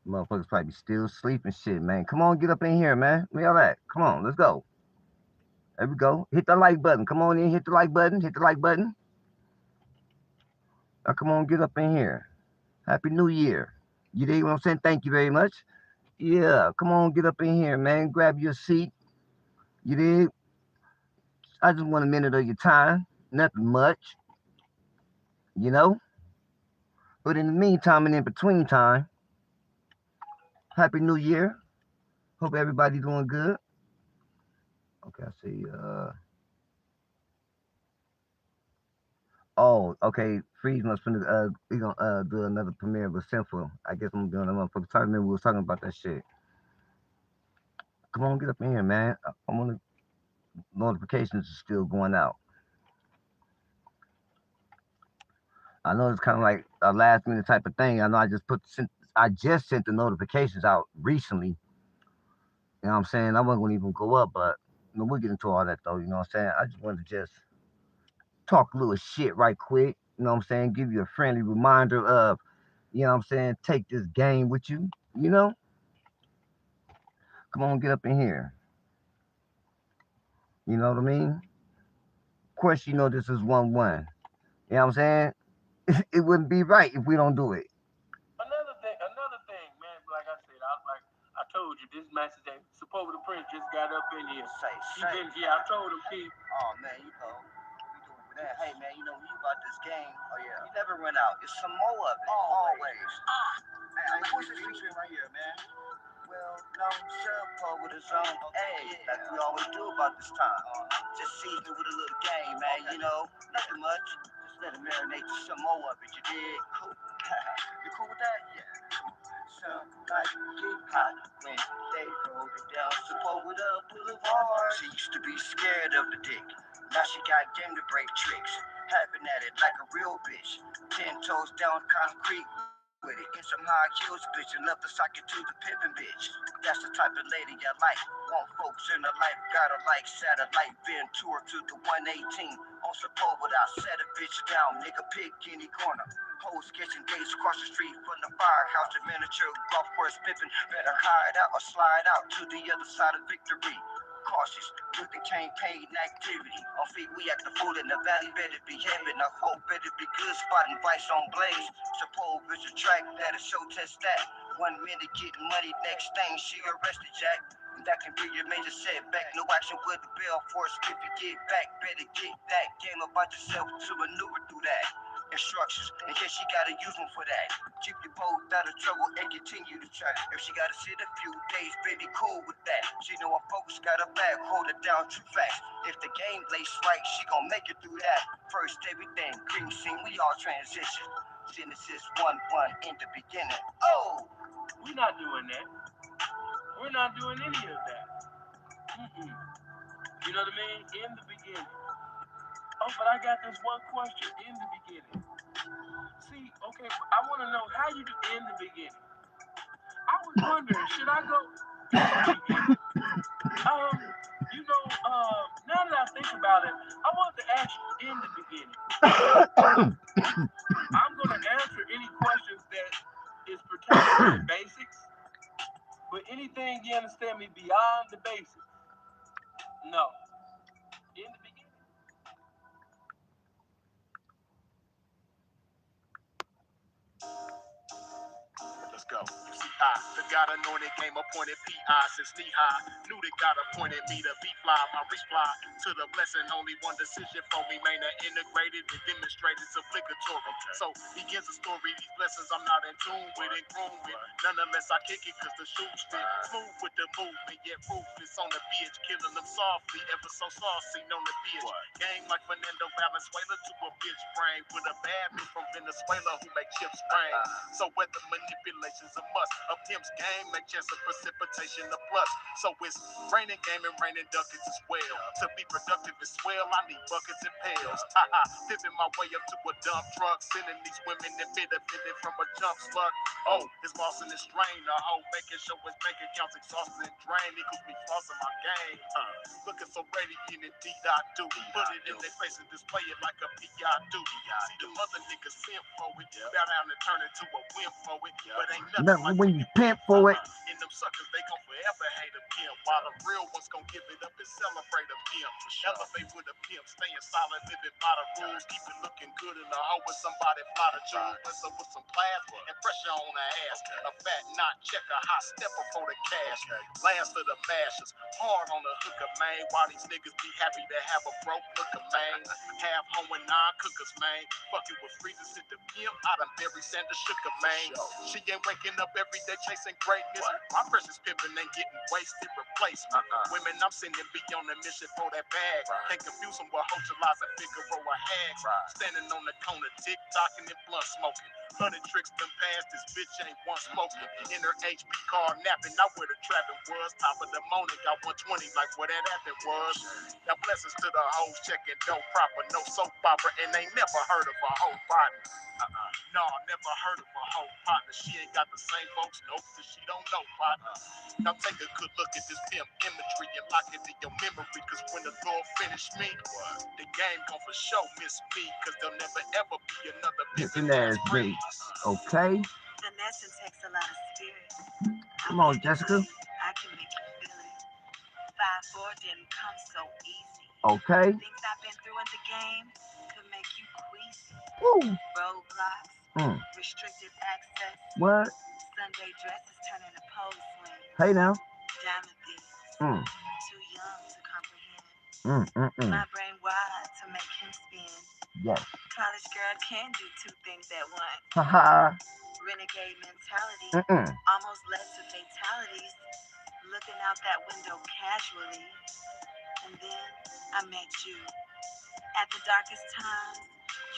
Motherfuckers probably still sleeping shit, man. Come on, get up in here, man. Where y'all at? Come on, let's go. There we go. Hit the like button. Come on in, hit the like button. Hit the like button. Now come on, get up in here. Happy New Year. You dig what I'm saying? Thank you very much. Yeah, come on, get up in here, man. Grab your seat. You dig? I just want a minute of your time. Nothing much, you know? But in the meantime and in between time, Happy New Year. Hope everybody doing good. Okay, I see. Oh, okay. Freeze must finna we gonna do another premiere with Sinful. I guess I'm doing a motherfucker. Sorry, remember we was talking about that shit. Come on, get up in here, man. I'm on the notifications are still going out. I know it's kind of like a last minute type of thing. I know I just sent the notifications out recently. You know what I'm saying? I wasn't gonna even go up, but we'll get into all that though. You know what I'm saying? I just wanted to just talk a little shit right quick. You know what I'm saying? Give you a friendly reminder of, you know what I'm saying? Take this game with you. You know? Come on, get up in here. You know what I mean? Of course, you know this is 1-1. You know what I'm saying? It wouldn't be right if we don't do it. Another thing, man. Like I said, I told you this message that support the Prince just got up in here. Yeah, I told him, Keith. Oh man, you know, we doing for that. Hey man, you know when you about this game, oh yeah, you never run out. It's some more of it. Always. Hey, who's this featuring right here, man? Well, no, Sub Paul with his own. Hey, like we always do about this time. Just season it with a little game, man. You know, nothing much. Just let it marinate to some more of it. You did cool. You cool with that? Yeah. Some like get hot when they rolled it down. Support with a boulevard. She used to be scared of the dick. Now she got game to break tricks. Having at it like a real bitch. 10 toes down concrete with it. In some high heels, bitch, and left the socket to the pimpin' bitch. That's the type of lady I like. Want folks in her life, got her like satellite Ventura to the 118. On support without set a bitch down, nigga pick any corner. Hoes catching dates across the street from the firehouse, the miniature golf course pimpin'. Better hide out or slide out to the other side of victory. Cautious with the campaign activity. On feet, we act the fool in the valley. Better be heaven. I hope better be good. Spotting vice on blaze. Suppose it's a track that'll show test that. 1 minute getting money, next thing she arrested Jack. That can be your major setback. No action with the bell force. If you get back, better get that game about yourself to maneuver through that. Instructions in case she gotta use them for that. Keep you both out of trouble and continue to try. If she gotta sit a few days, baby, cool with that. She know her folks got her back, hold it down too fast. If the game lays right, she gon' make it through that. First everything, green scene, we all transition. Genesis 1-1 in the beginning. Oh, We're not doing that. We're not doing any of that. Mm-mm. You know what I mean? In the beginning. Oh, but I got this one question in the beginning. See, okay, I want to know how you do in the beginning. I was wondering, should I go in the beginning? Now that I think about it, I want to ask you in the beginning. I'm going to answer any questions that is pertaining to the basics, but anything you understand me beyond the basics, no. In the beginning. Let's go. You see, the God anointed came appointed PI since knee high. Knew that God appointed me to be fly. My reply to the blessing, only one decision for me, man, to integrate it and demonstrate it's obligatory. So begins the story. These blessings I'm not in tune with and groomed with. Nonetheless, I kick it cause the shoes fit. Smooth with the movement, yet ruthless on the bitch. Killing them softly, ever so saucy on the bitch. Game like Fernando Valenzuela to a bitch brain. With a bad bitch from Venezuela who make chips rain. So whether manipulation's a must, a pimp's game make chance of precipitation a plus. So it's raining game and raining duckets as well. To be productive as well, I need buckets and pails. Haha, pimping my way up to a dump truck, sending these women that benefited from a jump slut. Oh, it's lost in the strain. The hoe making sure his bank accounts exhausted and drained. Equals me flossing my game. Looking so radiant, indeed I do. Put it in their face and display it like a P.I. do. See the other niggas simp for it. Bow down and turn into a wimp for it. But ain't nothing like when you pimp for it. And them suckers, they gon' forever hate a pimp, while the real ones gon' give it up and celebrate a pimp. Elevate with a pimp, staying solid, living by the rules, keep it looking good in the hoe with somebody fly to choose. Bless her with some class and pressure on her ass. A fat knot checker, hot stepper for the cash. Last of the mashers, hard on the hooker, man. While these niggas be happy to have a broke looker, man. Half home and non-cookers, man. Fucking with freezers at the pimp, I done bury Sanders Sugar, man. She ain't waking up every day chasing greatness. My precious pimpin' ain't getting wasted, replacement. Women I'm sending be on a mission for that bag. Can't confuse them with Hochela's and Figaro or Hags. Standing on the corner, tick-tocking and blunt smoking. 100 tricks done past, this bitch ain't one smoking. In her HP car napping, not where the trapping was. Top of the morning, got 120 like where that happened was. Now blessings to the hoes checking dope proper, no soap opera, and they never heard of a hoe partner. No, never heard of a hoe partner. She ain't got the same folks, nope, cause she don't know partner. Now take a good look at this pimp imagery and lock it in your memory, cause when the Lord finish me, the game gon' for sure miss me, cause there'll never ever be another Pissing ass break. Okay. Finessing takes a lot of spirit. Come on, Jessica. I can make you feel it. 5'4" didn't come so easy. Okay. Things I've been through in the game could make you queasy. Woo. Roadblocks, restricted access. What? Sunday dresses turning to pole swing. Hey now. Diamond thieves. Too young to comprehend. My brain wired to make him spin. Yes. College girl can do two things at once. Haha. Renegade mentality almost led to fatalities. Looking out that window casually. And then I met you. At the darkest times,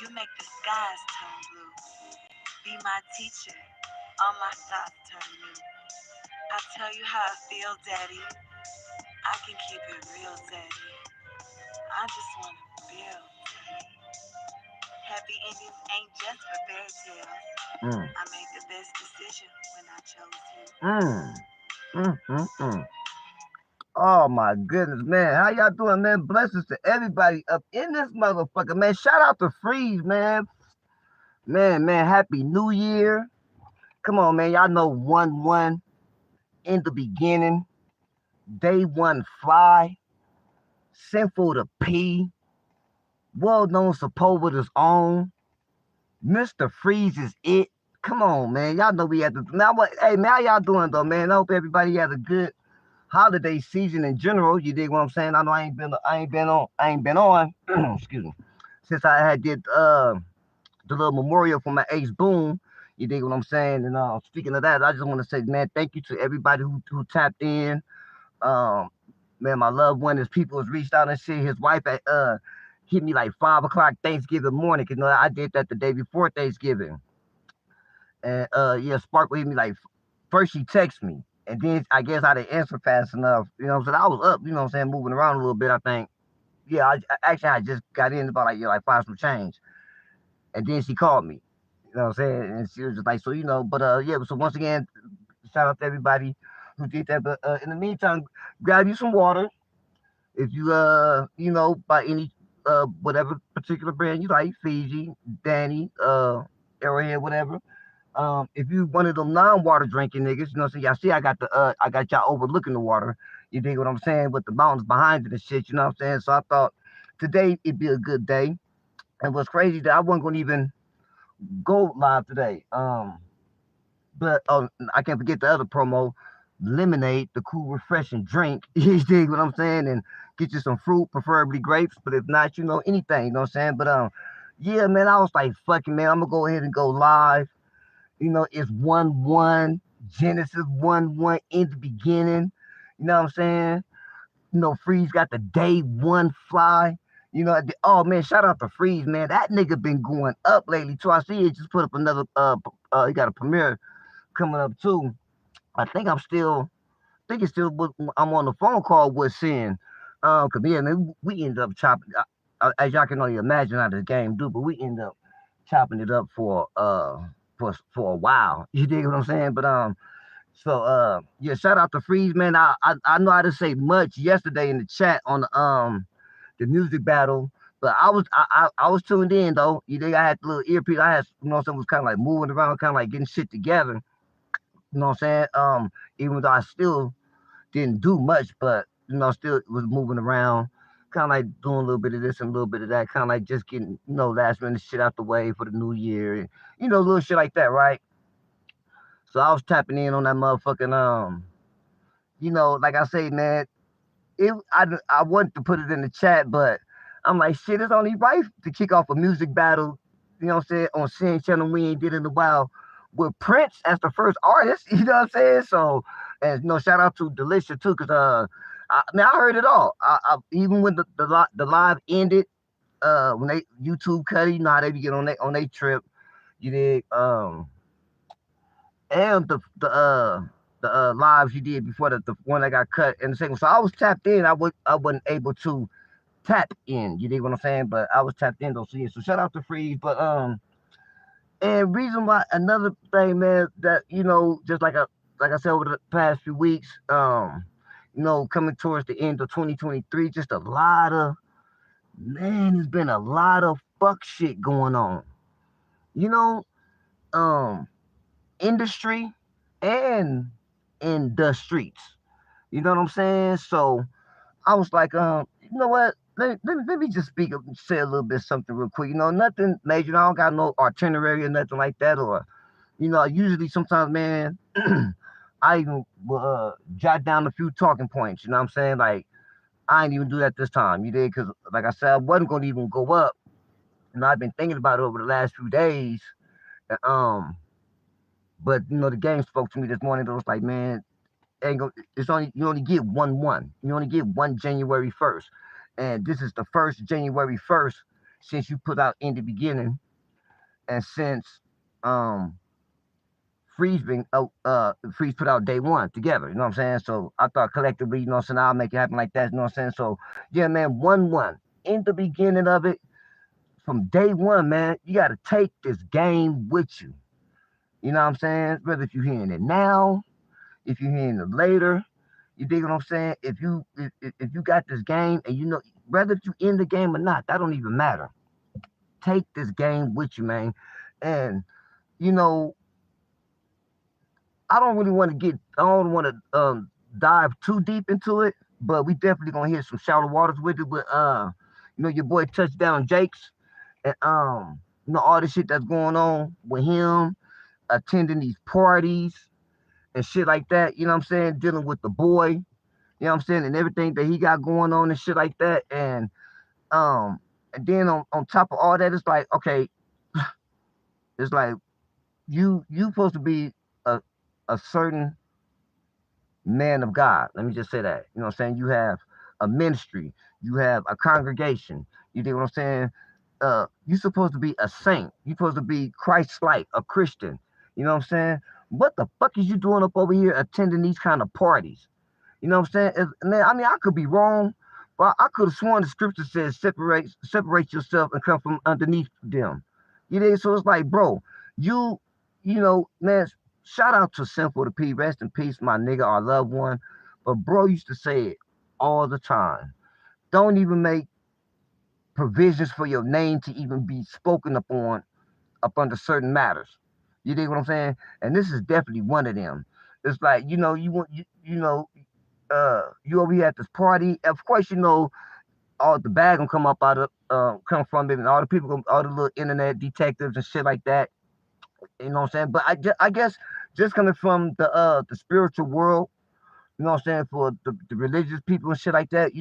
you make the skies turn blue. Be my teacher, all my thoughts turn new. I tell you how I feel, Daddy. I can keep it real, Daddy. I just want to build, Daddy. Happy endings ain't just for fairy tales. I made the best decision when I chose you. Oh my goodness, man. How y'all doing, man? Blessings to everybody up in this motherfucker, man. Shout out to Freeze, man. Man, happy new year. Come on, man. Y'all know 1-1 in the beginning. Day one fly. Sinful to P. Well-known Sepulveda's own. Mr. Freeze is it. Come on, man. Y'all know we had to. Now what? Hey, man, how y'all doing though, man? I hope everybody had a good holiday season in general. You dig what I'm saying? I know I ain't been on excuse me, since I had did the little memorial for my ace Boom. You dig what I'm saying? And speaking of that, I just want to say, man, thank you to everybody who tapped in. Man, my loved one, his people has reached out and shit. His wife hit me like 5 o'clock Thanksgiving morning, cause I did that the day before Thanksgiving. And yeah, Sparkle hit me like first she texted me. And then I guess I didn't answer fast enough. You know what I'm saying? I was up, you know what I'm saying, moving around a little bit, I think. Yeah, I just got in about like 5 some change. And then she called me. You know what I'm saying? And she was just like, so, but yeah, so once again, shout out to everybody who did that. But in the meantime, grab you some water. If you by any whatever particular brand you like, Fiji, Danny, Arrowhead, whatever. If you one of them non-water drinking niggas, you know what I'm saying? Y'all see I got y'all overlooking the water. You dig what I'm saying? With the mountains behind it and shit, you know what I'm saying? So I thought today it'd be a good day. And what's crazy that I wasn't gonna even go live today. But I can't forget the other promo, lemonade, the cool refreshing drink. You dig what I'm saying? And get you some fruit, preferably grapes, but if not, anything, you know what I'm saying? But yeah, man, I was like, fucking man, I'm gonna go ahead and go live. It's 1-1, Genesis 1-1 in the beginning. You know what I'm saying? Freeze got the day one fly. Oh man, shout out to Freeze, man. That nigga been going up lately too. I see it just put up another he got a premiere coming up too. I think it's still I'm on the phone call with Sin. Cause yeah, man, we ended up chopping as y'all can only imagine how this game do, but we end up chopping it up for a while. You dig what I'm saying? But so yeah, shout out to Freeze, man. I know I didn't say much yesterday in the chat on the music battle, but I was tuned in though. You dig? I had the little earpiece. I had someone was kind of like moving around, kind of like getting shit together. You know what I'm saying? Even though I still didn't do much, but still was moving around, kind of like doing a little bit of this and a little bit of that, kind of like just getting, last minute shit out the way for the new year, and little shit like that, right? So I was tapping in on that motherfucking like I say, man, I wanted to put it in the chat, but I'm like, shit, it's only right to kick off a music battle, you know what I'm saying, on Sin Channel we ain't did in a while with Prince as the first artist, you know what I'm saying? So, and shout out to Delisha too, cause I heard it all. Even when the live ended, when they YouTube cut it, you know how they get on they trip, you did, and the lives you did before the one that got cut and the second. So I was tapped in. I wasn't able to tap in. You dig what I'm saying? But I was tapped in though. So yeah. So shout out to Freeze. But and reason why, another thing, man, that just like I said over the past few weeks, coming towards the end of 2023, just a lot of, man, there's been a lot of fuck shit going on. Industry and in the streets. You know what I'm saying? So I was like, you know what? Let me just say a little bit something real quick. Nothing major. I don't got no itinerary or nothing like that. Or, usually sometimes, man, I even will jot down a few talking points. You know what I'm saying? Like, I ain't even do that this time. You did? Because, like I said, I wasn't going to even go up. And I've been thinking about it over the last few days. But the game spoke to me this morning. It was like, man, you only get one. You only get one January 1st, and this is the first January 1st since you put out In the Beginning, and since Freeze put out Day One together. You know what I'm saying? So I thought collectively, so I'll make it happen like that. You know what I'm saying? So yeah, man, 1-1 in the beginning of it, from day one, man. You got to take this game with you. You know what I'm saying? Whether if you're hearing it now, if you're hearing it later, you dig what I'm saying? If you got this game and whether if you in the game or not, that don't even matter. Take this game with you, man. And I don't want to dive too deep into it, but we definitely gonna hit some shallow waters with it. With your boy Touchdown Jakes, and all the shit that's going on with him, attending these parties and shit like that, you know what I'm saying, dealing with the boy, you know what I'm saying, and everything that he got going on and shit like that. And then on top of all that, it's like, okay, it's like you supposed to be a certain man of God. Let me just say that. You know what I'm saying? You have a ministry, you have a congregation, you know what I'm saying? You're supposed to be a saint, you're supposed to be Christ-like, a Christian. You know what I'm saying? What the fuck is you doing up over here attending these kind of parties? You know what I'm saying? Man, I mean, I could be wrong, but I could have sworn the scripture says separate yourself and come from underneath them. You know, so it's like, bro, man, shout out to Simple the P, rest in peace, my nigga, our loved one. But bro used to say it all the time. Don't even make provisions for your name to even be spoken upon up under certain matters. You dig what I'm saying? And this is definitely one of them. It's like, you over here at this party. Of course, all the bag gonna come up come from it, and all the people, all the little internet detectives and shit like that. You know what I'm saying? But I guess just coming from the spiritual world, you know what I'm saying, for the religious people and shit like that,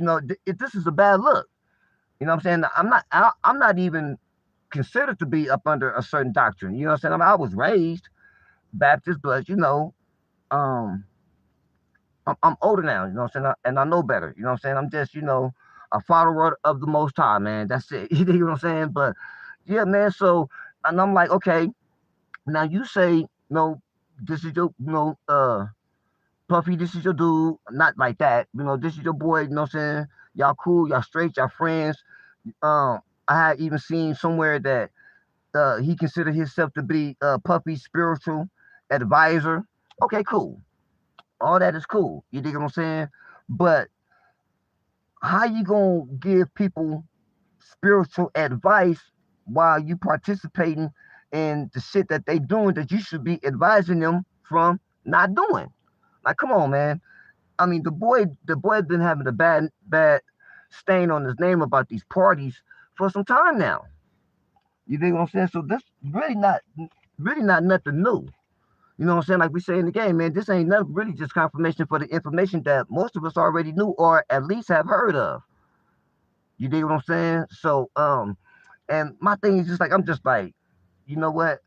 this is a bad look. You know what I'm saying? I'm not even considered to be up under a certain doctrine. You know what I'm saying? I mean, I was raised Baptist, but I'm older now, you know what I'm saying? And I know better. You know what I'm saying? I'm just, a follower of the Most High, man. That's it. You know what I'm saying? But yeah, man. So, and I'm like, okay, now you say, this is your, Puffy, this is your dude. Not like that. This is your boy. You know what I'm saying? Y'all cool. Y'all straight. Y'all friends. I had even seen somewhere that he considered himself to be Puffy's spiritual advisor. Okay, cool. All that is cool. You dig what I'm saying? But how you gonna give people spiritual advice while you participating in the shit that they doing that you should be advising them from not doing. Like, come on, man. I mean, the boy's been having a bad stain on his name about these parties for some time now. You dig what I'm saying? So this really not nothing new. You know what I'm saying? Like we say in the game, man, this ain't nothing really just confirmation for the information that most of us already knew or at least have heard of. You dig what I'm saying? So, and my thing is just like, I'm just like, you know what?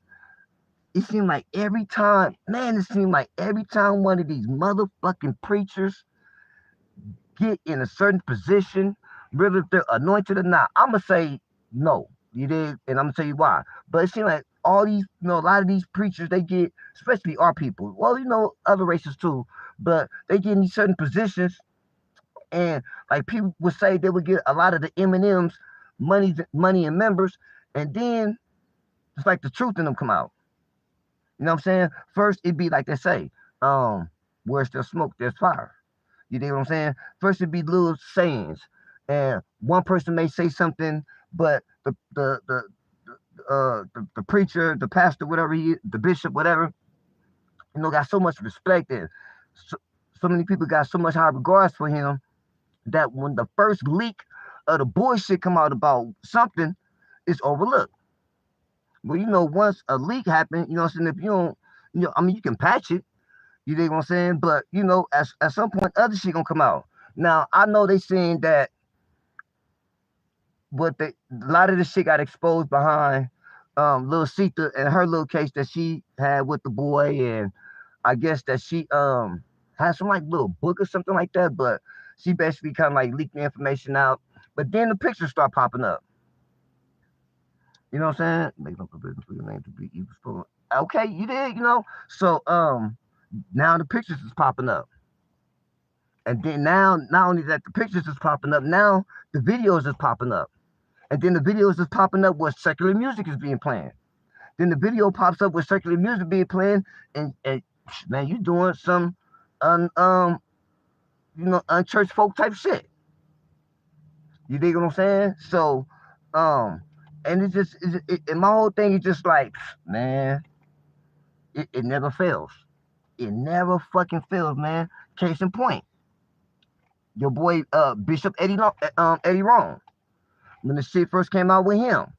It seemed like every time one of these motherfucking preachers get in a certain position, whether if they're anointed or not, I'm going to say no. You did, and I'm going to tell you why. But it seems like all these, a lot of these preachers, they get, especially our people, well, other races too, but they get in these certain positions, and like people would say they would get a lot of the M&Ms, money and members, and then it's like the truth in them come out. You know what I'm saying? First, it'd be like they say, where's there's smoke, there's fire. You dig what I'm saying? First, it'd be little sayings, and one person may say something, but the preacher, the pastor, whatever the bishop, whatever, got so much respect, and so many people got so much high regards for him that when the first leak of the bullshit come out about something, it's overlooked. Well, once a leak happened, what I'm saying, if you don't, you can patch it, you dig what I'm saying? But, at some point, other shit gonna come out. Now, I know they saying that, but a lot of the shit got exposed behind Lil Sita and her little case that she had with the boy, and I guess that she had some like little book or something like that, but she basically kind of like leaked the information out. But then the pictures start popping up. You know what I'm saying? Make up a business for your name to be evil spoken. Okay, you did, So now the pictures is popping up. And then now, not only that the pictures is popping up, now the videos is popping up. And then the videos is popping up where secular music is being played. Then the video pops up with secular music being played, and man, you doing some unchurched folk type shit. You dig what I'm saying? So, and it's just, and my whole thing is just like, man, it never fails. It never fucking fails, man. Case in point, your boy Bishop Eddie Wrong. When the shit first came out with him,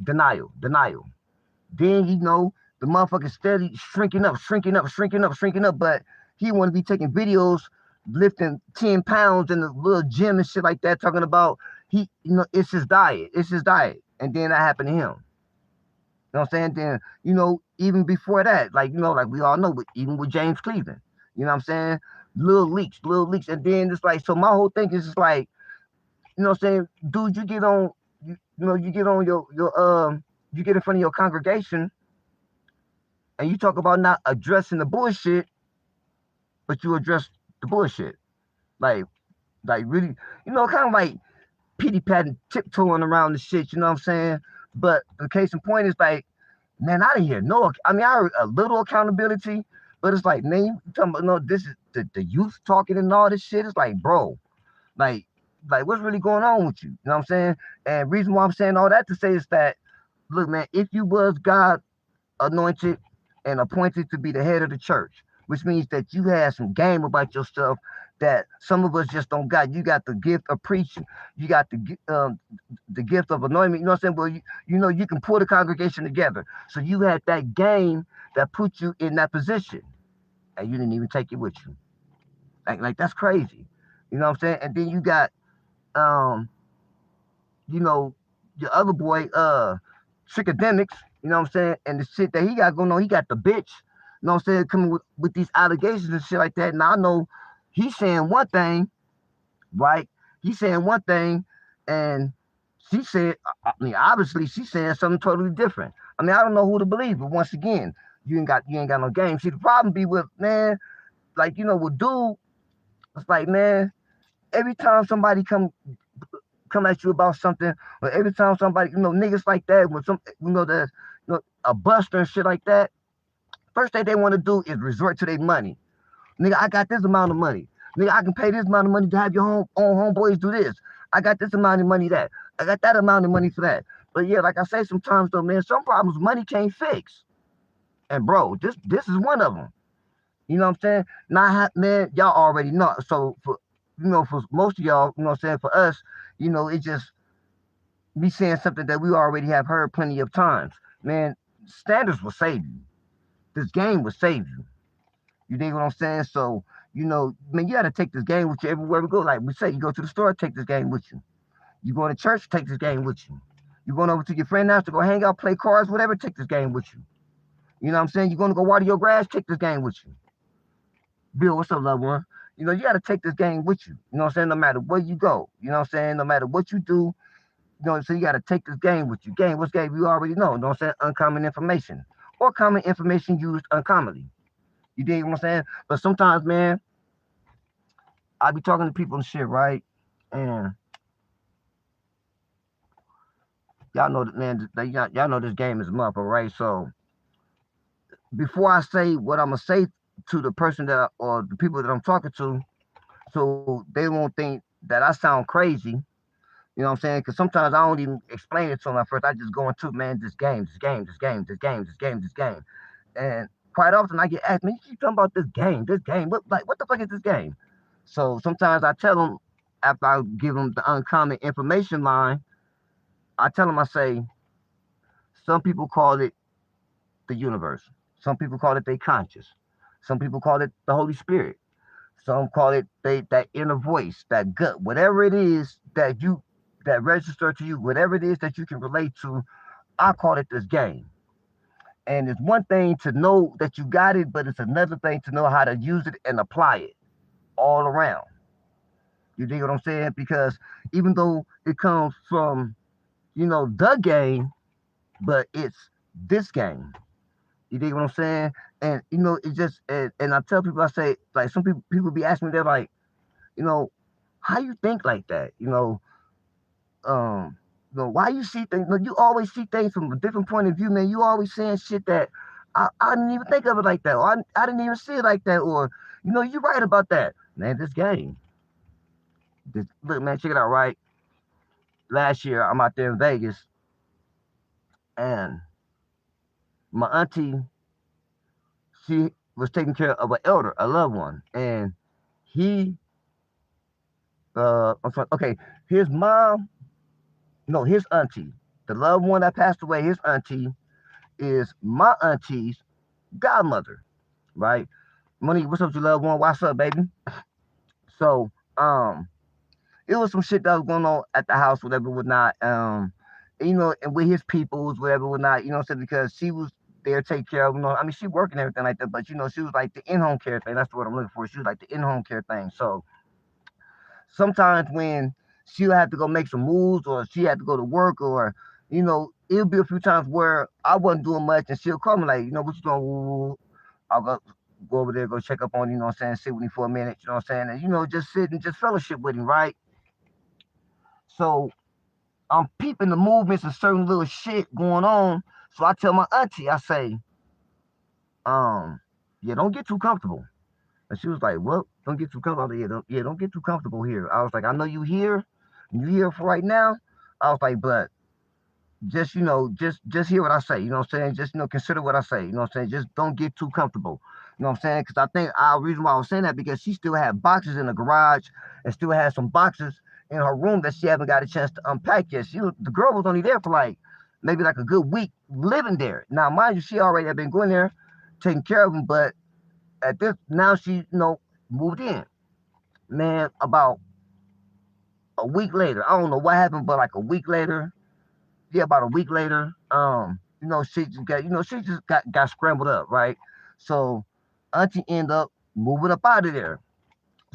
denial. Then the motherfucker steady shrinking up, but he want to be taking videos, lifting 10 pounds in the little gym and shit like that, talking about it's his diet. And then that happened to him. You know what I'm saying? Then, even before that, like we all know, even with James Cleveland, you know what I'm saying? Little leaks. And then it's like, so my whole thing is just like, you know what I'm saying? Dude, you get on, you get on your you get in front of your congregation and you talk about not addressing the bullshit, but you address the bullshit. Like really, kind of like pity-patting, tiptoeing around the shit, you know what I'm saying? But the case in point is like, man, I didn't hear I heard a little accountability, but it's like, man, you talking about, this is the youth talking and all this shit. It's like, bro, like what's really going on with you? You know what I'm saying? And reason why I'm saying all that to say is that, look, man, if you was God anointed and appointed to be the head of the church, which means that you had some game about yourself that some of us just don't got. You got the gift of preaching. You got the gift of anointment. You know what I'm saying? Well, you can pull the congregation together. So you had that game that put you in that position, and you didn't even take it with you. Like that's crazy. You know what I'm saying? And then you got, your other boy, Trickademics, you know what I'm saying? And the shit that he got going on, he got the bitch, you know what I'm saying, coming with these allegations and shit like that. Now I know he's saying one thing, right? He's saying one thing, and she said, obviously she's saying something totally different. I don't know who to believe, but once again, you ain't got no game. See, the problem be with, man, like, with dude, it's like, man, every time somebody come at you about something, or every time somebody, niggas like that, when some, there's, a buster and shit like that, first thing they want to do is resort to their money. Nigga, I got this amount of money. Nigga, I can pay this amount of money to have your own homeboys do this. I got this amount of money that. I got that amount of money for that. But yeah, like I say sometimes though, man, some problems money can't fix. And bro, this is one of them. You know what I'm saying? Man, y'all already know. So for for most of y'all, you know what I'm saying, for us, it's just me saying something that we already have heard plenty of times. Man, standards will save you. This game will save you. You dig what I'm saying? So, man, you gotta take this game with you everywhere we go. Like we say, you go to the store, take this game with you. You going to church, take this game with you. You going over to your friend's house to go hang out, play cards, whatever, take this game with you. You know what I'm saying? You're gonna go water your grass, take this game with you. Bill, what's up, loved one? You gotta take this game with you. You know what I'm saying? No matter where you go. You know what I'm saying? No matter what you do, so you gotta take this game with you. What's game? You already know. You know what I'm saying? Uncommon information. Or common information used uncommonly. You dig what I'm saying? But sometimes, man, I be talking to people and shit, right? And y'all know that, man, y'all know this game is muffled, right? So before I say what I'm gonna say to the person or the people that I'm talking to, so they won't think that I sound crazy. You know what I'm saying? Because sometimes I don't even explain it to them at first. I just go into, man, this game. And quite often I get asked, man, you keep talking about this game. What the fuck is this game? So sometimes I tell them, after I give them the uncommon information line, I tell them, I say, some people call it the universe. Some people call it their conscious. Some people call it the Holy Spirit. Some call it that inner voice, that gut, whatever it is that register to you, whatever it is that you can relate to. I call it this game. And it's one thing to know that you got it, but it's another thing to know how to use it and apply it all around. You dig what I'm saying? Because even though it comes from, the game, but it's this game. You dig what I'm saying? And it just and I tell people, I say, like, some people be asking me, they're like, how you think like that? Why you see things? You always see things from a different point of view, man. You always saying shit that I didn't even think of it like that, or I didn't even see it like that, or you're right about that, man. This game. Look, man, check it out, right? Last year, I'm out there in Vegas, and my auntie, she was taking care of an elder, a loved one, and he, I'm sorry, okay, his mom, no, his auntie, the loved one that passed away, his auntie is my auntie's godmother, right? Money, what's up, your loved one? What's up, baby? So, it was some shit that was going on at the house, whatever, whatnot. And with his peoples, whatever, whatnot. Because she was there to take care of. I mean, she working and everything like that, but she was like the in-home care thing. That's what I'm looking for. She was like the in-home care thing. So sometimes when she'll have to go make some moves, or she had to go to work, or it'll be a few times where I wasn't doing much, and she'll call me like, what you doing? I'll go over there, go check up on, sit with him for a minute, and just sit and just fellowship with him, right? So I'm peeping the movements and certain little shit going on. So I tell my auntie, I say, yeah, don't get too comfortable. And she was like, well, don't get too comfortable. Don't get too comfortable here. I was like, I know you here, and you here for right now. I was like, but just, just hear what I say. You know what I'm saying? Just, consider what I say. You know what I'm saying? Just don't get too comfortable. You know what I'm saying? Because I think the reason why I was saying that, because she still had boxes in the garage and still had some boxes in her room that she haven't got a chance to unpack yet. The girl was only there for maybe a good week living there. Now, mind you, she already had been going there, taking care of him, but now she, moved in. Man, about a week later, I don't know what happened, but a week later, about a week later, she just got scrambled up, right? So auntie ended up moving up out of there.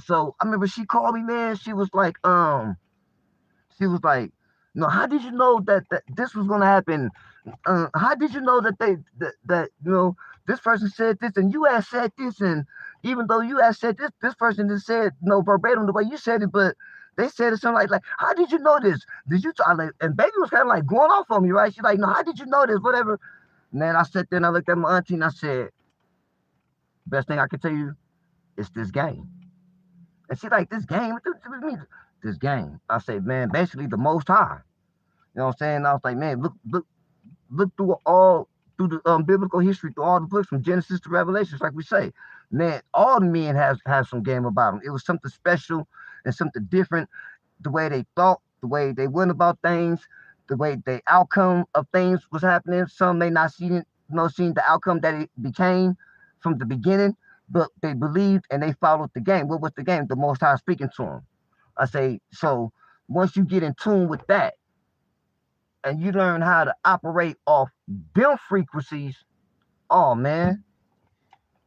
So I remember she called me, man. She was like, how did you know that this was gonna happen? How did you know that this person said this and you had said this, and even though you had said this person just said verbatim the way you said it, but they said it something like, how did you know this? Did you and baby was kind of going off on me, right? She's like, no, how did you know this? Whatever. And then I sat there and I looked at my auntie and I said, best thing I can tell you is this game. And she's like, this game? What do you mean? This game. I said, man, basically the Most High. You know what I'm saying? I was like, man, look through the biblical history, through all the books from Genesis to Revelations, like we say. Man, all the men have some game about them. It was something special and something different. The way they thought, the way they went about things, the way the outcome of things was happening. Some may not see it, seen the outcome that it became from the beginning, but they believed and they followed the game. What was the game? The Most High speaking to them. I say so. Once you get in tune with that, and you learn how to operate off them frequencies, oh man,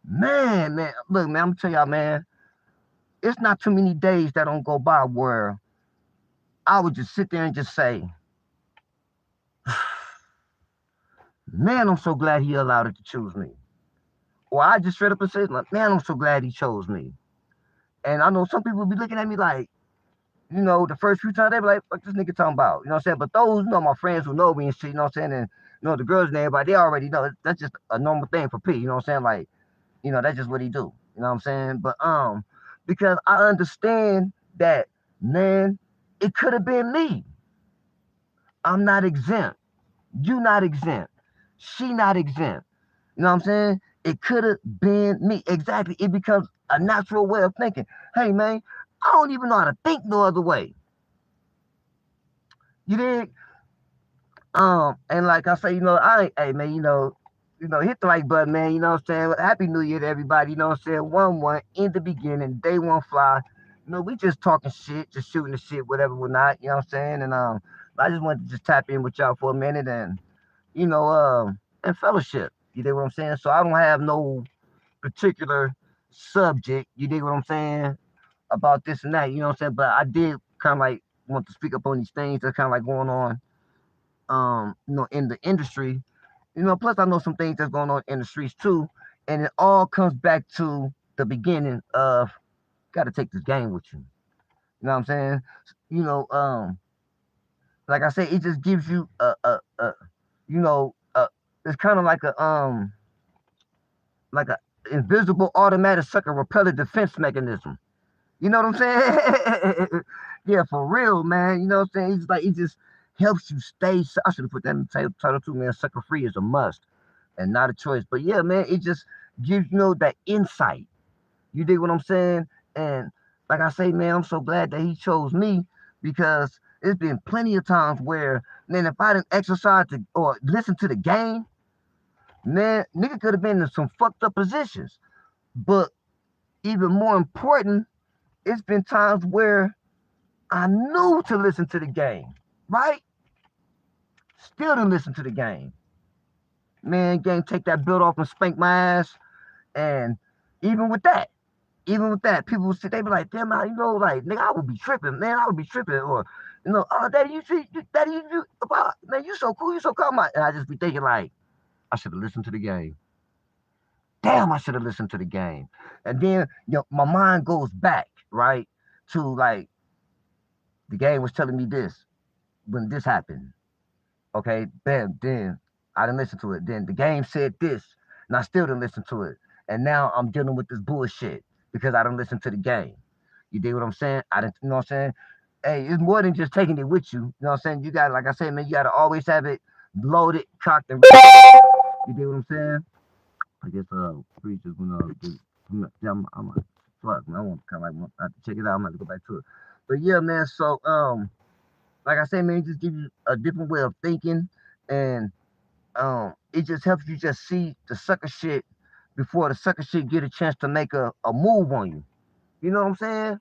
look, man, I'm gonna tell y'all, man, it's not too many days that don't go by where I would just sit there and just say, man, I'm so glad he allowed it to choose me. Or I just straight up and say, like, man, I'm so glad he chose me. And I know some people be looking at me like, the first few times they be like, what this nigga talking about? You know what I'm saying? But those, my friends who know me and shit, you know what I'm saying? And, the girls and everybody, they already know that's just a normal thing for P, you know what I'm saying? Like, that's just what he do. You know what I'm saying? But because I understand that, man, it could have been me. I'm not exempt. You not exempt. She not exempt. You know what I'm saying? It could have been me. Exactly. It becomes a natural way of thinking. Hey, man, I don't even know how to think no other way. You dig? And like I say, hey man, hit the like button, man. You know what I'm saying? Happy New Year to everybody. You know what I'm saying? 1-1 in the beginning, day one fly. We just talking shit, just shooting the shit, whatever, whatnot. You know what I'm saying? And I just wanted to just tap in with y'all for a minute and and fellowship. You dig what I'm saying? So I don't have no particular subject. You dig what I'm saying? About this and that. You know what I'm saying? But I did kind of like want to speak up on these things that's kind of like going on in the industry. Plus I know some things that's going on in the streets too. And it all comes back to the beginning of gotta take this game with you. You know what I'm saying? You know, like I said, it just gives you it's kind of like a invisible automatic sucker repellent defense mechanism. You know what I'm saying? Yeah, for real, man. You know what I'm saying? It's like it just helps you stay. I should have put that in the title too, man. Sucker free is a must and not a choice. But yeah, man, it just gives that insight. You dig what I'm saying? And like I say, man, I'm so glad that he chose me because there's been plenty of times where, man, if I didn't exercise or listen to the game, man, nigga could have been in some fucked up positions. But even more important, it's been times where I knew to listen to the game, right? Still didn't listen to the game. Man, game take that belt off and spank my ass. And even with that, people would sit, they be like, damn, like, nigga, I would be tripping, man. I would be tripping. Or, oh, daddy, man, you so cool, you so calm. And I just be thinking, like, I should have listened to the game. Damn, I should have listened to the game. And then, my mind goes back, right, to, like, the game was telling me this when this happened. Okay, bam, then I didn't listen to it. Then the game said this, and I still didn't listen to it. And now I'm dealing with this bullshit because I don't listen to the game. You dig what I'm saying? I didn't, you know what I'm saying? Hey, it's more than just taking it with you. You know what I'm saying? You got, like I said, man, you got to always have it loaded, cocked, and ready. You dig what I'm saying? I guess preachers, I'm fuck, man, I want to kind of like I have to check it out. I'm going to go back to it. But yeah, man. So like I said, man, it just gives you a different way of thinking, and it just helps you just see the sucker shit before the sucker shit get a chance to make a move on you. You know what I'm saying?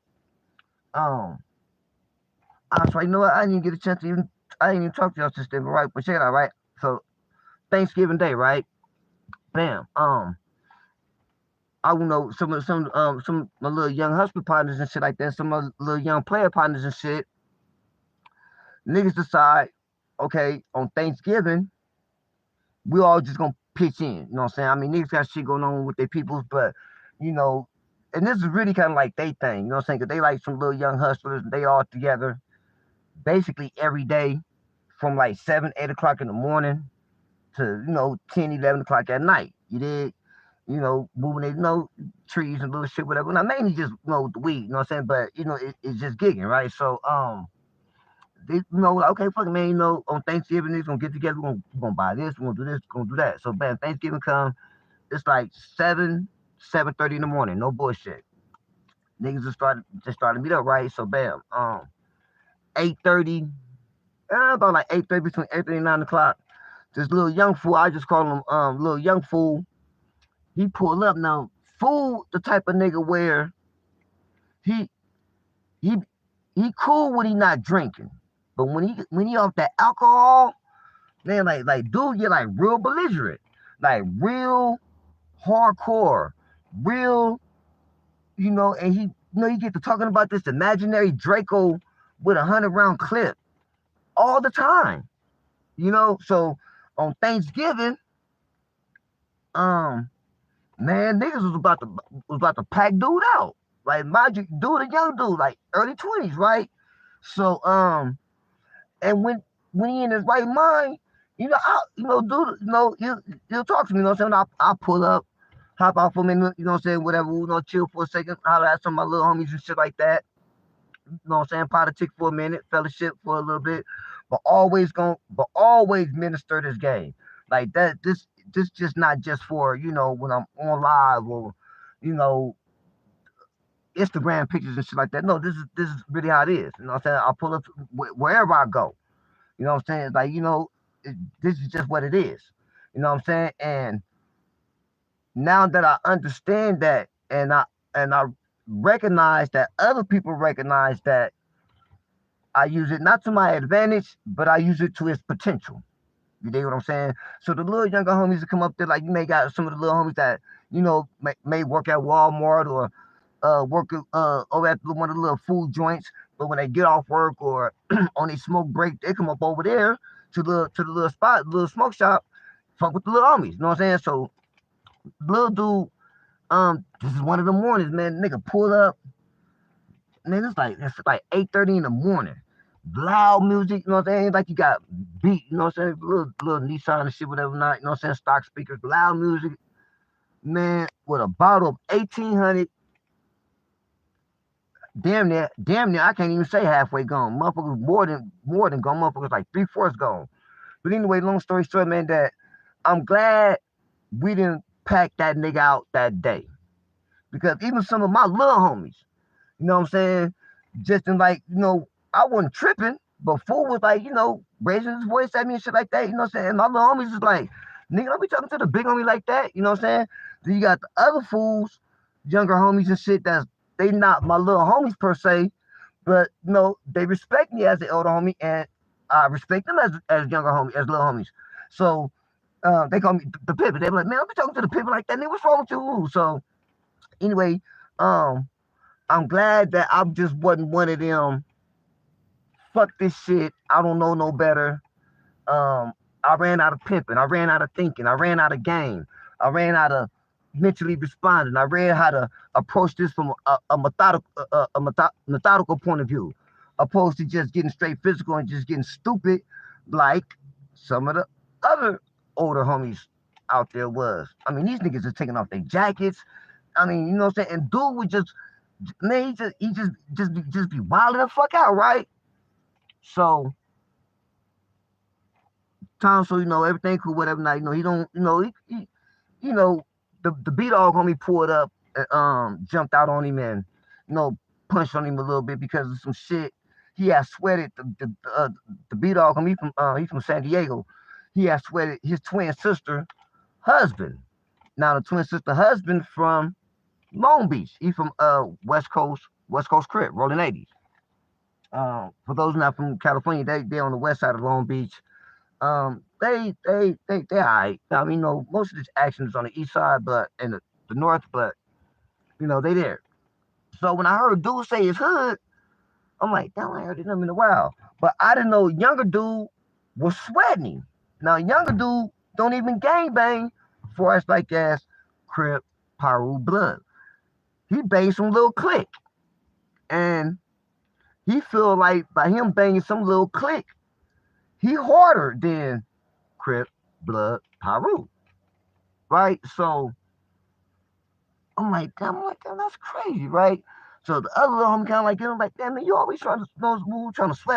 I was like, what? I didn't get a chance to I didn't even talk to y'all since then, right? But check it out, right? So Thanksgiving Day, right? Bam. I know some of my little young husband partners and shit like that, some of the little young player partners and shit. Niggas decide, okay, on Thanksgiving, we all just gonna pitch in. You know what I'm saying? I mean, niggas got shit going on with their peoples, but and this is really kind of like they thing. You know what I'm saying? Cause they like some little young hustlers, and they all together, basically every day, from like 7, 8 o'clock in the morning to 10, 11 o'clock at night. You did, moving their trees and little shit, whatever. Now mainly just the weed. You know what I'm saying? But it's just gigging, right? So they okay, fuck it, man, on Thanksgiving, it's gonna get together, we're gonna buy this, we're gonna do this, we're gonna do that. So bam, Thanksgiving come, it's like 7 7:30 in the morning. No bullshit. Niggas just started to meet up, right? So bam, 8:30, about like 8:30, between 8:30 and 9 o'clock. This little young fool, I just call him little young fool. He pulled up now. Fool, the type of nigga where he he he cool when he not drinking, but when he off that alcohol, man, like dude, you're like real belligerent, like real hardcore, real, and he get to talking about this imaginary Draco with a 100-round clip all the time, So on Thanksgiving, man, niggas was about to pack dude out. Like mind you, dude, a young dude, like early 20s, right? So and when he in his right mind, dude, he'll talk to me, I'll pull up, hop out for a minute, whatever, chill for a second, holler at some of my little homies and shit like that. Politic for a minute, fellowship for a little bit, but always minister this game. Like that, this just not just for, when I'm on live or, Instagram pictures and shit like that. No, this is really how it is. I'll pull up wherever I go. Like, this is just what it is. And now that I understand that, and I recognize that other people recognize that, I use it not to my advantage, but I use it to its potential. You dig what I'm saying? So the little younger homies that come up there, like you may got some of the little homies that, may work at Walmart or work over at one of the little food joints, but when they get off work or on a smoke break, they come up over there to the little spot, little smoke shop, fuck with the little homies. You know what I'm saying? So little dude, this is one of the mornings, man. Nigga pull up. Man, it's like 8:30 in the morning. Loud music, you know what I'm saying? Like you got beat, you know what I'm saying? Little Nissan and shit, whatever not, you know what I'm saying? Stock speakers, loud music. Man, with a bottle of 1800, damn near, I can't even say halfway gone. Motherfuckers more than gone. Motherfuckers like 3/4 gone. But anyway, long story short, man, that I'm glad we didn't pack that nigga out that day. Because even some of my little homies, you know what I'm saying? Just in like, I wasn't tripping, but fool was like, raising his voice at me and shit like that, you know what I'm saying? And my little homies is like, nigga, don't be talking to the big homie like that, you know what I'm saying? Then you got the other fools, younger homies and shit, they not my little homies per se, but they respect me as an elder homie, and I respect them as younger homies, as little homies. So they call me the pivot. They be like, man, don't be talking to the pivot like that, nigga. What's wrong with you? So anyway, I'm glad that I just wasn't one of them. Fuck this shit. I don't know no better. I ran out of pimping. I ran out of thinking. I ran out of game. I ran out of mentally responding. I read how to approach this from a methodical point of view, opposed to just getting straight physical and just getting stupid like some of the other older homies out there was. I mean, these niggas are taking off their jackets. I mean, you know what I'm saying? And dude would just, man, he just be wilding the fuck out, right? So, Tom, so everything cool, whatever. Now, he don't, he the B-Dog homie pulled up, jumped out on him and, punched on him a little bit because of some shit. He had sweated the B-Dog homie, he's from San Diego. He had sweated his twin sister husband. Now the twin sister husband from Long Beach. He from West Coast Crip, rolling 80s. For those not from California, they on the west side of Long Beach. They all right. I mean, most of this action is on the east side, but in the north, but they there. So when I heard dude say his hood, I'm like, damn, I heard it in a while. But I didn't know younger dude was sweating him. Now younger dude don't even gang bang for us like as Crip, Piru, Blood. He banged some little clique. And he feel like by him banging some little clique, he harder than Crip, Blood, Piru. Right? So I'm like, damn, that's crazy, right? So the other little homie kind of like, damn, man, you always trying to sweat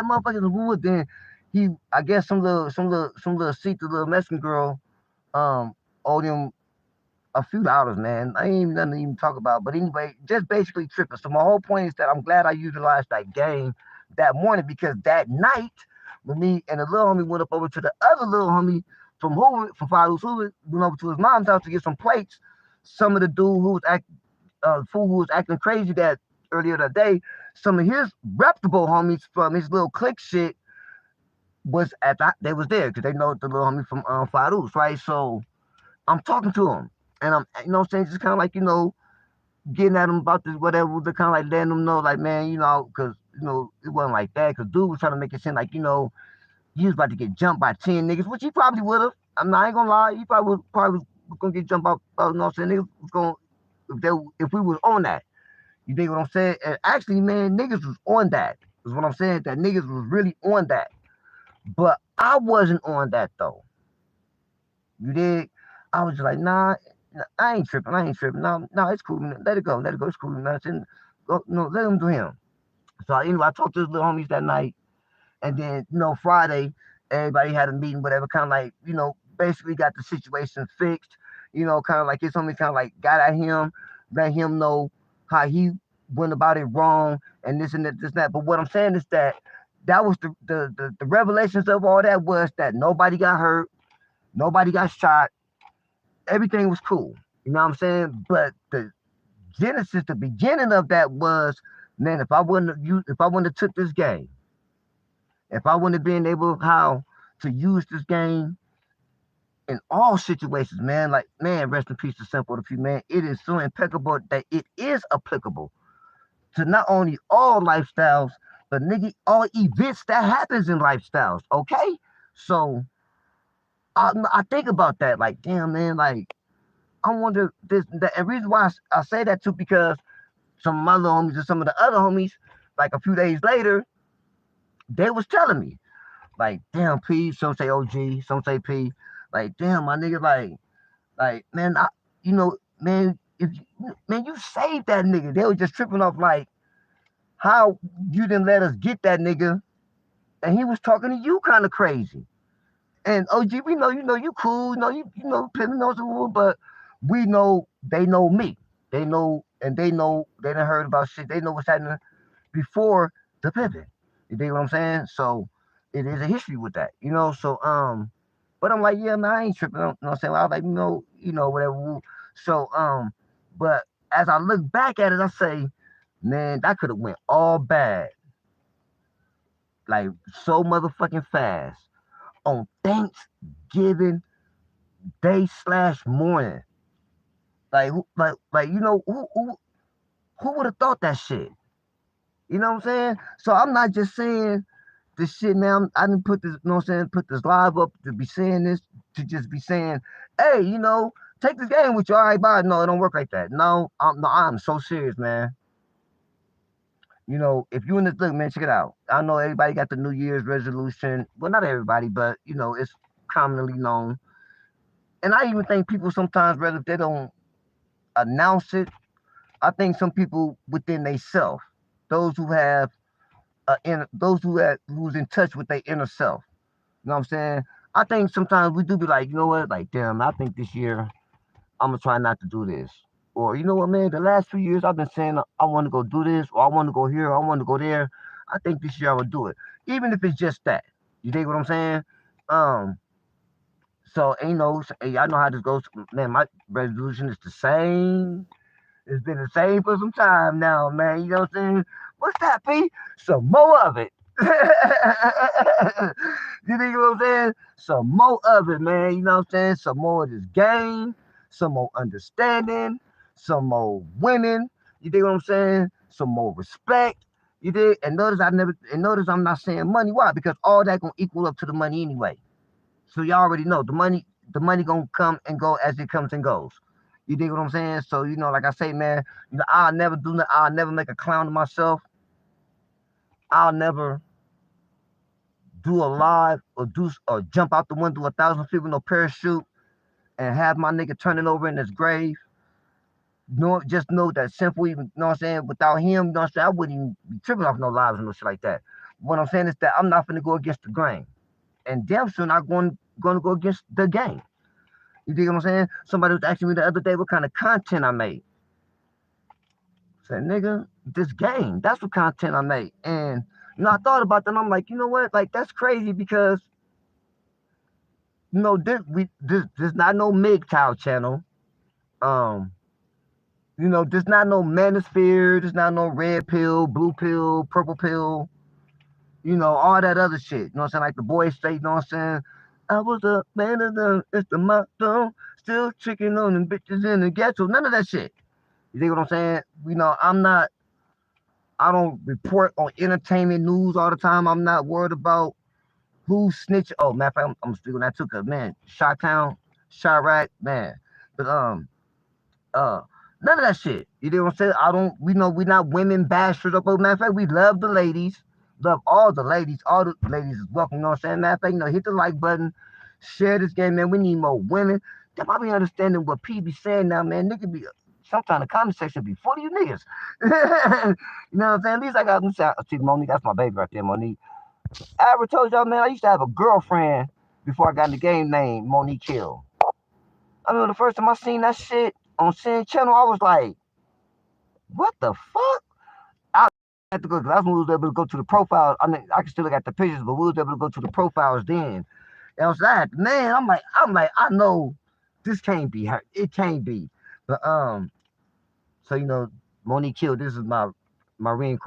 motherfuckers in the wood. Then he, I guess some little see the little Mexican girl, owed him a few dollars, man. I ain't even nothing to even talk about. But anyway, just basically tripping. So my whole point is that I'm glad I utilized that game that morning because that night, when me and the little homie went up over to the other little homie from Hoover, from Father's Hoover, went over to his mom's house to get some plates. Some of the dude who was fool who was acting crazy that earlier that day, some of his reputable homies from his little clique shit was they was there because they know the little homie from Farouz, right? So I'm talking to him, and I'm, you know what I'm saying, just kind of like, getting at him about this, whatever, to kind of like letting them know, like, man, because, it wasn't like that, because dude was trying to make it seem like, he was about to get jumped by 10 niggas, which he probably would have. I ain't gonna lie, he probably was gonna get jumped out, you know what I'm saying, niggas was gonna, if we was on that, you dig what I'm saying? And actually, man, niggas was on that, is what I'm saying, that niggas was really on that, but I wasn't on that, though. You dig? I was just like, nah, I ain't tripping. No, it's cool. Man. Let it go. It's cool. Man. Go, let him do him. So anyway, I talked to his little homies that night, and then Friday, everybody had a meeting, whatever. Kind of like basically got the situation fixed. Kind of like his homies kind of like got at him, let him know how he went about it wrong, and this and that, this and that. But what I'm saying is that was the revelations of all that was that nobody got hurt, nobody got shot. Everything was cool, you know what I'm saying? But the beginning of that was, man, if I wouldn't have took this game, if I wouldn't have been able how to use this game in all situations, man, like, man, rest in peace to Simple the Few, man. It is so impeccable that it is applicable to not only all lifestyles, but nigga, all events that happens in lifestyles, okay? So I think about that, like, damn, man, like, I wonder this, that, and reason why I say that too, because some of my little homies and some of the other homies, like a few days later, they was telling me, like, damn, P, some say OG, some say P, like, damn, my nigga, like, man, man, you saved that nigga. They were just tripping off, like, how you didn't let us get that nigga, and he was talking to you kind of crazy. And OG, we know, you cool, Pimpin knows the rule, but we know they know me. They know, and they know they done heard about shit. They know what's happening before the Pimpin. You dig what I'm saying? So it is a history with that, So but I'm like, yeah, man, I ain't tripping. You know what I'm saying? I was like, whatever. So but as I look back at it, I say, man, that could have went all bad, like so motherfucking fast on Thanksgiving Day / morning. Like who would have thought that shit? You know what I'm saying? So I'm not just saying this shit, man. I didn't put this, put this live up to be saying this, to just be saying, hey, take this game with you. All right, bye. No, it don't work like that. No, I'm so serious, man. If you in this, look, man, check it out. I know everybody got the New Year's resolution. Well, not everybody, but it's commonly known. And I even think people sometimes, rather if they don't announce it, I think some people within themselves, those who have who's in touch with their inner self. You know what I'm saying? I think sometimes we do be like, you know what, like, damn, I think this year I'm gonna try not to do this. Or, you know what, man, the last 2 years I've been saying I want to go do this, or I want to go here, or I want to go there. I think this year I will do it. Even if it's just that. You dig what I'm saying? So, y'all know how this goes. Man, my resolution is the same. It's been the same for some time now, man. You know what I'm saying? What's that, P? Some more of it. You think what I'm saying? Some more of it, man. You know what I'm saying? Some more of this game, some more understanding, some more women. You dig what I'm saying? Some more respect. You dig? And notice I'm not saying money. Why? Because all that gonna equal up to the money anyway. So y'all already know the money gonna come and go as it comes and goes. You dig what I'm saying? So, like I say, man, I'll never do that. I'll never make a clown of myself. I'll never do a live or jump out the window 1,000 feet with no parachute and have my nigga turning over in his grave. Just know that Simple, even, you know what I'm saying, without him, you know what I'm saying, I wouldn't even be tripping off no lives and no shit like that. What I'm saying is that I'm not going to go against the grain. And damn soon I'm going to go against the game. You dig what I'm saying? Somebody was asking me the other day what kind of content I made. I said, nigga, this game. That's what content I made. And I thought about that. And I'm like, you know what? Like, that's crazy because there's not no MGTOW channel. There's not no Manosphere, there's not no red pill, blue pill, purple pill, all that other shit. You know what I'm saying? Like the boys straight, you know what I'm saying? I was the man of it's the motto, still tricking on them bitches in the ghetto. None of that shit. You think what I'm saying? I don't report on entertainment news all the time. I'm not worried about who snitch. Oh, matter of fact, I'm speaking that too, cause man, Chi-Town, Chirac, man. But none of that shit. You know what I'm saying? We're not women bashers up. Matter of fact, we love the ladies. Love all the ladies. All the ladies is welcome. You know what I'm saying? Matter of fact, hit the like button. Share this game, man. We need more women. They probably understanding what P be saying now, man. Nigga be sometimes the comment section be full of you niggas. You know what I'm saying? At least I got see Monique, that's my baby right there, Monique. I ever told y'all, man, I used to have a girlfriend before I got in the game named Monique Hill. I remember the first time I seen that shit on Sin Channel, I was like, what the fuck? I had to go, because that's when we was able to go to the profiles. I mean, I can still look at the pictures, but we was able to go to the profiles then. And I was like, man, I'm like, I know this can't be her. It can't be. But so Monique Hill, this is my Monique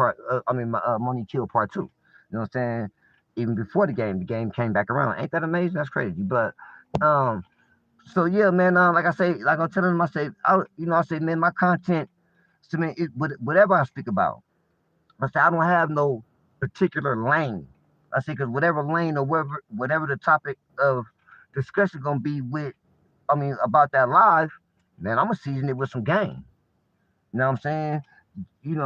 Hill part 2. You know what I'm saying? Even before the game came back around. Ain't that amazing? That's crazy. But so yeah, man. Like I say, like I'm telling them, I say, man, my content, so man, whatever I speak about, I say I don't have no particular lane. I say because whatever lane or whatever the topic of discussion gonna be about that live, man, I'm gonna season it with some game. You know what I'm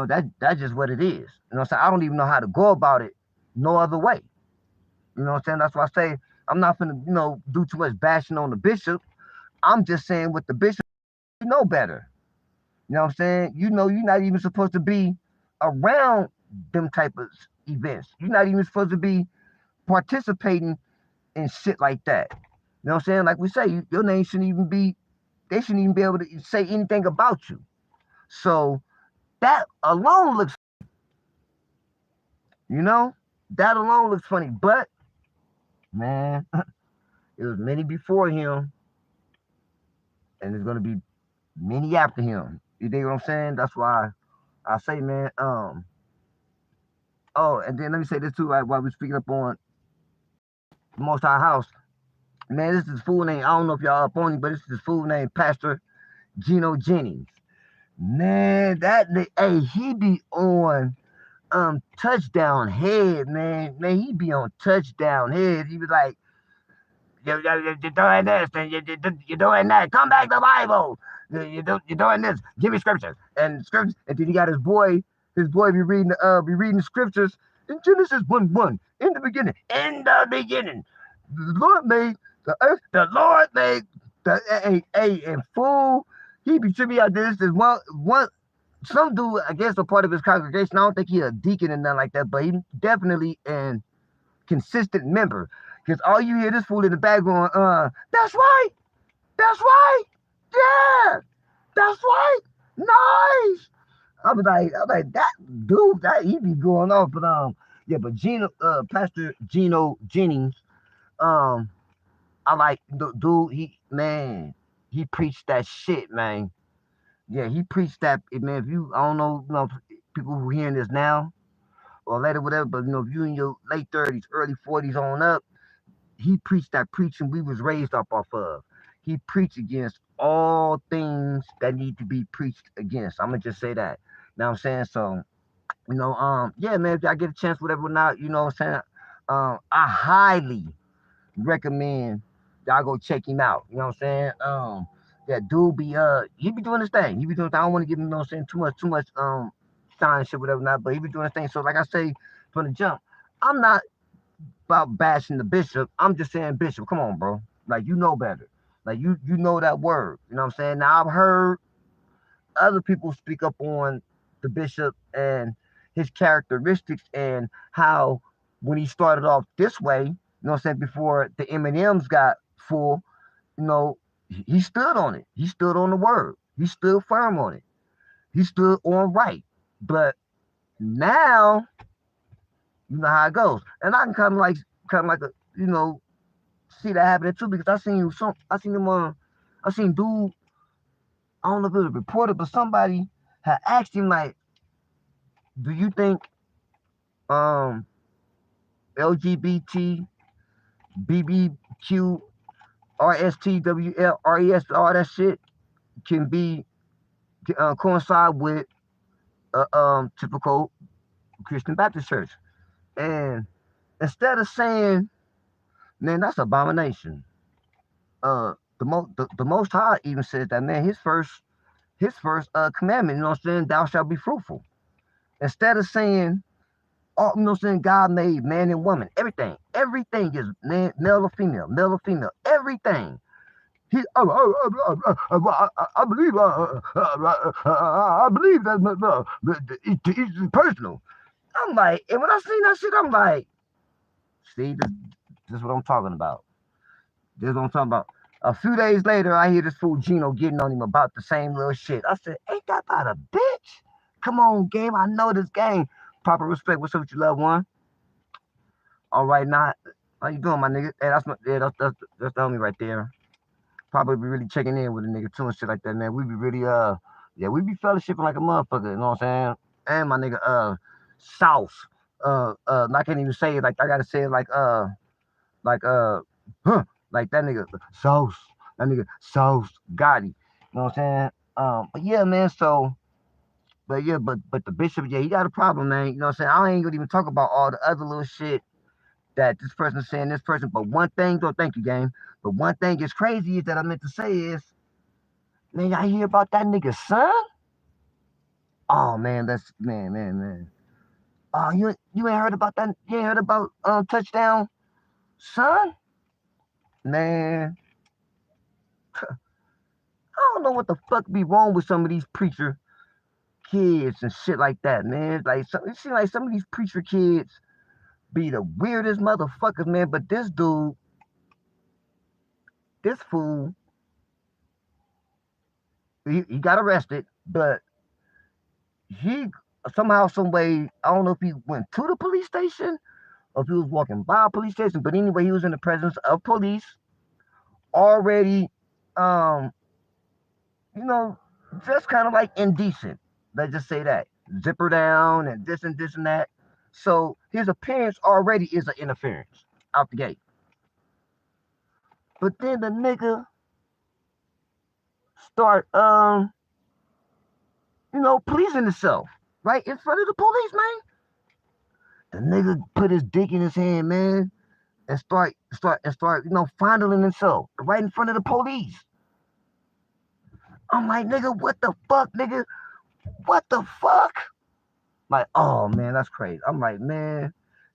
saying? That's just what it is. You know what I'm saying? I don't even know how to go about it no other way. You know what I'm saying? That's why I say I'm not gonna, do too much bashing on the bishop. I'm just saying with the bishop, you know better. You know what I'm saying? You're not even supposed to be around them type of events. You're not even supposed to be participating in shit like that. You know what I'm saying? Like we say, your name shouldn't even be, they shouldn't even be able to say anything about you. So that alone looks, that alone looks funny. But, man, it was many before him, and there's going to be many after him. You dig what I'm saying? That's why I say, man, oh, and then let me say this too, right, while we're speaking up on the Most High House. Man, this is fool name. I don't know if y'all up on it, but this is fool named Pastor Gino Jennings. Man, he be on touchdown head, man. Man, he be on touchdown head. He be like, you're doing this, and you're doing that. Come back to the Bible. You're doing this. Give me scriptures. And then he got his boy be reading scriptures in Genesis 1:1. In the beginning. The Lord made the earth. The Lord made the and fool. He be tripping out this. There's one some dude, I guess, a part of his congregation. I don't think he a deacon and nothing like that, but he definitely an consistent member. Because all you hear this fool in the back going, that's right. Yeah, that's right. Nice. I'm like, that dude, that he be going off. But yeah, but Pastor Gino Jennings, I like the dude. He preached that shit, man. Yeah, he preached that, man. If I don't know, people who are hearing this now or later, whatever, but if you in your late 30s, early 40s on up, he preached that preaching we was raised up off of. He preached against all things that need to be preached against. I'm gonna just say that. You know what I'm saying? So, yeah, man, if I get a chance, whatever or not, you know what I'm saying? I highly recommend y'all go check him out. You know what I'm saying? That dude he be doing his thing. He be doing. I don't want to give him too much shine shit, whatever not, but he be doing his thing. So like I say from the jump, I'm not about bashing the bishop. I'm just saying, bishop, come on, bro. Like, you know better. Like, you know that word. You know what I'm saying? Now I've heard other people speak up on the bishop and his characteristics and how when he started off this way, you know what I'm saying, before the M&Ms got full, he stood on it. He stood on the word. He stood firm on it. He stood on right. But now, you know how it goes. And I can kind of like a, you know, see that happening too, because I seen dude, I don't know if it was a reporter, but somebody had asked him like, do you think LGBT, BBQ, RSTWL, RES, all that shit can be coincide with typical Christian Baptist church? And instead of saying, man, that's abomination, the Most High even says that, man, his first commandment, you know what I'm saying, thou shalt be fruitful. Instead of saying, oh, you know what I'm saying, God made man and woman, everything is male or female, everything. I believe that it's personal. I'm like, and when I seen that shit, I'm like, see, this is what I'm talking about. This is what I'm talking about. A few days later, I hear this fool Gino getting on him about the same little shit. I said, ain't that about a bitch? Come on, game. I know this game. Proper respect. What's up with you, loved one? All right, now, how you doing, my nigga? Hey, that's the homie right there. Probably be really checking in with a nigga too and shit like that, man. We be really we be fellowshipping like a motherfucker, you know what I'm saying? And my nigga Sauce. I can't even say it, like I gotta say it like that nigga Sauce. That nigga Sauce Gotti. You know what I'm saying? But yeah, man, but the bishop, yeah, he got a problem, man. You know what I'm saying? I ain't gonna even talk about all the other little shit that this person's saying, this person. But one thing, though, thank you, gang. But one thing is crazy is that I meant to say is, man, y'all hear about that nigga's son? Oh man, that's man. Oh, you ain't heard about that? You ain't heard about Touchdown son? Man, I don't know what the fuck be wrong with some of these preacher kids and shit like that, man. Like, it seems like some of these preacher kids be the weirdest motherfuckers, man. But this dude, this fool, he got arrested, but he somehow, some way, I don't know if he went to the police station or if he was walking by a police station, but anyway, he was in the presence of police already, just kind of like indecent. Let's just say that. Zipper down and this and that. So his appearance already is an interference out the gate. But then the nigga start, pleasing himself right in front of the police, man. The nigga put his dick in his hand, man, and start, fondling himself right in front of the police. I'm like, nigga, what the fuck, nigga? What the fuck? Like, oh man, that's crazy. I'm like, man,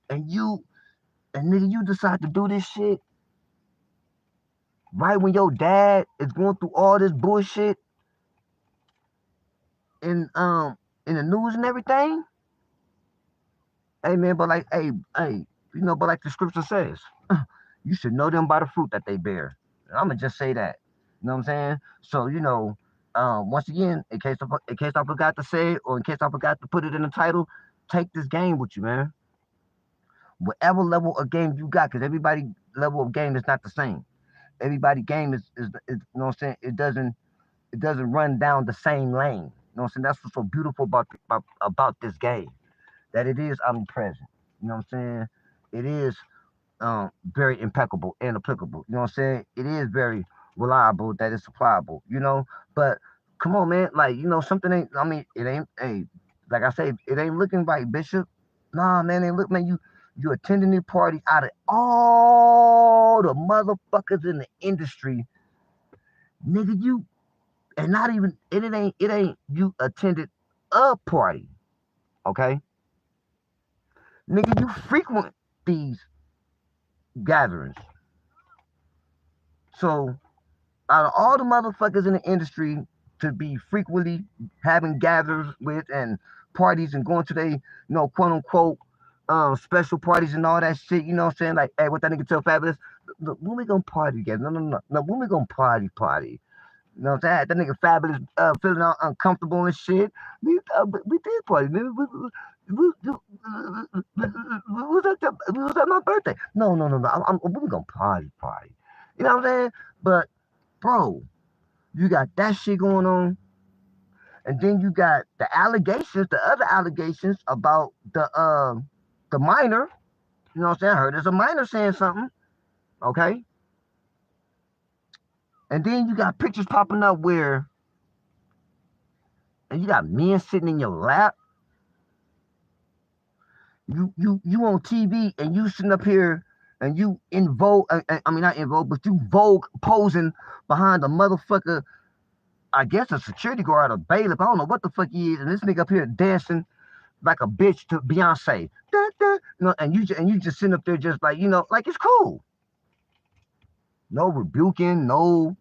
and nigga, you decide to do this shit right when your dad is going through all this bullshit in the news and everything. Hey man, but like, but like the scripture says, you should know them by the fruit that they bear. And I'm gonna just say that. You know what I'm saying? So once again, in case I forgot to say it, or in case I forgot to put it in the title, take this game with you, man. Whatever level of game you got, because everybody level of game is not the same. Everybody game is you know what I'm saying? It doesn't run down the same lane. You know what I'm saying? That's what's so beautiful about this game, that it is omnipresent. You know what I'm saying? It is very impeccable and applicable. You know what I'm saying? It is very reliable, that is supplyable, but come on, man, like, something ain't, it ain't, like I say, it ain't looking right, Bishop. Nah, man, ain't look, man, you attending the party out of all the motherfuckers in the industry, nigga, and not even, it ain't you attended a party, okay? Nigga, you frequent these gatherings. So, out of all the motherfuckers in the industry to be frequently having gatherings with and parties and going to they, quote unquote, special parties and all that shit, you know what I'm saying? Like, hey, what that nigga tell Fabulous? look, when we gonna party together? No. When we gonna party? You know what I'm saying? That nigga Fabulous feeling all uncomfortable and shit. We did party, man. We was at my birthday. No. We gonna party. You know what I'm saying? But bro, you got that shit going on, and then you got the other allegations about the minor. You know what I'm saying? I heard there's a minor saying something. Okay, and then you got pictures popping up where, and you got men sitting in your lap. You on TV and you sitting up here and you in Vogue. I mean not in Vogue, but you Vogue posing behind a motherfucker. I guess a security guard or bailiff. I don't know what the fuck he is. And this nigga up here dancing like a bitch to Beyonce. You know, and you just sitting up there just like, you know, like it's cool. No rebuking, no,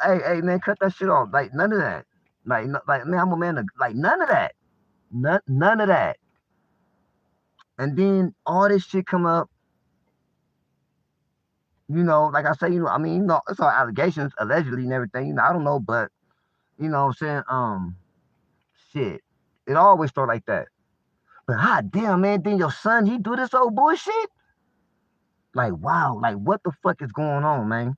hey man, cut that shit off. Like none of that. Like man, I'm a man. Like none of that. None of that. And then all this shit come up. You know, like I say, you know, I mean, you know, it's all allegations, allegedly and everything. You know, I don't know, but you know what I'm saying? Shit. It always start like that. But hot damn, man, then your son, he do this old bullshit? Like, wow, like what the fuck is going on, man?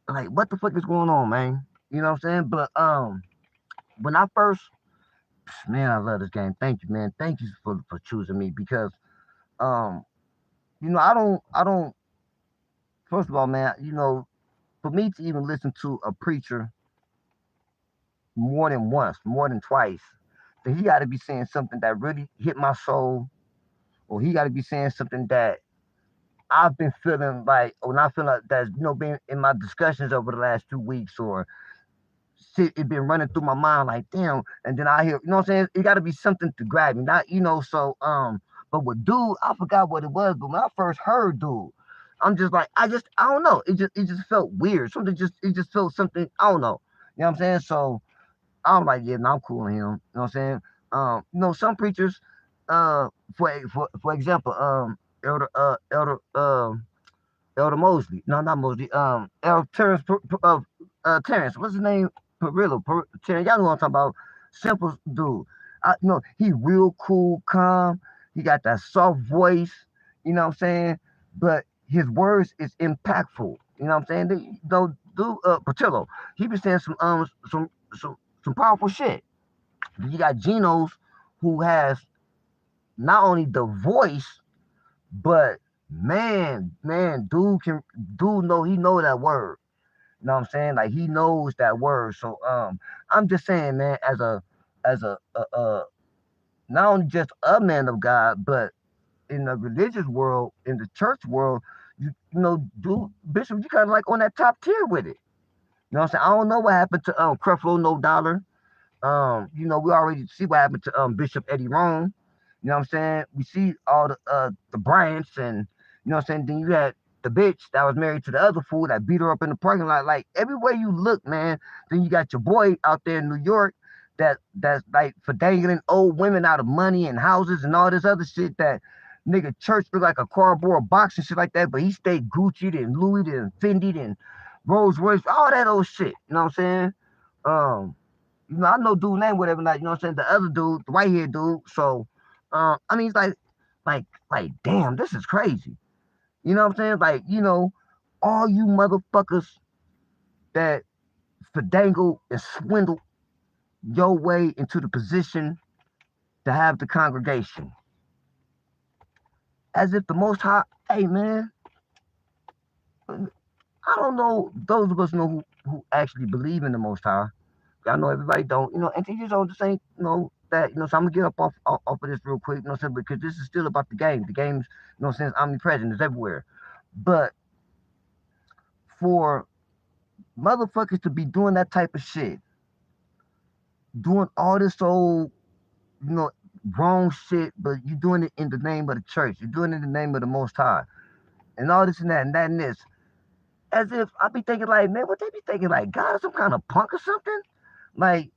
Like, what the fuck is going on, man? You know what I'm saying? But when I first, man, I love this game. Thank you, man. Thank you for choosing me because you know, I don't first of all, man, you know, for me to even listen to a preacher more than once, more than twice, then he got to be saying something that really hit my soul, or he got to be saying something that I've been feeling like, or not feeling like that's, you know, been in my discussions over the last 2 weeks, or shit, it been running through my mind like, damn. And then I hear, you know what I'm saying? It got to be something to grab me, not, you know, so, but with dude, I forgot what it was, but when I first heard dude, I'm just like, I don't know. It just felt weird. It just felt something, I don't know. You know what I'm saying? So, I'm like, yeah, no, I'm cool with him. You know what I'm saying? You know, some preachers, for example, Elder Mosley, no, not Mosley, Elder Terrence, Terrence, what's his name? Perillo, Terrence, y'all know what I'm talking about. Simple dude. You know, he real cool, calm. He got that soft voice. You know what I'm saying? But his words is impactful. You know what I'm saying? Dude, Patillo, he be saying some powerful shit. You got Genos who has not only the voice, but dude know that word. You know what I'm saying? Like he knows that word. So I'm just saying, man, as a not only just a man of God, but in the religious world, in the church world, you know, dude, Bishop, you kind of like on that top tier with it. You know what I'm saying? I don't know what happened to Creflo No Dollar. You know, we already see what happened to Bishop Eddie Rome. You know what I'm saying? We see all the Bryants, and you know what I'm saying? Then you had the bitch that was married to the other fool that beat her up in the parking lot. Like everywhere you look, man, then you got your boy out there in New York that's like for dangling old women out of money and houses and all this other shit that nigga church look like a cardboard box and shit like that, but he stayed Gucci'd and Louis and Fendi and Rolls Royce, all that old shit. You know what I'm saying? You know, I know dude name whatever, like, you know what I'm saying? The other dude, the white haired dude. So, I mean, it's like, damn, this is crazy. You know what I'm saying? Like, you know, all you motherfuckers that finagle and swindle your way into the position to have the congregation. As if the Most High, hey, man, I don't know, those of us know who actually believe in the Most High. I know everybody don't, you know, and they just don't just ain't, you know, that, you know, so I'm gonna get up off of this real quick, you know what I'm saying, because this is still about the game. The game's, you know what I'm saying, omnipresent, it's everywhere. But for motherfuckers to be doing that type of shit, doing all this old, you know, wrong shit, but you doing it in the name of the church, you're doing it in the name of the Most High, and all this and that and that and this, as if I be thinking like, man, what they be thinking like, God is some kind of punk or something? Like,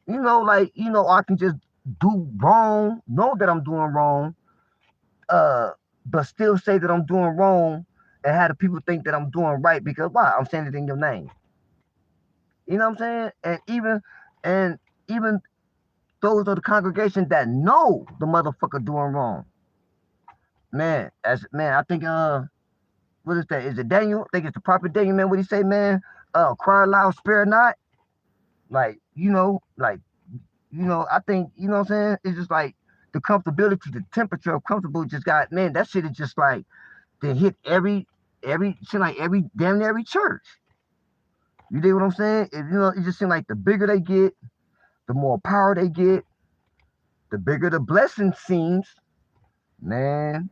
like, I can just do wrong, know that I'm doing wrong, but still say that I'm doing wrong and have the people think that I'm doing right because why? I'm saying it in your name. You know what I'm saying? And even those of the congregation that know the motherfucker doing wrong. Man, I think what is that? Is it Daniel? I think it's the prophet Daniel, man. What he say, man? Cry loud, spare not. Like, I think, you know what I'm saying? It's just like the comfortability, the temperature of comfortable just got, man, that shit is just like they hit every seem like damn near every church. You dig what I'm saying? It just seems like the bigger they get, the more power they get, the bigger the blessing seems, man.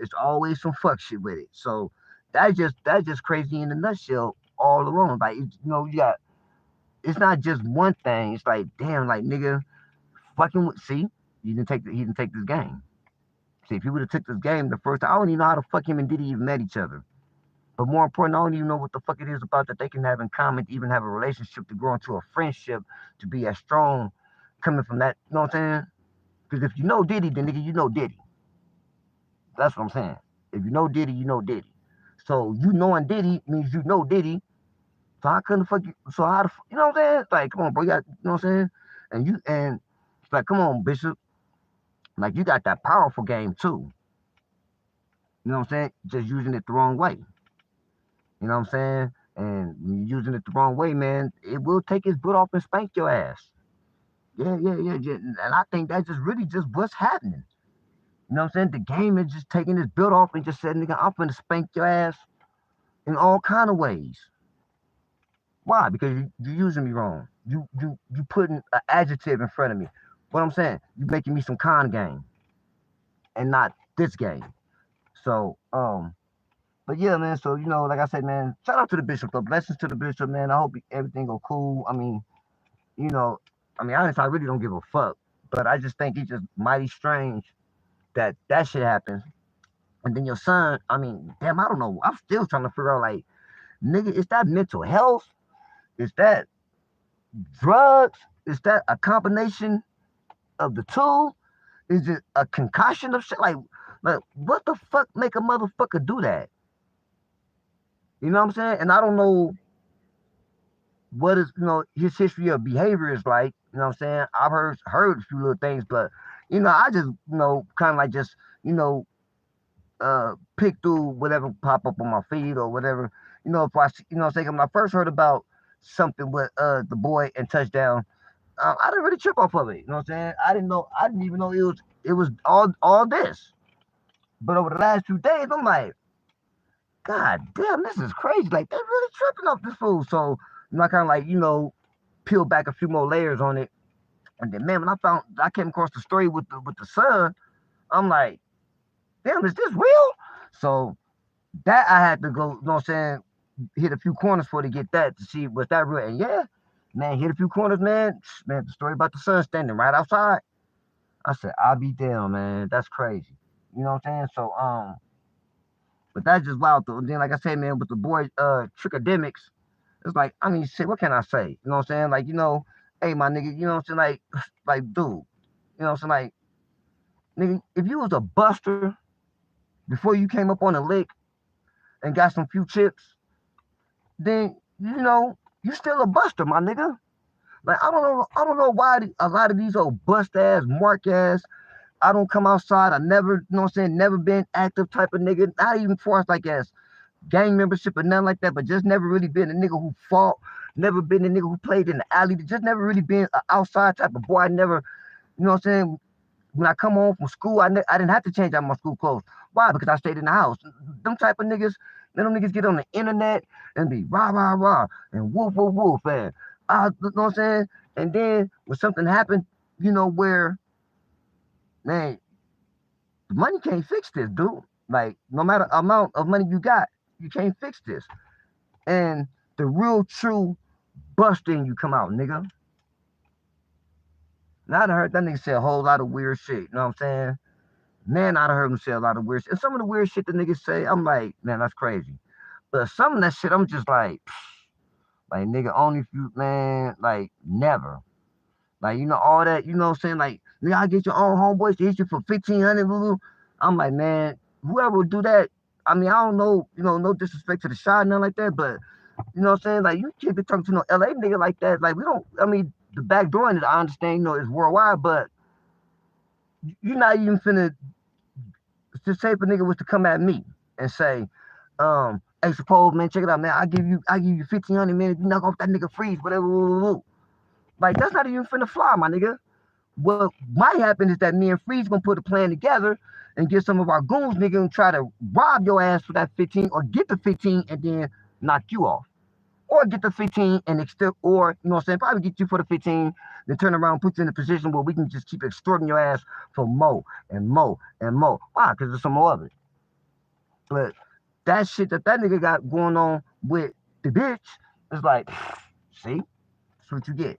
It's always some fuck shit with it. So that's just crazy in a nutshell all along. Like, you got, it's not just one thing. It's like, damn, like, nigga, fucking with, see, he didn't take this game. See, if he would have took this game the first time, I don't even know how the fuck him and Diddy even met each other. But more important, I don't even know what the fuck it is about that they can have in common to even have a relationship, to grow into a friendship, to be as strong coming from that, you know what I'm saying? Because if you know Diddy, then nigga, you know Diddy. That's what I'm saying. If you know Diddy, you know Diddy. So you knowing Diddy means you know Diddy. So how couldn't fuck you? So how the you know what I'm saying? It's like, come on, bro, you got, you know what I'm saying? And it's like, come on, Bishop. Like, you got that powerful game too. You know what I'm saying? Just using it the wrong way. You know what I'm saying? And when you're using it the wrong way, man, it will take his butt off and spank your ass. Yeah. And I think that's just really just what's happening. You know what I'm saying? The game is just taking his butt off and just saying, nigga, I'm finna spank your ass in all kind of ways. Why? Because you're using me wrong. You putting an adjective in front of me. What I'm saying? You making me some con game and not this game. So, but yeah, man. So, like I said, man, shout out to the bishop, though. Blessings to the bishop, man. I hope everything go cool. I mean, honestly, I really don't give a fuck. But I just think it's just mighty strange that shit happens. And then your son, I mean, damn, I don't know. I'm still trying to figure out, like, nigga, is that mental health? Is that drugs? Is that a combination of the two? Is it a concoction of shit? Like what the fuck make a motherfucker do that? You know what I'm saying? And I don't know what is, his history of behavior is like. You know what I'm saying? I've heard a few little things, but, I just, kind of like just, pick through whatever pop up on my feed or whatever. If I, when I first heard about something with the boy and touchdown, I didn't really trip off of it. You know what I'm saying? I didn't even know it was all this. But over the last few days, I'm like, God damn, this is crazy. Like, they're really tripping off this fool. So, I kind of like, peel back a few more layers on it. And then, man, when I came across the story with the son, I'm like, damn, is this real? So that I had to go, you know what I'm saying, hit a few corners for to get that, to see was that real. And yeah, man, hit a few corners, man. Man, the story about the son standing right outside. I said, I'll be damn, man. That's crazy. You know what I'm saying? So, but that's just wild though. And then, like I said, man, with the boy Trickademics, it's like, I mean, shit, what can I say? You know what I'm saying? Like, hey, my nigga, you know what I'm saying? Like, dude, you know what I'm saying? Like, nigga, if you was a buster before you came up on a lick and got some few chips, then, you still a buster, my nigga. Like, I don't know why a lot of these old bust ass, mark ass, I don't come outside. I never, you know what I'm saying, never been active type of nigga. Not even for us like as gang membership or nothing like that, but just never really been a nigga who fought, never been a nigga who played in the alley, just never really been an outside type of boy. I never, you know what I'm saying, when I come home from school, I didn't have to change out my school clothes. Why? Because I stayed in the house. Them type of niggas, them niggas get on the internet and be rah, rah, rah, and woof, woof, woof, and you know what I'm saying? And then when something happened, where, man, the money can't fix this, dude. Like, no matter amount of money you got, you can't fix this. And the real true busting you come out, nigga. Now I done heard that nigga say a whole lot of weird shit. You know what I'm saying? Man, I done heard him say a lot of weird shit. And some of the weird shit the niggas say, I'm like, man, that's crazy. But some of that shit, I'm just like nigga, only if you, man, like, never. Like, all that, you know what I'm saying? Like, nigga, I get your own homeboys to hit you for $1,500. I'm like, man, whoever would do that, I mean, I don't know, no disrespect to the shot, nothing like that, but you know what I'm saying? Like, you can't be talking to no LA nigga like that. Like, we don't, I mean, the back door in it, I understand, is worldwide, but you're not even finna, just say if a nigga was to come at me and say, hey, suppose, man, check it out, man, I give you 1,500 minutes, you knock off that nigga freeze, whatever, like, that's not even finna fly, my nigga. What might happen is that me and Freeze gonna put a plan together and get some of our goons, nigga, and try to rob your ass for that 15 or get the 15 and then knock you off. Or get the 15 and extend, or, you know what I'm saying, probably get you for the 15, then turn around, put you in a position where we can just keep extorting your ass for more and more and more. Why? Because there's some more of it. But that shit that nigga got going on with the bitch is like, see, that's what you get.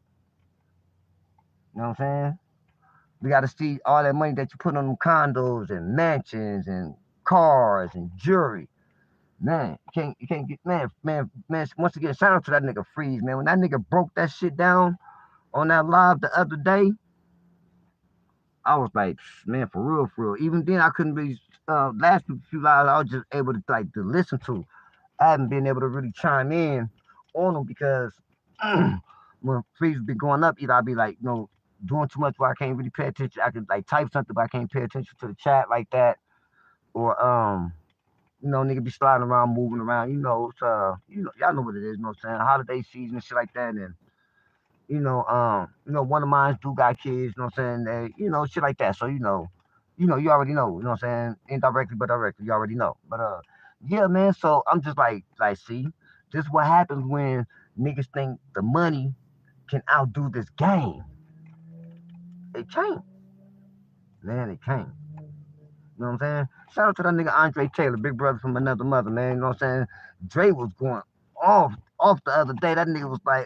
You know what I'm saying? We got to see all that money that you put on them condos and mansions and cars and jewelry. Man, you can't get, man. Once again, shout out to that nigga Freeze, man. When that nigga broke that shit down on that live the other day, I was like, man, for real. Even then, I couldn't really, last few lives, I was just able to, like, to listen to. I haven't been able to really chime in on them because when Freeze be going up, either I'll be like, doing too much where I can't really pay attention. I could like type something, but I can't pay attention to the chat like that. Or nigga be sliding around, moving around, so y'all know what it is, you know what I'm saying? Holiday season and shit like that. And one of mine do got kids, you know what I'm saying? They, shit like that. So you already know, you know what I'm saying? Indirectly but directly, you already know. But yeah, man, so I'm just like, see, this is what happens when niggas think the money can outdo this game. It can't. Man, it can't. You know what I'm saying? Shout out to that nigga Andre Taylor, big brother from another mother, man. You know what I'm saying? Dre was going off the other day. That nigga was like,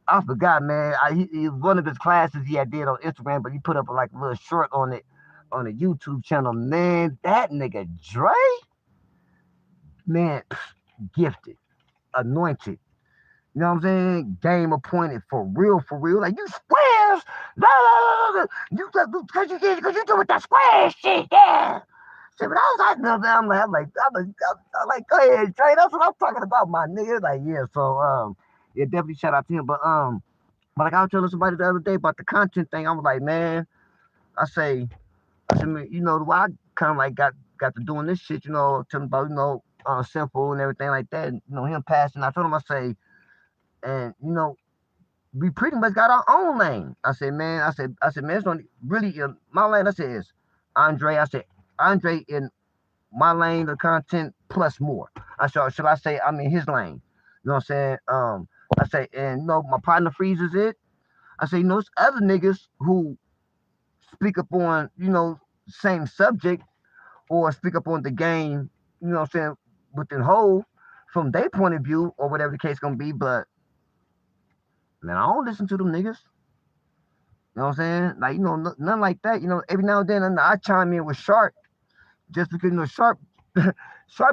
I forgot, man. One of his classes he had did on Instagram, but he put up like a little short on it on the YouTube channel. Man, that nigga Dre, man, gifted, anointed. You know what I'm saying? Game appointed for real. Like, you squares, you because you do with that square shit, yeah. See, but I was like, no, I'm like, go ahead, Trey. That's what I'm talking about, my nigga. Like, yeah. So, yeah, definitely shout out to him. But like I was telling somebody the other day about the content thing. I was like, man, I said, man, the way I kind of like got to doing this shit, telling about, Simple and everything like that. And, him passing. I told him, I say. And we pretty much got our own lane. I said, man, it's not really my lane. I said, is Andre. I said, Andre in my lane of content plus more. I said, should I say I'm in his lane? You know what I'm saying? I say, and my partner Freeze is it. I say, it's other niggas who speak up on, same subject or speak up on the game, you know what I'm saying, within whole from their point of view or whatever the case gonna be, but man, I don't listen to them niggas. You know what I'm saying? Like, nothing like that. Every now and then I chime in with Sharp just because, Sharp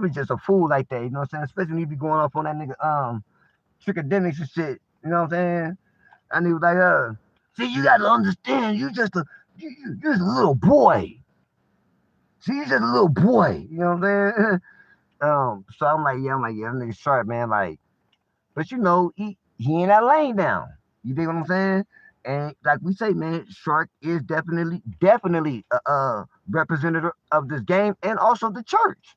is just a fool like that. You know what I'm saying? Especially when you be going off on that nigga, trichodemics and shit. You know what I'm saying? And he was like, see, you got to understand, you just a little boy. See, you just a little boy. You know what I'm saying? So I'm like, yeah, that nigga Sharp, man. Like, but he in that lane now. You dig what I'm saying? And like we say, man, Shark is definitely a representative of this game and also the church.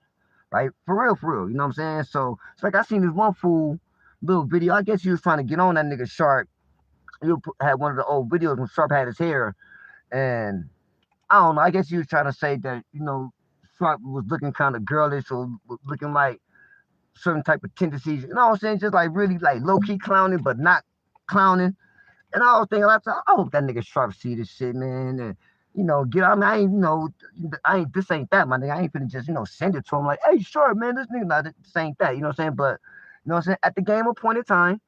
Right? For real. You know what I'm saying? So it's like I seen this one fool little video. I guess he was trying to get on that nigga Shark. He had one of the old videos when Sharp had his hair. And I don't know. I guess he was trying to say that, Sharp was looking kind of girlish or looking like certain type of tendencies, you know what I'm saying? Just like really like low-key clowning, but not clowning. And I was thinking, I hope that nigga Sharp see this shit, man. And get I mean, this ain't that, my nigga. I ain't finna just, send it to him like, hey, Sharp, man, this nigga not this ain't that, you know what I'm saying? But you know what I'm saying? At the game appointed time,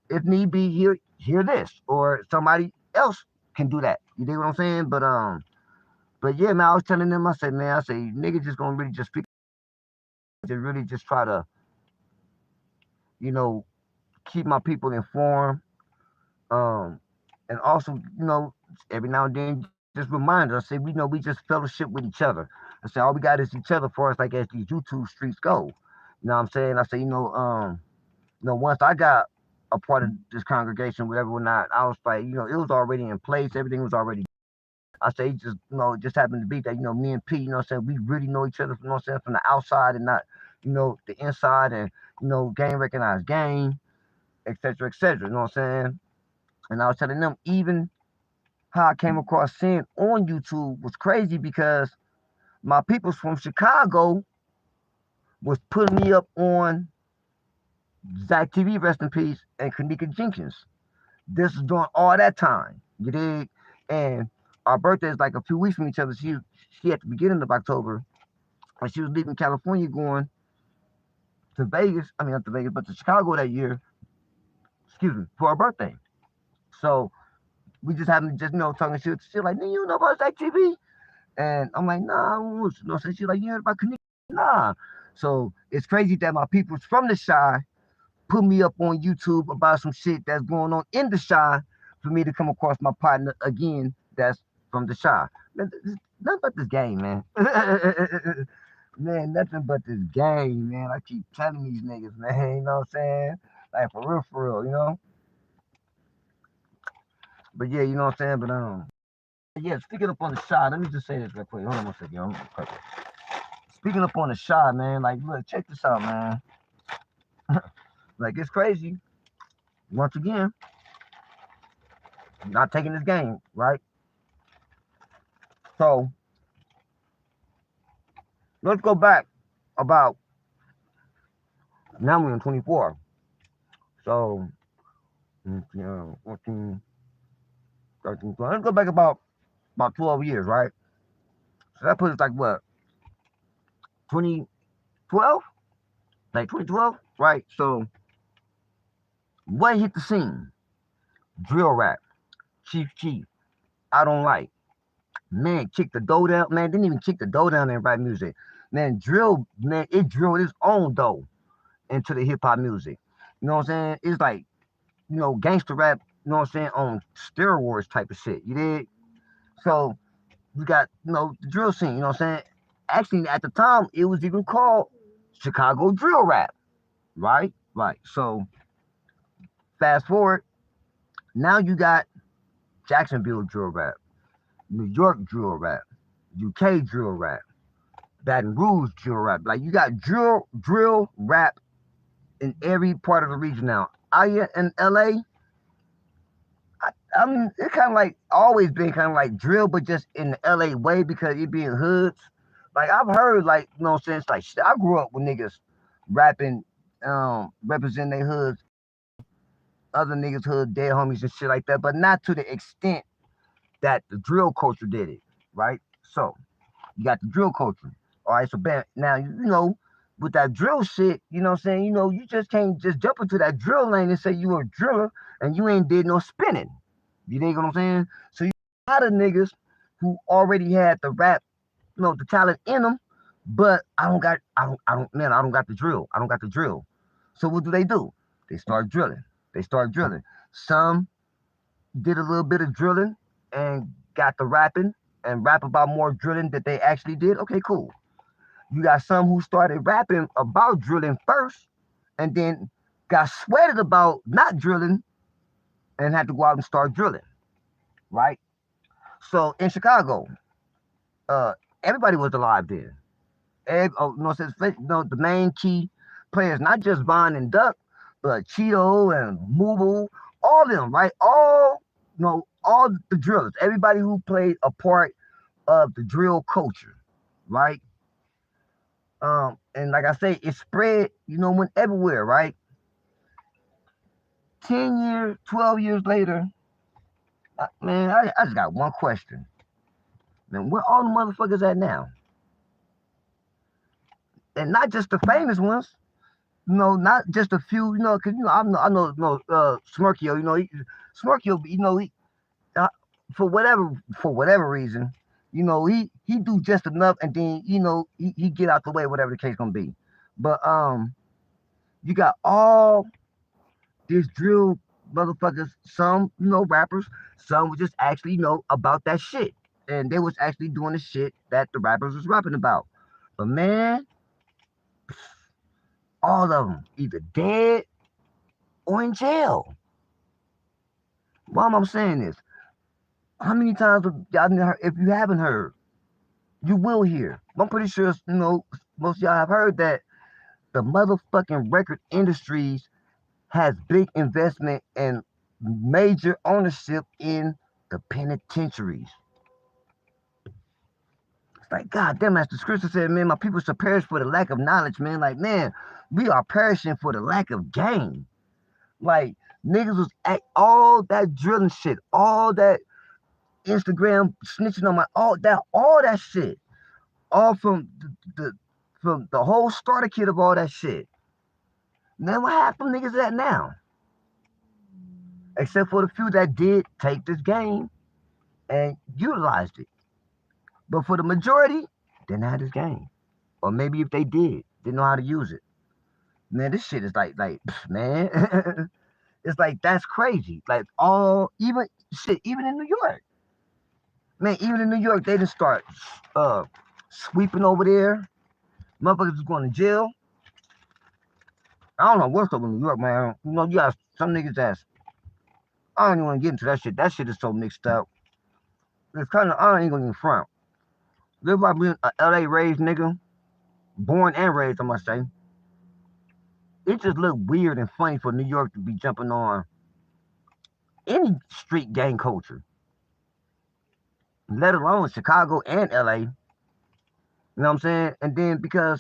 if need be, hear this. Or somebody else can do that. You dig what I'm saying? But yeah, man, I was telling them, I said, nigga just gonna really just speak, just really just try to keep my people informed. And also, every now and then just remind us, say, we just fellowship with each other. I said, all we got is each other for us, like as these YouTube streets go. You know what I'm saying? I said, once I got a part of this congregation, whatever or not, I was like, it was already in place. Everything was already. I say, it just happened to be that, me and P, we really know each other, from the outside and not, the inside, and, game recognized game, etc., etc., you know what I'm saying? And I was telling them, even how I came across Sin on YouTube was crazy because my peoples from Chicago was putting me up on Zach TV, rest in peace, and Kanika Jenkins. This is during all that time, you dig? And our birthday is like a few weeks from each other. She at the beginning of October, and she was leaving California going to Vegas. I mean, not to Vegas, but to Chicago that year. Excuse me, for her birthday. So we just happened to talking shit. She like, you know about Zach TV? And I'm like, nah, so she's like, you heard about Kanika? Nah. So it's crazy that my peoples from the Chi put me up on YouTube about some shit that's going on in the Chi for me to come across my partner again that's from the Chi. Man, nothing but this game, man. Man, nothing but this game, man. I keep telling these niggas, man, you know what I'm saying? Like, for real, But yeah, you know what I'm saying? But yeah, speaking up on the Chi, let me just say this real quick. Hold on one second. Speaking up on the Chi, man, like, look, check this out, man. Like, it's crazy. Once again, not taking this game, right? So, let's go back about, now we're in 24. So, 14, 13, 12. Let's go back about 12 years, right? So that puts us like what? 2012? Like 2012, right? So, what hit the scene? Drill rap. Chief Keef. I Don't Like. Man, kick the dough down. Man, didn't even kick the dough down in rap music. Man, drill, man, it drilled its own dough into the hip hop music. You know what I'm saying? It's like, gangster rap, you know what I'm saying, on steroids type of shit. You did? So we got, the drill scene, you know what I'm saying? Actually, at the time, it was even called Chicago drill rap. Right? Right. So fast forward, now you got Jacksonville drill rap, New York drill rap, UK drill rap, Baton Rouge drill rap. Like, you got drill rap in every part of the region now. Out here in LA, I mean, it's kind of like always been kind of like drill, but just in the LA way because it being hoods. Like, I've heard, like, you know what I'm saying? It's like, shit, I grew up with niggas rapping, representing their hoods, other niggas' hood, dead homies and shit like that, but not to the extent that the drill culture did it, right? So, you got the drill culture. All right, so now, with that drill shit, you know what I'm saying? You just can't just jump into that drill lane and say you a driller and you ain't did no spinning. You dig what I'm saying? So you got a lot of niggas who already had the rap, the talent in them, but I don't got the drill. I don't got the drill. So what do? They start drilling. Some did a little bit of drilling and got the rapping and rap about more drilling that they actually did. Okay, cool. You got some who started rapping about drilling first and then got sweated about not drilling and had to go out and start drilling, right? So in Chicago, everybody was alive then. The main key players, not just Von and Duck, but Cheeto and Moo, all of them, right? All the drillers, everybody who played a part of the drill culture, right? And like I say, it spread, went everywhere, right? 10 years, 12 years later, man, I just got one question. Man, where all the motherfuckers at now? And not just the famous ones, not just a few, because, I know, Smirkio, Smirkio, for whatever reason, he do just enough and then, he get out the way, whatever the case gonna be. But, you got all these drill motherfuckers, some, rappers, some were just actually, about that shit. and they was actually doing the shit that the rappers was rapping about. But man, all of them either dead or in jail. Why am I saying this? How many times have y'all heard, if you haven't heard, you will hear. I'm pretty sure most of y'all have heard that the motherfucking record industries has big investment and major ownership in the penitentiaries. It's like, God damn, as the scripture said, man, my people shall perish for the lack of knowledge, man. Like, man, we are perishing for the lack of gain. Like, niggas was at all that drilling shit, all that Instagram snitching on all that shit, all from the whole starter kit of all that shit. Now what happened niggas at now? Except for the few that did take this game and utilized it. But for the majority, didn't have this game. Or maybe if they didn't know how to use it. Man, this shit is like, man, it's like, that's crazy. Like even in New York. Man, even in New York, they just start sweeping over there. Motherfuckers is going to jail. I don't know what's up in New York, man. You know, you got some niggas that's, I don't even want to get into that shit. That shit is so mixed up. It's kind of, I ain't gonna even front. Live by being a LA raised nigga, born and raised, I must say. It just looked weird and funny for New York to be jumping on any street gang culture, let alone Chicago and LA. You know what I'm saying? And then because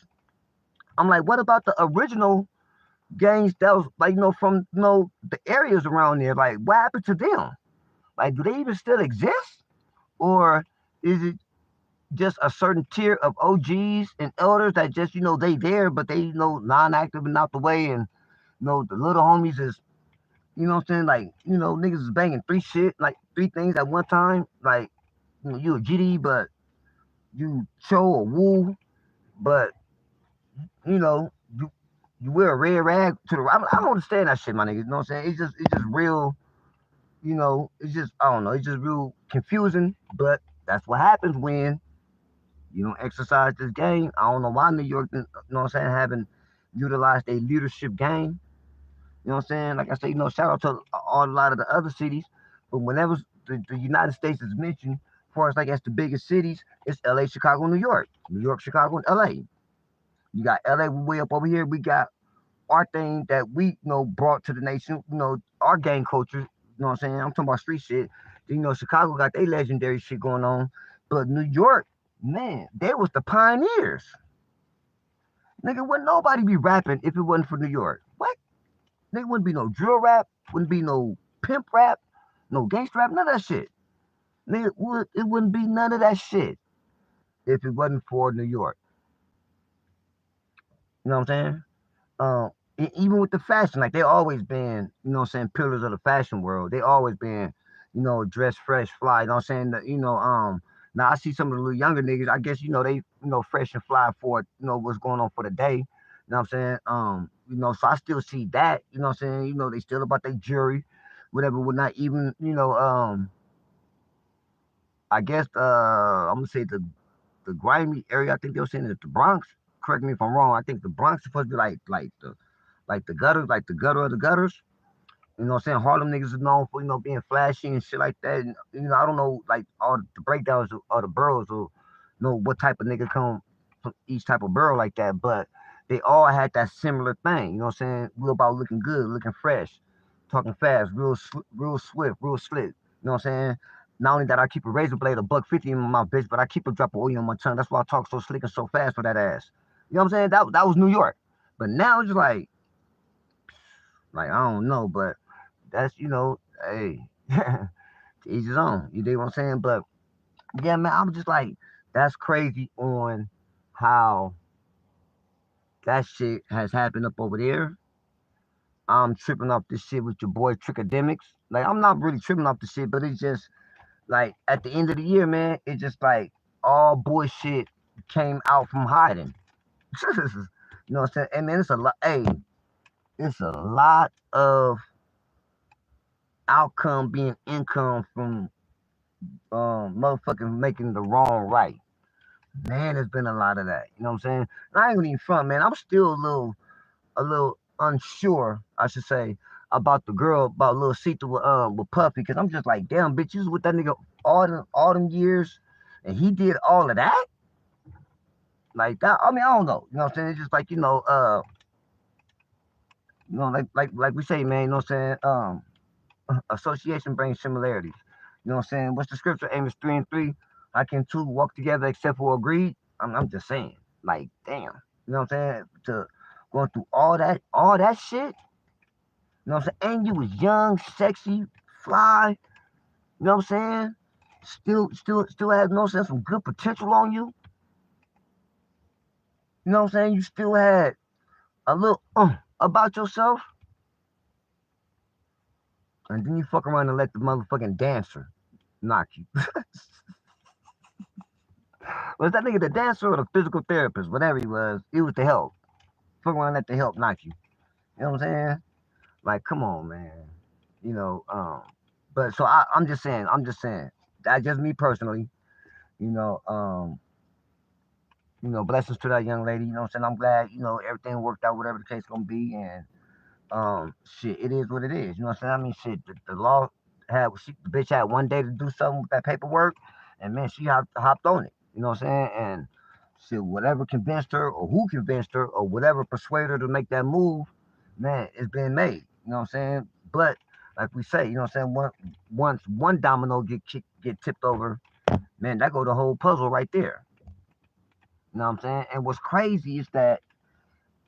I'm like, what about the original gangs that was like, from the areas around there? Like, what happened to them? Like, do they even still exist? Or is it just a certain tier of OGs and elders that just, they there, but they, non-active and out the way, and, the little homies is, you know what I'm saying? Like, niggas is banging three things at one time. Like, you a GD, but you Cho or Woo, but, you wear a red rag to the, I don't understand that shit, my niggas. You know what I'm saying? It's just real, it's just, I don't know, it's just real confusing, but that's what happens when you don't exercise this game. I don't know why New York, haven't utilized a leadership game. You know what I'm saying? Like I say, shout out to a lot of the other cities, but whenever the United States is mentioned, as far as like as the biggest cities, it's LA, Chicago, New York, Chicago, and LA. You got LA way up over here. We got our thing that we brought to the nation. Our gang culture. You know what I'm saying? I'm talking about street shit. Chicago got their legendary shit going on, but New York, man, they was the pioneers. Nigga, wouldn't nobody be rapping if it wasn't for New York. What? Nigga, wouldn't be no drill rap, wouldn't be no pimp rap, no gangster rap, none of that shit. Nigga, it wouldn't be none of that shit if it wasn't for New York. You know what I'm saying? Even with the fashion, like they always been, pillars of the fashion world. They always been, dress fresh, fly. You know what I'm saying? Now I see some of the little younger niggas. I guess they fresh and fly for what's going on for the day. You know what I'm saying? So I still see that. You know what I'm saying? They still about their jewelry, whatever. Would not even I guess I'm gonna say the grimy area. I think they were saying that the Bronx. Correct me if I'm wrong. I think the Bronx is supposed to be like the gutters, like the gutter of the gutters. You know what I'm saying? Harlem niggas is known for, being flashy and shit like that. And, I don't know, like, all the breakdowns of the boroughs or, what type of nigga come from each type of borough like that. But they all had that similar thing. You know what I'm saying? Real about looking good, looking fresh, talking fast, real swift, real slick. You know what I'm saying? Not only that, I keep a razor blade, $1.50 in my bitch, but I keep a drop of oil on my tongue. That's why I talk so slick and so fast for that ass. You know what I'm saying? That was New York. But now it's like I don't know, but that's, hey, to each his own. You dig what I'm saying? But yeah, man, I'm just like, that's crazy on how that shit has happened up over there. I'm tripping off this shit with your boy Trickademics. Like, I'm not really tripping off the shit, but it's just like at the end of the year, man, it's just like all bullshit came out from hiding. You know what I'm saying? And then it's a lot. Hey, it's a lot of outcome being income from motherfucking making the wrong right. Man, there's been a lot of that. You know what I'm saying? And I ain't gonna even front, man. I'm still a little unsure, I should say, about the girl, about little Sita with Puffy, because I'm just like, damn, bitch, you was with that nigga all them years, and he did all of that like that. I mean, I don't know. You know what I'm saying? It's just like like we say, man. You know what I'm saying? Association brings similarities. You know what I'm saying? What's the scripture? Amos 3:3. I can two walk together except for agreed. I'm just saying, like, damn. You know what I'm saying? To going through all that shit. You know what I'm saying? And you was young, sexy, fly. You know what I'm saying? Still had, you know what I'm saying, some good potential on you. You know what I'm saying? You still had a little about yourself. And then you fuck around and let the motherfucking dancer knock you. Was that nigga the dancer or the physical therapist? Whatever he was, it was the help. Fuck around and let the help knock you. You know what I'm saying? Like, come on, man. You know, but so I'm just saying. That's just me personally. You know, blessings to that young lady. You know what I'm saying? I'm glad, everything worked out, whatever the case gonna be. And shit, it is what it is. You know what I'm saying? I mean, shit, the law the bitch had one day to do something with that paperwork, and man, she hopped on it. You know what I'm saying? And shit, whatever convinced her, or who convinced her, or whatever persuaded her to make that move, man, it's been made. You know what I'm saying? But like we say, you know what I'm saying? Once one domino get tipped over, man, that go the whole puzzle right there. You know what I'm saying? And what's crazy is that,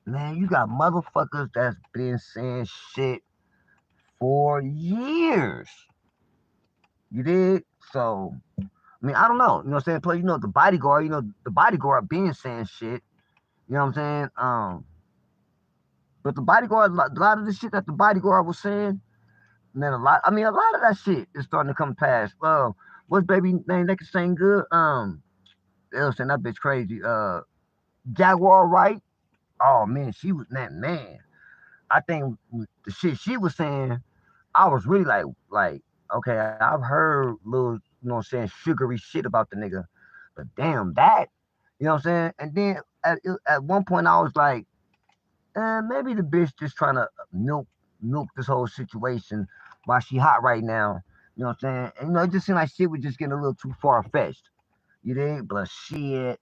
man, you got motherfuckers that's been saying shit for years. You did? So, I mean, I don't know. You know what I'm saying? Plus, the bodyguard been saying shit. You know what I'm saying? But the bodyguard, a lot of the shit that the bodyguard was saying, man, a lot of that shit is starting to come past. What's baby name that can sing good? They was saying that bitch crazy. Jaguar Wright. Oh man, she was that man. I think the shit she was saying, I was really like, okay, I've heard little, what I'm saying, sugary shit about the nigga, but damn that, you know what I'm saying? And then at one point I was like, maybe the bitch just trying to milk this whole situation while she hot right now. You know what I'm saying? And it just seemed like shit was just getting a little too far fetched. You dig? But shit,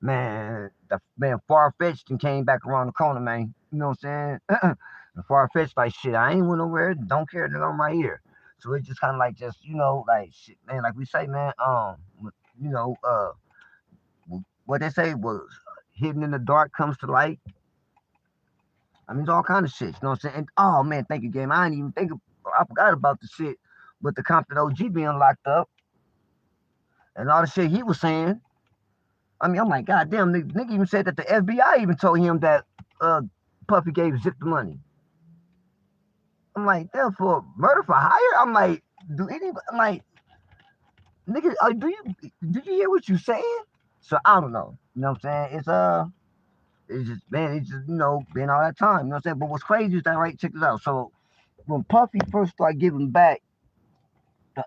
man, the man far fetched and came back around the corner, man. You know what I'm saying? The far fetched like shit. I ain't went nowhere. Don't care. Nigga, I'm right here. So it's just kind of like just like shit, man. Like we say, man. You know, what they say was hidden in the dark comes to light. I mean, it's all kind of shit. You know what I'm saying? And, oh man, thank you, game. I didn't even I forgot about the shit with the Compton OG being locked up and all the shit he was saying. I mean, I'm like, God damn, nigga even said that the FBI even told him that Puffy gave Zip the money. I'm like, damn, for murder for hire? I'm like, I'm like, nigga, did you hear what you saying? So I don't know. You know what I'm saying? It's just, man, it's just, been all that time. You know what I'm saying? But what's crazy is that, right, check this out. So when Puffy first started giving back the,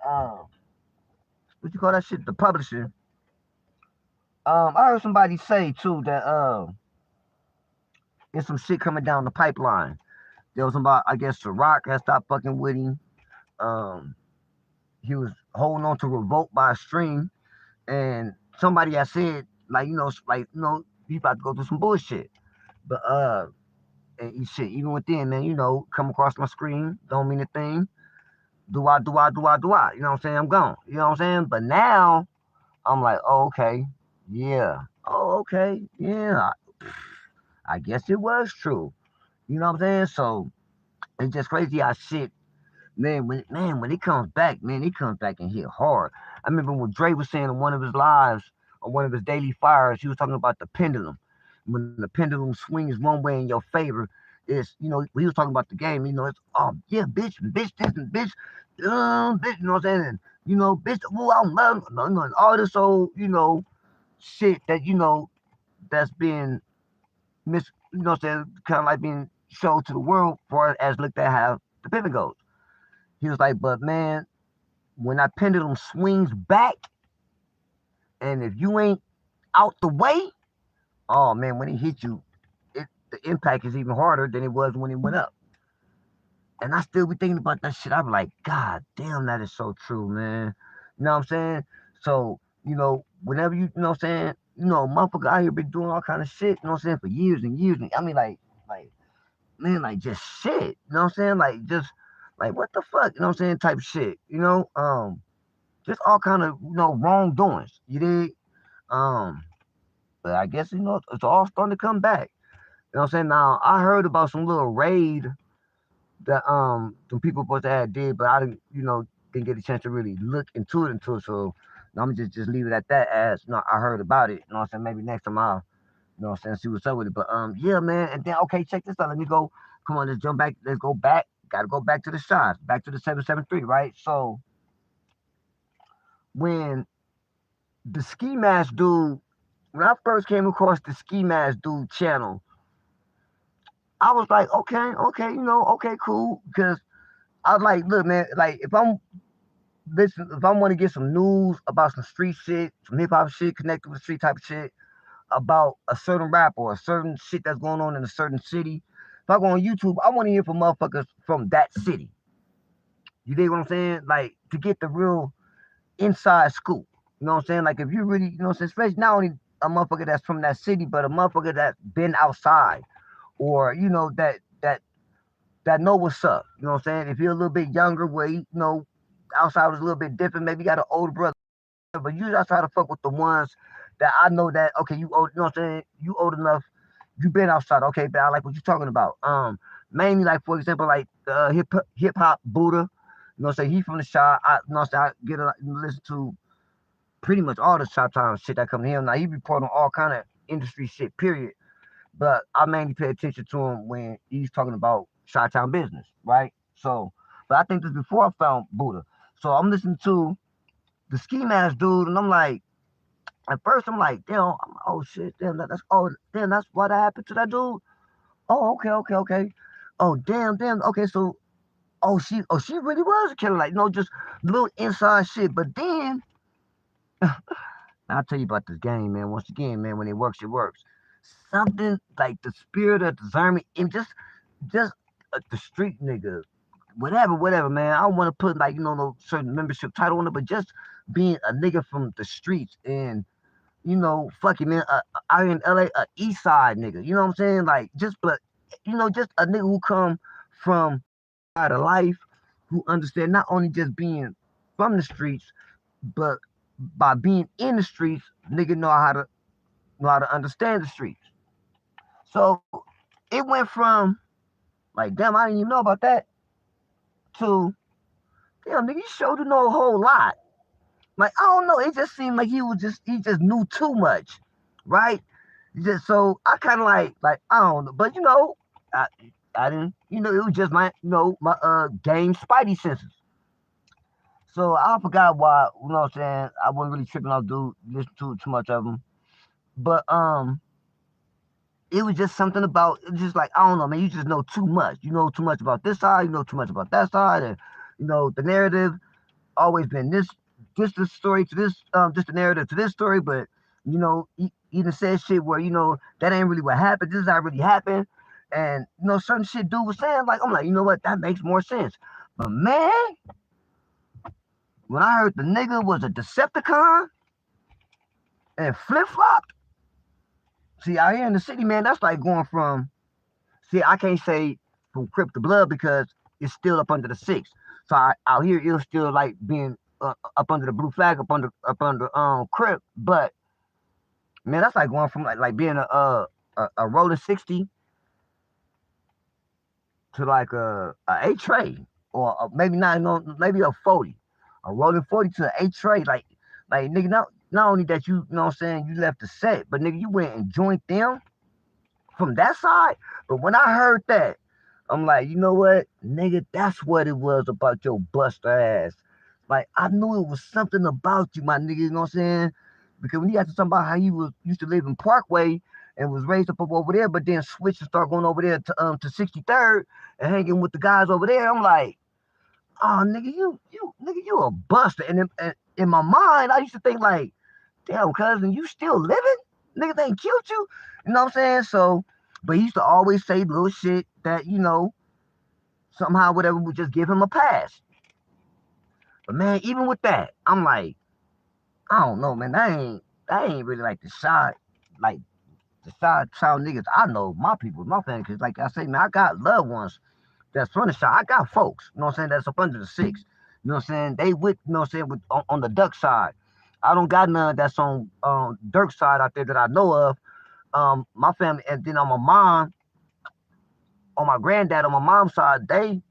what you call that shit? The publisher. I heard somebody say too that there's some shit coming down the pipeline. There was about, I guess, Ciroc had stopped fucking with him. He was holding on to Revolt by a string, and somebody had said, like, he about to go through some bullshit. But and shit, even within, man, come across my screen, don't mean a thing. Do I? You know what I'm saying? I'm gone. You know what I'm saying? But now I'm like, oh, okay, yeah. Oh, okay, yeah. I guess it was true. You know what I'm saying? So it's just crazy how shit, man, when he comes back, man, he comes back and hit hard. I remember when Dre was saying in one of his lives, or one of his daily fires, he was talking about the pendulum. When the pendulum swings one way in your favor, it's, he was talking about the game, it's, oh, yeah, bitch, this, and bitch, bitch, you know what I'm saying? And, bitch, woo, I'm love, and all this old, shit that, that's been you know what I'm saying, kind of like being showed to the world for as looked at how the pivot goes. He was like, but man, when that pendulum swings back, and if you ain't out the way, oh man, when it hit you, the impact is even harder than it was when it went up. And I still be thinking about that shit. I'm like, God damn, that is so true, man. You know what I'm saying? So, whenever you know what I'm saying, motherfucker out here been doing all kind of shit, you know what I'm saying, for years and years. I mean, like, man, like just shit. You know what I'm saying? Like just like what the fuck, you know what I'm saying, type shit. Just all kind of, wrongdoings. You dig? But I guess it's all starting to come back. You know what I'm saying? Now I heard about some little raid that some people supposed to have did, but I didn't get a chance to really look into it. So I'm gonna just leave it at that. As I heard about it. You know what I'm saying? Maybe next time I'll see what's up with it. But yeah, man. And then okay, check this out. Let me go. Come on, let's jump back. Let's go back. Gotta go back to the shots. Back to the 773, right? So when the Ski Mask dude, when I first came across the Ski Mask dude channel, I was like, okay, okay, cool. Because I was like, look, man, like if I want to get some news about some street shit, some hip hop shit connected with street type of shit, about a certain rap or a certain shit that's going on in a certain city, if I go on YouTube, I want to hear from motherfuckers from that city. You dig what I'm saying? Like to get the real inside scoop. You know what I'm saying? Like if you really, you know what I'm saying, especially not only a motherfucker that's from that city, but a motherfucker that's been outside, or that know what's up. You know what I'm saying? If you're a little bit younger, where outside was a little bit different, maybe you got an older brother, but usually I try to fuck with the ones that I know that, okay, you old, you know what I'm saying? You old enough, you been outside, okay, but I like what you're talking about. Mainly like, for example, like hip hop Buddha, you know what I'm saying? He from the shop. I get listen to pretty much all the shop time shit that come to him. Now he report on all kind of industry shit, period. But I mainly pay attention to him when he's talking about shop town business, right? So, but I think this before I found Buddha. So I'm listening to the Ski Mask dude, and I'm like, at first I'm like, damn, oh shit, damn, that's what happened to that dude. Oh, okay. Oh, damn, okay, so she really was a killer, like just little inside shit. But then I'll tell you about this game, man. Once again, man, when it works, it works. Something like the spirit of discernment and just the street nigga, whatever, man. I don't want to put like no certain membership title on it, but just being a nigga from the streets and fucking man, out in LA, a East Side nigga. You know what I'm saying? Like just a nigga who come from out of life, who understand not only just being from the streets, but by being in the streets, nigga know how to understand the streets. So it went from like, damn, I didn't even know about that, to damn, nigga, you sure to know a whole lot. Like, I don't know, it just seemed like he just knew too much, right? So I kind of like I don't know, but I didn't, it was just my game spidey senses. So I forgot why, you know what I'm saying, I wasn't really tripping off dude, listen to too much of them. But it was just something about, it's just like, I don't know, man, you just know too much. You know too much about this side, you know too much about that side, and the narrative always been this the story to this, just the narrative to this story, but even said shit where that ain't really what happened. This is how it really happened, and certain shit dude was saying, like, I'm like, you know what, that makes more sense. But man, when I heard the nigga was a Decepticon and flip-flopped, see, out here in the city, man, that's like going from, see, I can't say from Crip to Blood because it's still up under the 6. So out here, it'll still like being up under the blue flag, up under Crip. But man, that's like going from like being a rolling 60 to like a 8 tray, or maybe not, maybe a 40. A rolling 40 to an 8 tray, like nigga, not only that you know what I'm saying, you left the set, but nigga, you went and joined them from that side. But when I heard that, I'm like, you know what, nigga, that's what it was about your buster ass. Like, I knew it was something about you, my nigga, you know what I'm saying? Because when you got to talk about how you used to live in Parkway and was raised up over there, but then switched and start going over there to 63rd and hanging with the guys over there, I'm like, oh nigga, nigga, you a buster. And in my mind, I used to think like, damn, cousin, you still living? Niggas ain't killed you. You know what I'm saying? So, but he used to always say little shit that, somehow whatever would just give him a pass. But man, even with that, I'm like, I don't know, man. That ain't really like like the shy child niggas I know, my people, my family. Cause like I say, man, I got loved ones that's from the shy. I got folks, you know what I'm saying, that's up under the six. You know what I'm saying? They with, you know what I'm saying, with on the duck side. I don't got none that's on Dirk side out there that I know of. My family, and then on my mom, on my granddad, on my mom's side, they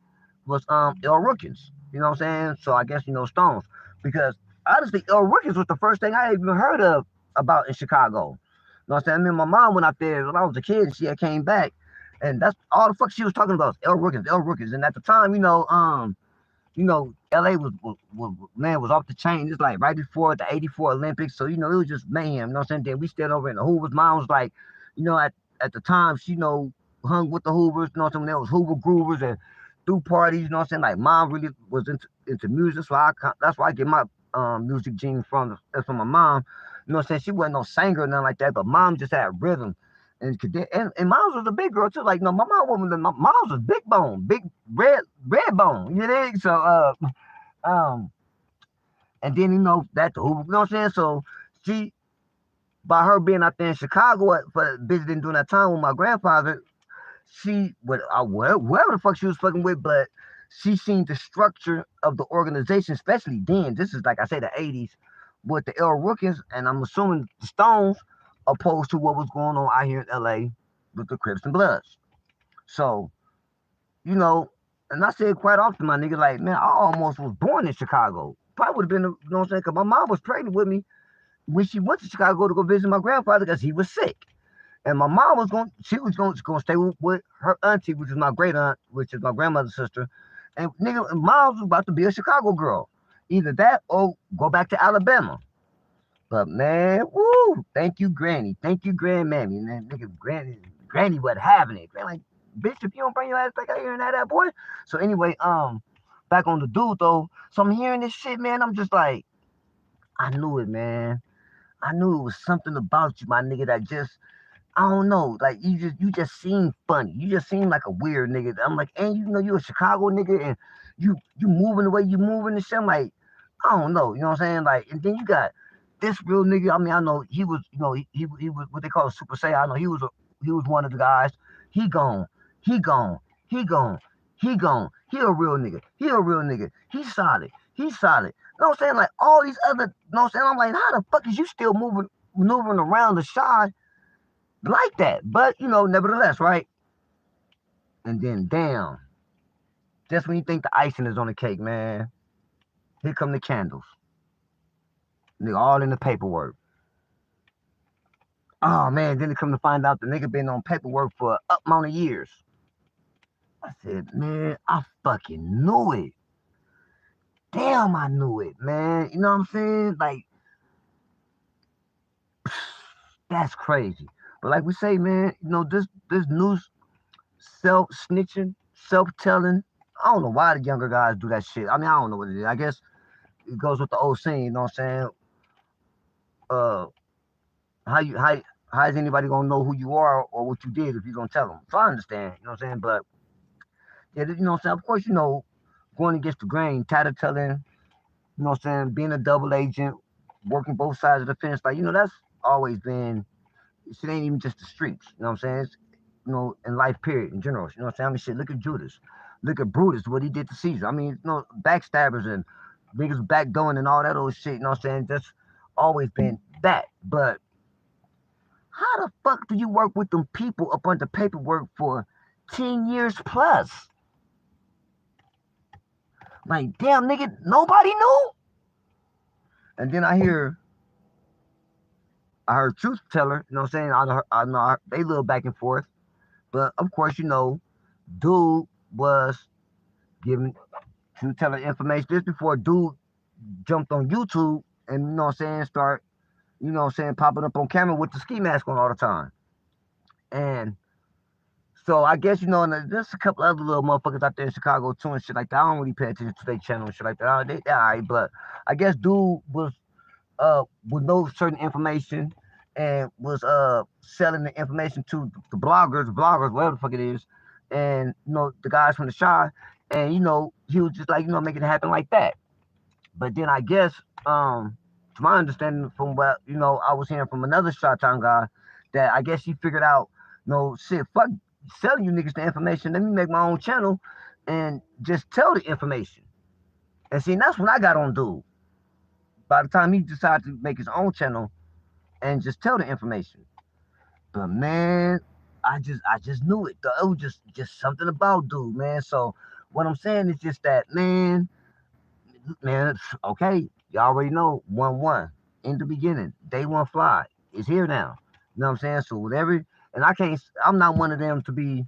was El Rookins. You know what I'm saying? So I guess Stones. Because honestly, El Rookins was the first thing I even heard of about in Chicago. You know what I'm saying? I mean, my mom went out there when I was a kid and she had came back. And that's all the fuck she was talking about. El Rookins, El Rookins. And at the time, LA was off the chain. It's like right before the '84 Olympics. So, it was just mayhem. You know what I'm saying? Then we stayed over in the Hoovers. Mom was like, at the time, she hung with the Hoovers, you know what I'm saying? There was Hoover Groovers and through parties, you know what I'm saying? Like mom really was into music. So that's why I get my music gene from my mom. You know what I'm saying? She wasn't no singer or nothing like that, but mom just had rhythm. And Miles was a big girl too. Like, my Miles was big bone, big red bone. You know? So and then that the Hoover, you know what I'm saying? So she, by her being out there in Chicago for visiting during that time with my grandfather, she would whoever the fuck she was fucking with, but she seen the structure of the organization, especially then. This is like I say the '80s with the El Rookins, and I'm assuming the Stones, opposed to what was going on out here in LA with the Crips and Bloods. So, and I said quite often, my nigga, like, man, I almost was born in Chicago. Probably would have been, you know what I'm saying? Because my mom was pregnant with me when she went to Chicago to go visit my grandfather because he was sick. And my mom was going to stay with her auntie, which is my great aunt, which is my grandmother's sister. And nigga, Miles was about to be a Chicago girl. Either that or go back to Alabama. But man, woo, thank you, Granny. Thank you, Grandmammy. And then nigga, Granny wasn't having it. Like, bitch, if you don't bring your ass back out here and have that boy. So anyway, back on the dude though. So I'm hearing this shit, man. I'm just like, I knew it, man. I knew it was something about you, my nigga, that just, I don't know, like you just seem funny. You just seem like a weird nigga. I'm like, and you a Chicago nigga, and you moving the way you moving and shit. I'm like, I don't know, you know what I'm saying? Like, and then you got this real nigga. I mean, I know he was, he was what they call a Super Saiyan. I know he was one of the guys. He gone. He a real nigga. He a real nigga. He's solid. You know what I'm saying? Like all these other, you know what I'm saying? I'm like, how the fuck is you still maneuvering around the shy like that? But nevertheless, right? And then damn, just when you think the icing is on the cake, man, here come the candles. Nigga, all in the paperwork. Oh man, then they come to find out the nigga been on paperwork for an up amount of years. I said, man, I fucking knew it. Damn, I knew it, man. You know what I'm saying? Like, that's crazy. But like we say, man, this news self-snitching, self-telling. I don't know why the younger guys do that shit. I mean, I don't know what it is. I guess it goes with the old saying, you know what I'm saying? How is anybody gonna know who you are or what you did if you gonna tell them? So I understand, you know what I'm saying? But yeah, you know what I'm saying? Of course, going against the grain, tattletelling, you know what I'm saying, being a double agent, working both sides of the fence, like, that's always been, it ain't even just the streets, you know what I'm saying? It's, in life period, in general, you know what I'm saying? I mean, shit, look at Judas. Look at Brutus, what he did to Caesar. I mean, backstabbers and niggas backdoing and all that old shit, you know what I'm saying? That's always been that. But how the fuck do you work with them people up under paperwork for 10 years plus? Like, damn, nigga, nobody knew? And then I heard Truth Teller, you know what I'm saying? I know they little back and forth. But, of course, dude was giving Truth Teller information. This before dude jumped on YouTube and, you know what I'm saying, start, popping up on camera with the ski mask on all the time. And So I guess, you know, and there's a couple other little motherfuckers out there in Chicago too and shit like that. I don't really pay attention to their channel and shit like that. They all right, but I guess dude was would know certain information and was selling the information to the bloggers, whatever the fuck it is, and you know the guys from the Shy, and you know he was just like, you know, making it happen like that. But then I guess to my understanding from what, you know, I was hearing from another Shot Town guy, that I guess he figured out, you know, shit, fuck selling you niggas the information. Let me make my own channel and just tell the information. And see, that's when I got on dude. By the time he decided to make his own channel and just tell the information. But man, I just knew it. It was just something about dude, man. So what I'm saying is just that, man, okay, you already know 1-1 in the beginning. Day one fly is here now. You know what I'm saying? So whatever, and I'm not one of them to be,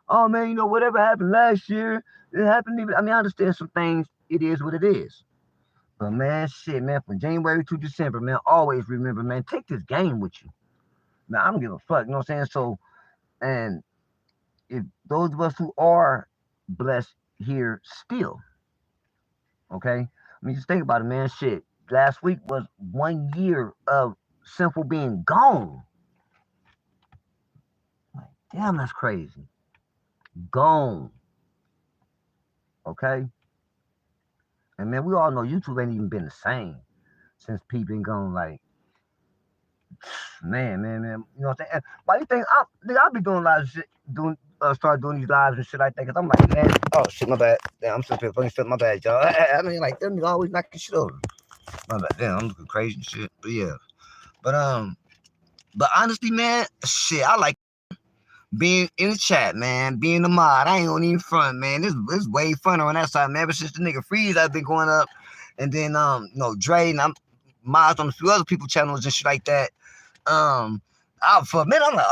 oh man, you know, whatever happened last year, it happened even. I mean, I understand some things, it is what it is. But man, shit, man, from January to December, man, always remember, man, take this game with you. Now, I don't give a fuck, you know what I'm saying? So, and if those of us who are blessed here still, okay? I mean, just think about it, man, shit. Last week was 1 year of Sinful being gone. Like, damn, that's crazy. Gone. Okay? And man, we all know YouTube ain't even been the same since P been gone. Like, man, you know what I'm saying? And why you think I'll be doing live shit, start doing these lives and shit like that? Cause I'm like, man, oh shit, my bad. Damn, I'm still funny shit, my bad, y'all. I mean, like, them niggas always knocking shit over. My bad, damn, I'm looking crazy and shit. But yeah, but honestly, man, shit, I like being in the chat, man, being the mod. I ain't gonna even front, man. This way funner on that side, man. Ever since the nigga Freeze, I've been going up, and then you know, Dre, and I'm mods on a few other people channels and shit like that. For a minute, I'm like,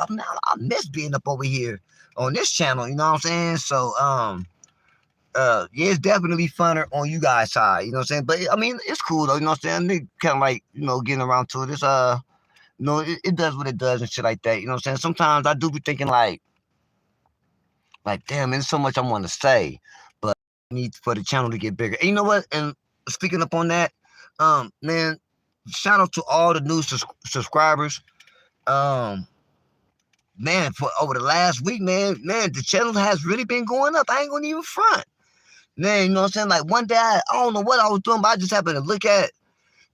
I miss being up over here on this channel. You know what I'm saying? So yeah, it's definitely funner on you guys' side. You know what I'm saying? But I mean, it's cool though. You know what I'm saying? They kind of like, you know, getting around to it. It's you know, it does what it does and shit like that. You know what I'm saying? Sometimes I do be thinking like damn, there's so much I want to say, but I need for the channel to get bigger. And you know what? And speaking up on that, man, shout out to all the new subscribers. Man, for over the last week, man, the channel has really been going up. I ain't gonna even front. Man, you know what I'm saying? Like one day, I don't know what I was doing, but I just happened to look at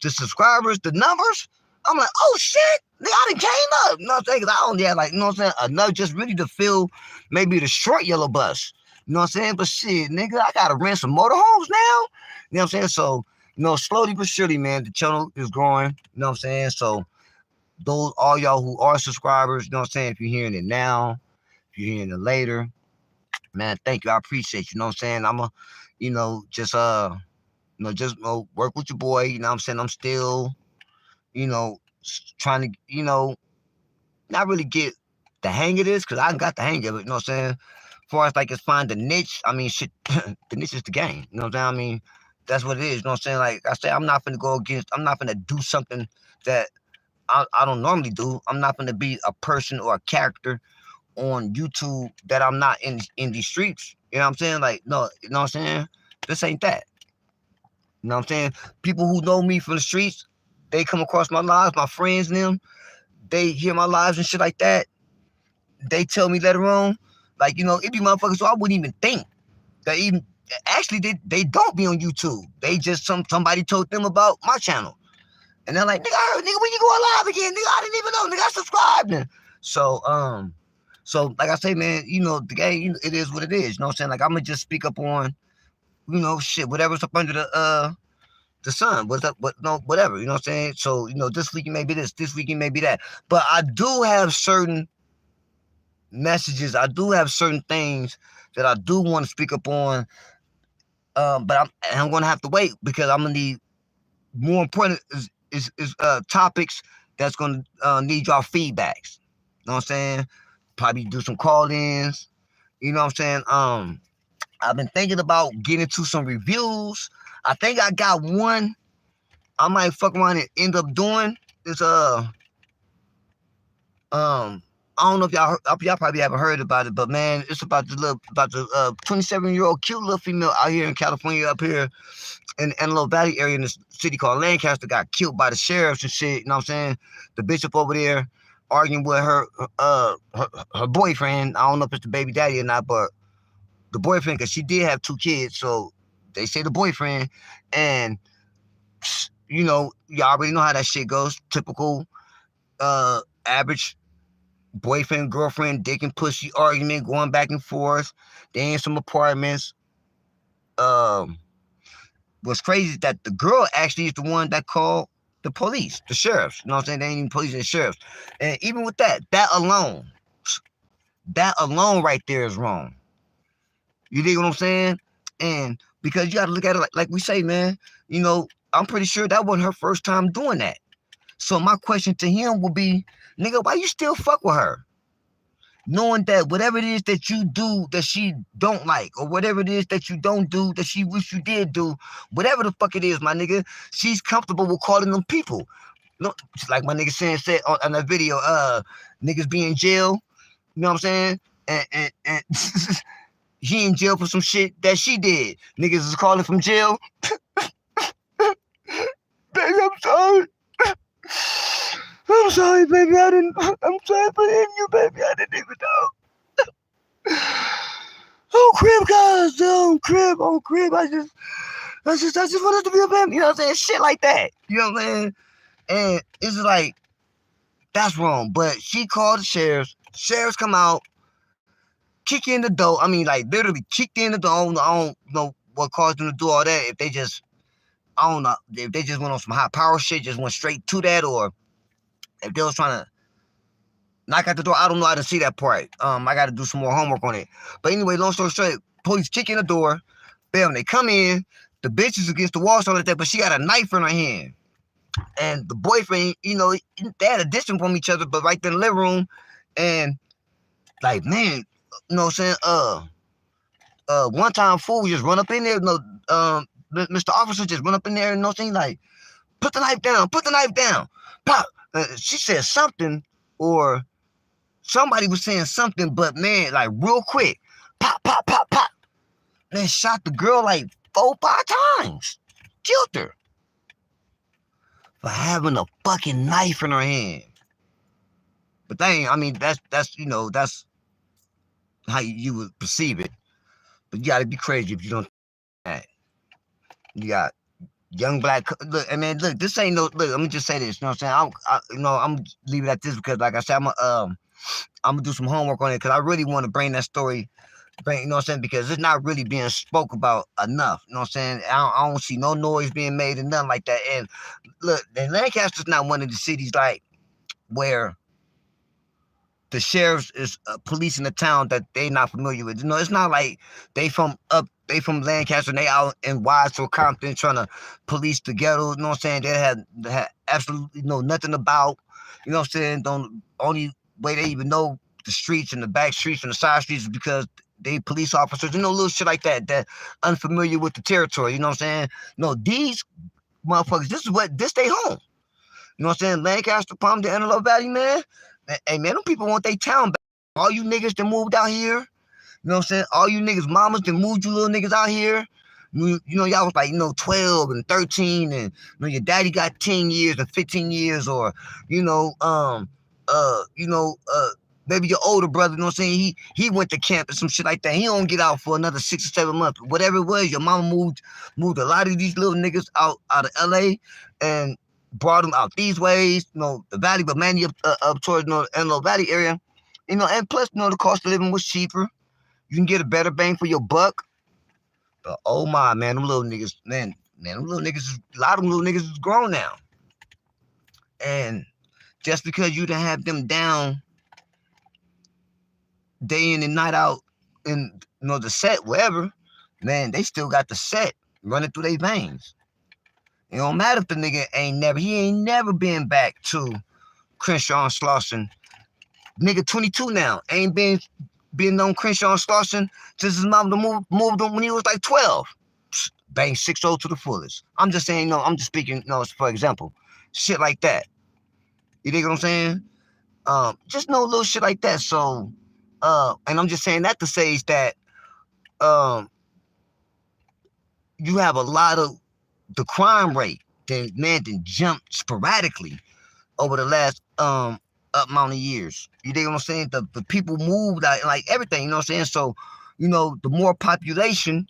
the subscribers, the numbers. I'm like, oh shit, nigga, I done came up. You know what I'm saying? Cause I only had like, you know what I'm saying, enough just really to fill maybe the short yellow bus. You know what I'm saying? But shit, nigga, I gotta rent some motorhomes now. You know what I'm saying? So, you know, slowly but surely, man, the channel is growing. You know what I'm saying? So those all y'all who are subscribers, you know what I'm saying? If you're hearing it now, if you're hearing it later, man, thank you. I appreciate you. You know what I'm saying? I'ma, you know, just work with your boy. You know what I'm saying? I'm still, you know, trying to, you know, not really get the hang of this, because I got the hang of it, you know what I'm saying? As far as like, it's find the niche, I mean, shit, the niche is the game, you know what I'm saying? I mean, that's what it is, you know what I'm saying? Like I say, I'm not finna do something that I don't normally do. I'm not gonna be a person or a character on YouTube that I'm not in these streets, you know what I'm saying? Like, no, you know what I'm saying? This ain't that. You know what I'm saying? People who know me from the streets, they come across my lives, my friends and them, they hear my lives and shit like that. They tell me later on, like, you know, it be motherfuckers, so I wouldn't even think that even, actually, they don't be on YouTube. They just, somebody told them about my channel. And they're like, nigga, I heard, nigga, when you going live again? Nigga, I didn't even know. Nigga, I subscribed. And so, like I say, man, you know, the game, you know, it is what it is. You know what I'm saying? Like, I'm going to just speak up on, you know, shit, whatever's up under the sun, what's up, whatever, you know what I'm saying? So, you know, this week it may be this week it may be that. But I do have certain messages, I do have certain things that I do want to speak up on. But I'm gonna have to wait, because I'm gonna need more important is topics that's gonna need y'all feedbacks. You know what I'm saying? Probably do some call-ins. You know what I'm saying? I've been thinking about getting to some reviews. I think I got one. I might fuck around and end up doing this. I'm I don't know if y'all probably haven't heard about it, but man, it's about the 27-year-old cute little female out here in California, up here in the Antelope Valley area in this city called Lancaster, got killed by the sheriffs and shit. You know what I'm saying? The bishop over there arguing with her boyfriend. I don't know if it's the baby daddy or not, but the boyfriend, because she did have 2 kids, so they say the boyfriend. And you know, y'all already know how that shit goes. Typical average boyfriend, girlfriend, dick and pussy argument going back and forth. They in some apartments. What's crazy is that the girl actually is the one that called the police, the sheriffs. You know what I'm saying? They ain't even police and sheriffs. And even with that alone right there is wrong. You dig what I'm saying? And because you got to look at it like we say, man, you know, I'm pretty sure that wasn't her first time doing that. So my question to him will be, nigga, why you still fuck with her? Knowing that whatever it is that you do that she don't like, or whatever it is that you don't do that she wish you did do, whatever the fuck it is, my nigga, she's comfortable with calling them people. No, just like my nigga said on that video, niggas be in jail, you know what I'm saying? And he in jail for some shit that she did. Niggas is calling from jail. Baby, I'm sorry. I'm sorry, baby. I'm sorry for hitting you, baby. I didn't even know. Oh, crib, guys. On crib. I just wanted to be a baby. You know what I'm saying? Shit like that. You know what I'm saying? And it's like, that's wrong. But she called the sheriffs. Sheriffs come out, kick in the door. I mean, like, literally kicked in the door. I don't know what caused them to do all that. If they just, I don't know. If they just went on some high power shit, just went straight to that, or if they was trying to knock out the door, I don't know. I didn't see that part. I got to do some more homework on it. But anyway, long story short, police kick in the door. Bam, they come in. The bitch is against the wall, something like that, but she got a knife in her hand. And the boyfriend, you know, they had a distance from each other, but right there in the living room. And like, man, you know what I'm saying? One time, fool just run up in there. Mr. Officer just run up in there and, you know what I'm saying? Like, put the knife down. Pop. She said something, or somebody was saying something, but man, like real quick, pop. Man, shot the girl like 4-5 times. Killed her for having a fucking knife in her hand. But that's you know, that's how you would perceive it. But you gotta be crazy if you don't. You got young black, look, I mean, look, this ain't no, look, let me just say this, you know what I'm saying? I'm leave it at this because, like I said, I'm gonna do some homework on it because I really want to bring that story, you know what I'm saying? Because it's not really being spoke about enough, you know what I'm saying? I don't see no noise being made and nothing like that. And look, Lancaster's not one of the cities like where the sheriffs is policing the town that they not familiar with. You know, it's not like they from Lancaster and they out in Wise or Compton trying to police the ghetto. You know what I'm saying? They had absolutely know nothing about. You know what I'm saying? Only way they even know the streets and the back streets and the side streets is because they police officers. You know, little shit like that unfamiliar with the territory. You know what I'm saying? No, these motherfuckers. This they home. You know what I'm saying? Lancaster, Palmdale, Antelope Valley, man. Hey, man, them people want their town back. All you niggas that moved out here, you know what I'm saying? All you niggas mamas that moved you little niggas out here. You know, y'all was like, 12 and 13, and your daddy got 10 years and 15 years, or, maybe your older brother, you know what I'm saying? He went to camp and some shit like that. He don't get out for another 6 or 7 months. Whatever it was, your mama moved a lot of these little niggas out of LA and brought them out these ways, the valley, but mainly up towards the Antelope Valley area, and plus, the cost of living was cheaper. You can get a better bang for your buck. But oh my, man, them little niggas, man, them little niggas, a lot of them little niggas is grown now. And just because you didn't have them down day in and night out in, the set, wherever, man, they still got the set running through their veins. It don't matter if the nigga ain't never been back to Crenshaw and Slauson. Nigga 22 now, ain't been on Crenshaw and Slauson since his mom moved him when he was like 12. Bang 6-0 to the fullest. I'm just saying, I'm just speaking, for example. Shit like that. You dig what I'm saying? Just no little shit like that. So, and I'm just saying that to say is that you have a lot of the crime rate then jumped sporadically over the last amount of years. You dig what I'm saying? The people moved out like everything, you know what I'm saying? So, the more population,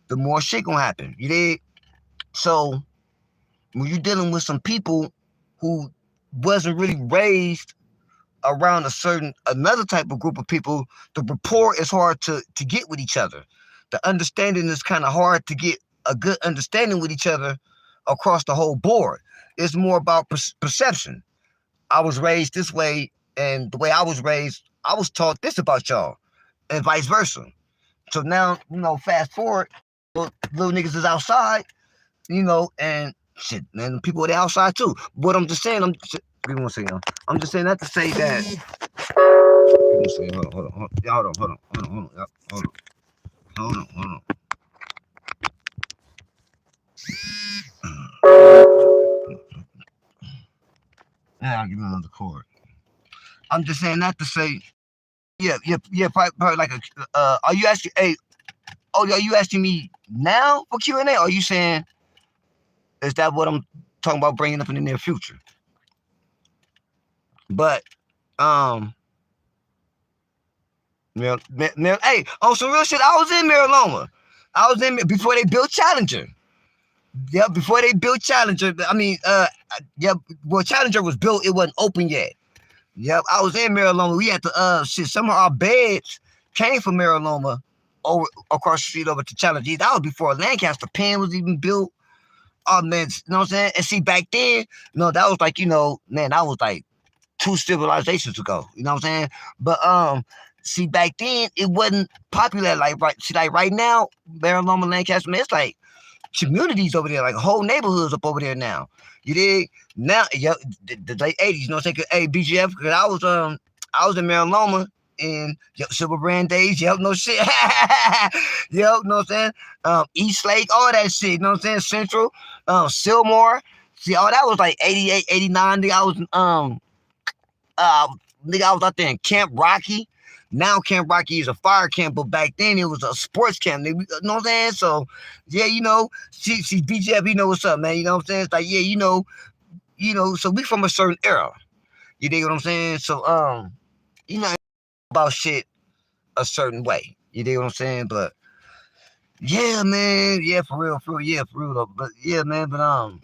the more shit gonna happen. You dig? So when you're dealing with some people who wasn't really raised around another type of group of people, the rapport is hard to get with each other. The understanding is kind of hard to get a good understanding with each other across the whole board. It's more about perception. I was raised this way, and the way I was raised, I was taught this about y'all, and vice versa. So now, fast forward, little niggas is outside, and shit, man, people are outside too. But I'm just saying, give me one second. I'm just saying that to say that. Give me a second. Hold on. Yeah, I'll give me another cord. I'm just saying that to say, yeah, probably like are you asking, are you asking me now for Q&A? Or are you saying, is that what I'm talking about bringing up in the near future? But, hey, on some real shit, I was in Mariloma. I was in before they built Challenger. Yeah, before they built Challenger. I mean, well, Challenger was built, it wasn't open yet. Yep, I was in Mariloma. We had to some of our beds came from Mariloma over across the street over to Challenger. That was before Lancaster Penn was even built. Oh man, you know what I'm saying? And see, back then, that was like, man, that was like 2 civilizations ago. You know what I'm saying? But see, back then it wasn't popular like right now, Mariloma, Lancaster, man, it's like communities over there, like whole neighborhoods up over there now. You dig? Now, the late 80s, you know what I'm saying? Hey, BGF, because I was in Mariloma in Silver Brand days, no shit. You know what I'm saying? East Lake, all that shit, you know what I'm saying? Central, Silmore. See, all that was like 88, 89. I was out there in Camp Rocky. Now Camp Rocky is a fire camp, but back then it was a sports camp. You know what I'm saying? So, yeah, see BGF, what's up, man. You know what I'm saying? It's like, yeah, so we from a certain era. You dig what I'm saying? So, about shit a certain way. You dig what I'm saying? But, yeah, man. Yeah, for real. Yeah, for real, though. But, yeah, man. But I'm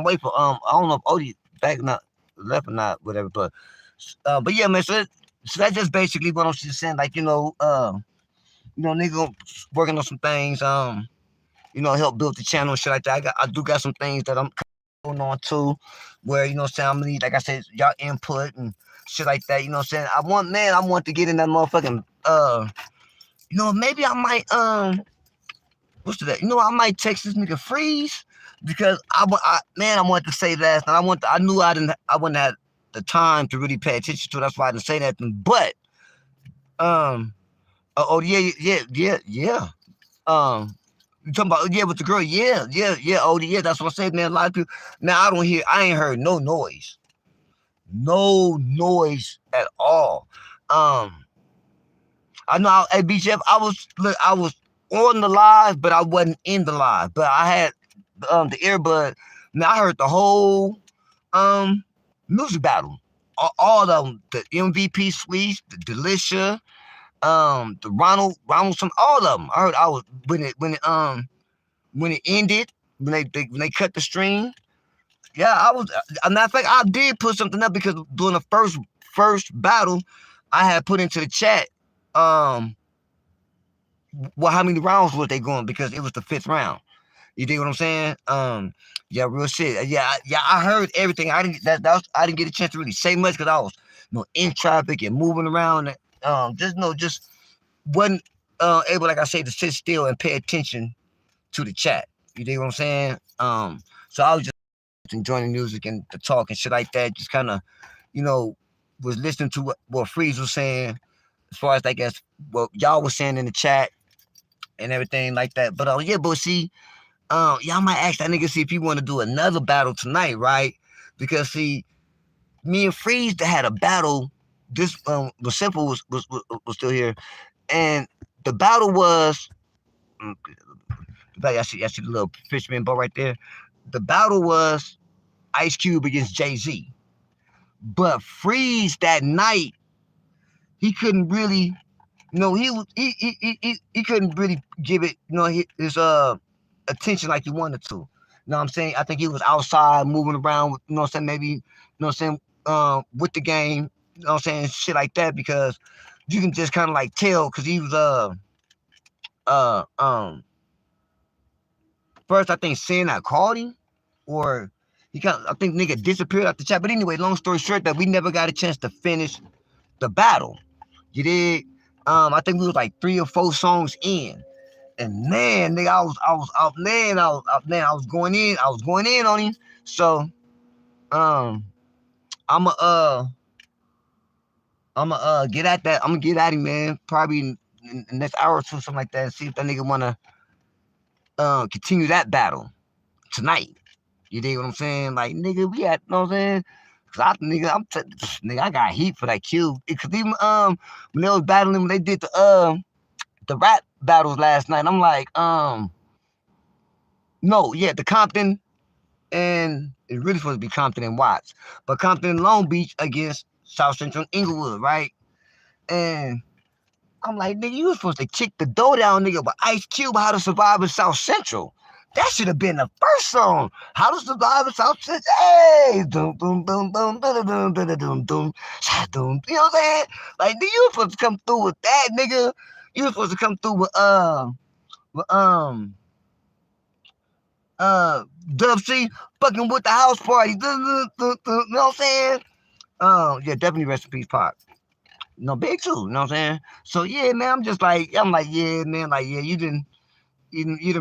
waiting for, I don't know if Odie back or not, left or not, whatever. But yeah, man. So that's just basically what I'm just saying. Like, nigga working on some things, help build the channel and shit like that. I do got some things that I'm going on too, where, I'm gonna need, like I said, y'all input and shit like that. You know what I'm saying? I want to get in that motherfucking, maybe I might, what's that? I might text this nigga Freeze because I wanted to say last night. I knew I wouldn't have the time to really pay attention to it. That's why I didn't say that. But yeah. You talking about with the girl? Yeah. Odie, yeah. That's what I said, man. A lot of people now I ain't heard no noise at all. I know. Hey, BJF, I was on the live, but I wasn't in the live. But I had the earbud. Now I heard the whole music battle, all of them, the MVP Sweets, the Delicia, the Ronald, some, all of them. I was when it ended, when they cut the stream. Yeah, I was. A matter of fact, I did put something up because during the first battle, I had put into the chat, how many rounds was they going, because it was the 5th round. You dig what I'm saying? Yeah, real shit. Yeah, I heard everything. I didn't get a chance to really say much because I was, in traffic and moving around. Just wasn't able, like I say, to sit still and pay attention to the chat. You dig what I'm saying? So I was just enjoying the music and the talk and shit like that. Just kind of, was listening to what Freeze was saying, as far as, I guess, what y'all was saying in the chat and everything like that. But yeah, but see. Y'all might ask that nigga, see if he want to do another battle tonight, right? Because see, me and Freeze had a battle. This was Simple was still here, and the battle was. I see the little fisherman boat right there. The battle was Ice Cube against Jay-Z. But Freeze that night, he couldn't really, he couldn't really give it, his attention like he wanted to. You know what I'm saying? I think he was outside moving around, maybe, with the game, shit like that, because you can just kind of like tell, because he was first I think Sin I called him, or I think nigga disappeared out the chat. But anyway, long story short, that we never got a chance to finish the battle. You did. I think we was like 3 or 4 songs in, and man, nigga, I was going in on him. So, I'ma get at that. I'm gonna get at him, man. Probably in the next hour or two, something like that. And see if that nigga wanna continue that battle tonight. You dig what I'm saying? Like, nigga, we at, know what I'm saying? Cause nigga, I got heat for that Cube. Cause even when they was battling, when they did the rap battles last night, I'm like, the Compton, and it's really supposed to be Compton and Watts, but Compton and Long Beach against South Central Inglewood, right? And I'm like, nigga, you was supposed to kick the door down, nigga, with Ice Cube, How to Survive in South Central. That should have been the first song. How to Survive in South Central. Hey, boom, boom, boom, boom, boom, boom, boom, boom, boom. You know what I'm saying? Like, nigga, you was supposed to come through with that, nigga. You was supposed to come through with Dub C fucking with the house party. You know what I'm saying? Yeah, definitely rest in peace, Pop. No, big too, you know what I'm saying? So yeah, man, I'm like, yeah, man, like, yeah, you didn't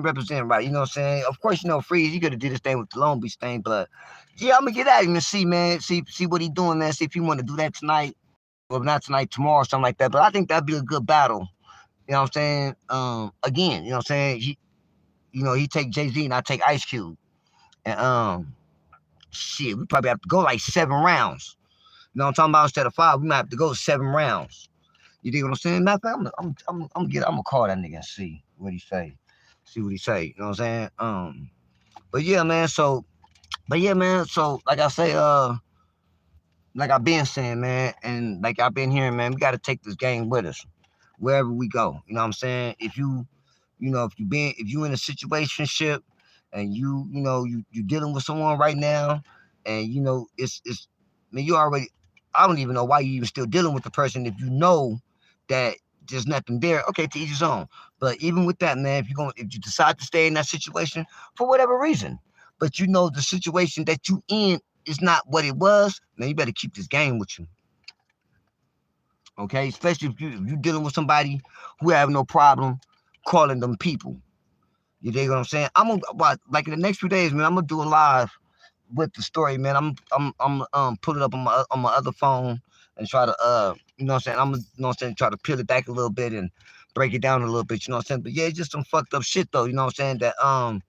represent right, you know what I'm saying? Of course, Freeze, he could have did his thing with the Long Beach thing, but yeah, I'm gonna get at him and see, man, see what he doing, man, see if he want to do that tonight, or not tonight, tomorrow, or something like that. But I think that'd be a good battle. You know what I'm saying? Again, you know what I'm saying? He take Jay-Z and I take Ice Cube. And shit, we probably have to go like 7 rounds. You know what I'm talking about? Instead of 5, we might have to go 7 rounds. You dig what I'm saying? Matter of fact, I'm gonna call that nigga and see what he say. See what he say. You know what I'm saying? But yeah, man. So like I say, like I've been saying, man, and like I've been hearing, man, we got to take this game with us wherever we go. You know what I'm saying? If you in a situationship and you dealing with someone right now, and it's man, you already, I don't even know why you even still dealing with the person if you know that there's nothing there. Okay, to each his own. But even with that, man, if you decide to stay in that situation for whatever reason, but the situation that you in is not what it was, man, you better keep this game with you. Okay, especially if you're dealing with somebody who have no problem calling them people. You dig what I'm saying? I'm gonna, like in the next few days, man, I'm gonna do a live with the story, man. I'm pull it up on my other phone and try to you know what I'm saying, try to peel it back a little bit and break it down a little bit, you know what I'm saying? But yeah, it's just some fucked up shit though, you know what I'm saying? That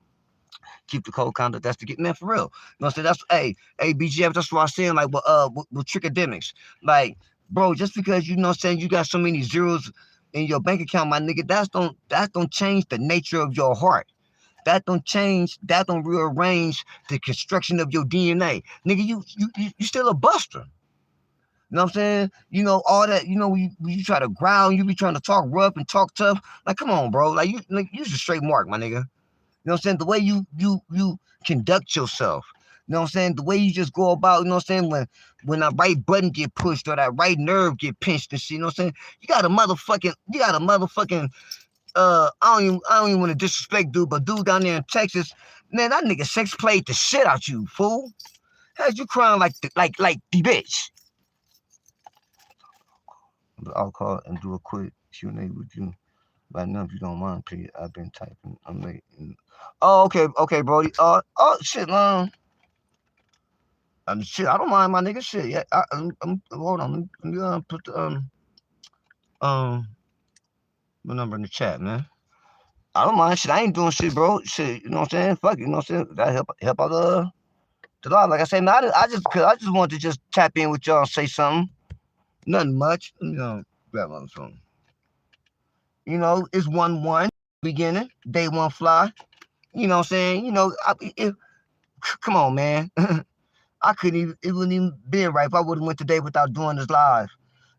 keep the code conduct, that's to get, man, for real. You know what I'm saying? That's BGF, that's what I'm saying, like with Trickademics. Like, bro, just because you know what I'm saying, you got so many zeros in your bank account, my nigga, that don't change the nature of your heart. That don't rearrange the construction of your DNA. Nigga, you still a buster. You know what I'm saying? All that, when you try to ground, you be trying to talk rough and talk tough. Like, come on, bro. Like, you's a straight mark, my nigga. You know what I'm saying? The way you conduct yourself. You know what I'm saying? The way you just go about, you know what I'm saying? When that right button get pushed or that right nerve get pinched and shit, you know what I'm saying? You got a motherfucking I don't even want to disrespect dude, but dude down there in Texas, man, that nigga sex played the shit out you, fool. How's you crying like the bitch? I'll call and do a quick Q&A with you right now if you don't mind, please. I've been typing. I'm late. Oh, okay, Brody. Shit, shit, I don't mind, my nigga. Shit, yeah. I'm hold on. Let me put the my number in the chat, man. I don't mind. Shit, I ain't doing shit, bro. Shit, you know what I'm saying? Fuck, you know what I'm saying? That help out The law, like I said, man, I just wanted to just tap in with y'all and say something. Nothing much. Grab my phone. It's 1-1 beginning. Day one fly. You know what I'm saying? Come on, man. I couldn't even, it wouldn't even been right if I would have went today without doing this live.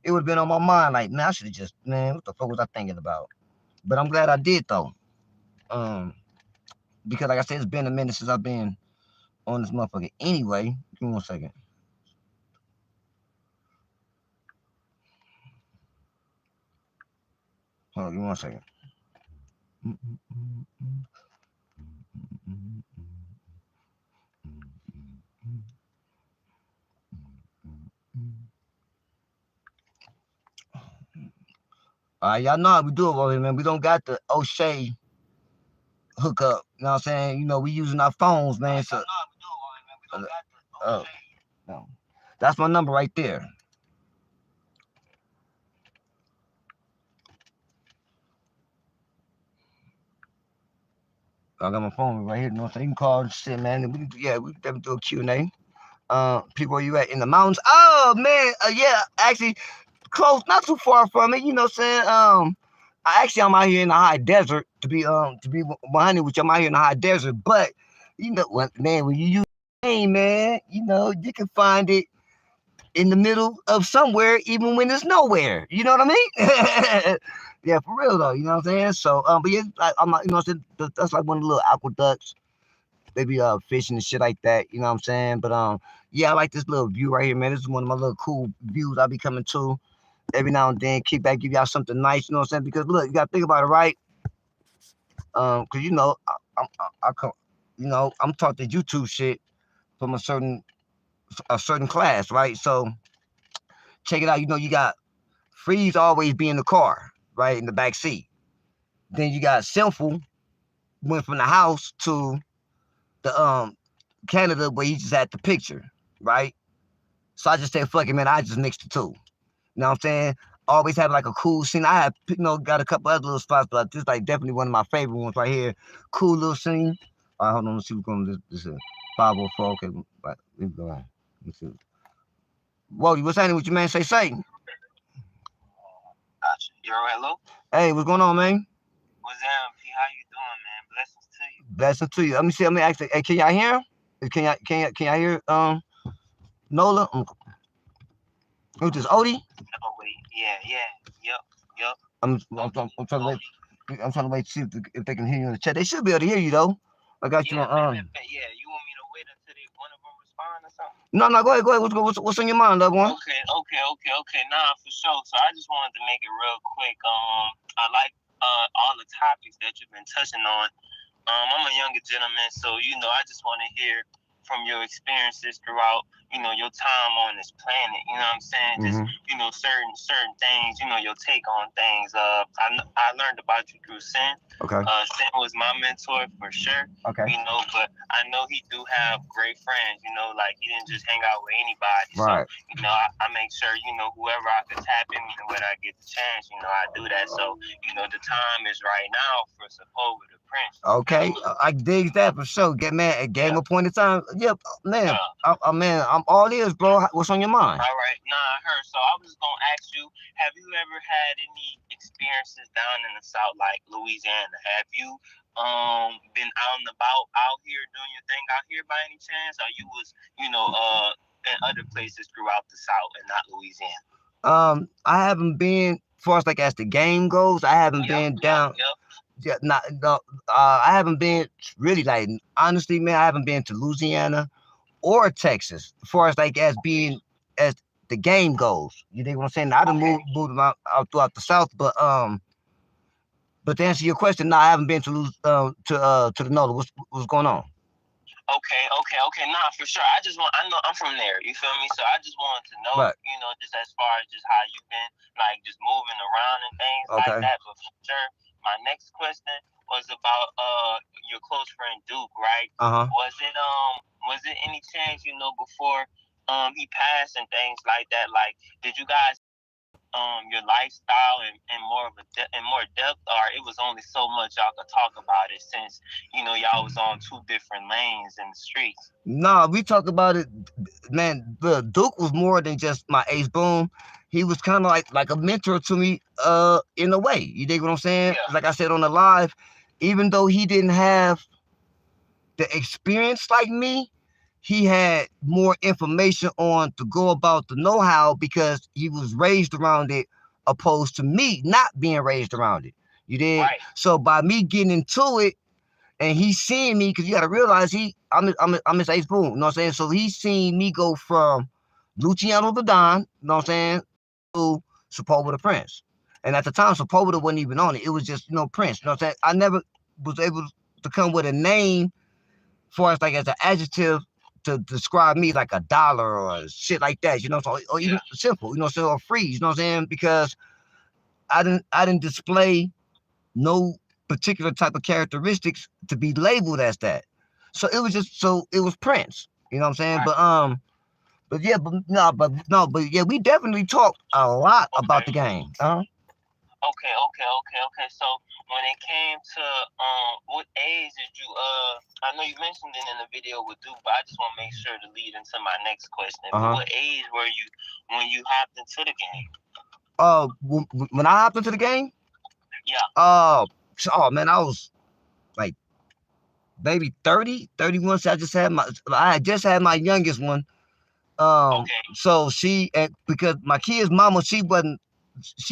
It would have been on my mind like, man, I should have just, man, what the fuck was I thinking about? But I'm glad I did though. Because like I said, it's been a minute since I've been on this motherfucker. Anyway, give me 1 second. Hold on, give me 1 second. Y'all know how we do it over here, man. We don't got the O'Shea hookup. You know what I'm saying? We using our phones, man. So, no. That's my number right there. I got my phone right here. You know what I'm saying? You can call and shit, man. We definitely do a Q&A. People, where you at? In the mountains? Oh, man. Yeah, actually, close, not too far from it. You know what I'm saying? I'm out here in the high desert to be 100 with you. I'm out here in the high desert, but man, when you use the name, man, you can find it in the middle of somewhere, even when it's nowhere. You know what I mean? Yeah, for real though. You know what I'm saying? So, but yeah, I'm not, that's like one of the little aqueducts. They be fishing and shit like that. You know what I'm saying? But yeah, I like this little view right here, man. This is one of my little cool views I be coming to every now and then. Kick back, give y'all something nice. You know what I'm saying? Because look, you gotta think about it, right? Cause I come, I'm taught the YouTube shit from a certain class, right? So check it out. You got Freeze always be in the car, right, in the back seat. Then you got Sinful went from the house to the Canada where he just had the picture, right? So I just said, fuck it, man. I just mixed the two. You know what I'm saying? Always have like a cool scene. I have, got a couple other little spots, but this is like definitely one of my favorite ones right here. Cool little scene. All right, hold on. Let's see what's going on. This is 504. Okay, right. Let me go on. Let's see. Whoa, what's happening with you, man? Say. Gotcha. Yo, hello? Hey, what's going on, man? What's up, P? How you doing, man? Blessings to you. Blessings to you. Let me see. Let me ask you. Hey, can y'all hear him? Can y'all hear Nola? Who's this, Odie? Oh wait, yep. I'm trying to wait. I'm trying to wait to see if they can hear you in the chat. They should be able to hear you though. I got you on. Yeah, you want me to wait until one of them respond or something? No, go ahead. What's on your mind, loved one? Okay. Nah, for sure. So I just wanted to make it real quick. I like all the topics that you've been touching on. I'm a younger gentleman, so I just want to hear from your experiences throughout, your time on this planet. You know what I'm saying? Mm-hmm. Just, certain things, your take on things. I learned about you through Sin. Okay. Sin was my mentor for sure. Okay. But I know he do have great friends. Like he didn't just hang out with anybody. Right. So, I make sure, whoever I could tap into when I get the chance, I do that. So, the time is right now for Sepulveda the Prince. Okay, I dig that for sure. Get man, at game appointed time. Yep, man. Man, I'm all ears, bro. What's on your mind? All right, I heard. So I was gonna ask you: have you ever had any experiences down in the South, like Louisiana? Have you been out and about out here doing your thing out here by any chance, or you was in other places throughout the South and not Louisiana? I haven't been, as far as the game goes. I haven't been down. Yeah, I haven't been really, honestly, man. I haven't been to Louisiana or Texas, as far as as the game goes. You dig what I'm saying? I done moved out throughout the South, but to answer your question, no, I haven't been to the NOLA. What's going on? Okay. Nah, for sure. I know I'm from there. You feel me? So I just wanted to know, right. Just as far as just how you've been, just moving around and things like that. But for sure, my next question was about your close friend Duke, right? Was it any chance, before he passed and things like that? Did you guys your lifestyle and more of more depth, or it was only so much y'all could talk about it since y'all was on two different lanes in the streets? Nah, we talked about it, man. The Duke was more than just my Ace Boom. He was kind of like a mentor to me, in a way. You dig what I'm saying? Yeah. Like I said on the live, even though he didn't have the experience like me, he had more information on to go about the know-how because he was raised around it, opposed to me not being raised around it. You did. Right. So by me getting into it, and he seeing me, because you got to realize I'm his Ace Boom. You know what I'm saying? So he seen me go from Luciano the Don, you know what I'm saying, to Sepulveda the Prince. And at the time, Sepulveda wasn't even on it. It was just, Prince. You know what I'm saying? I never was able to come with a name for as an adjective to describe me, like a dollar or shit like that, so, or even simple, so, or freeze, you know what I'm saying? Because I didn't display no particular type of characteristics to be labeled as that. So it was Prince, you know what I'm saying? Right. But yeah, we definitely talked a lot about the game. Okay. So when it came to what age did you I know you mentioned it in the video with Duke, but I just want to make sure to lead into my next question. What age were you when you hopped into the game? When I hopped into the game? Yeah. Oh man, I was like maybe 30, 31. So I had just had my youngest one. Okay. So because my kid's mama, she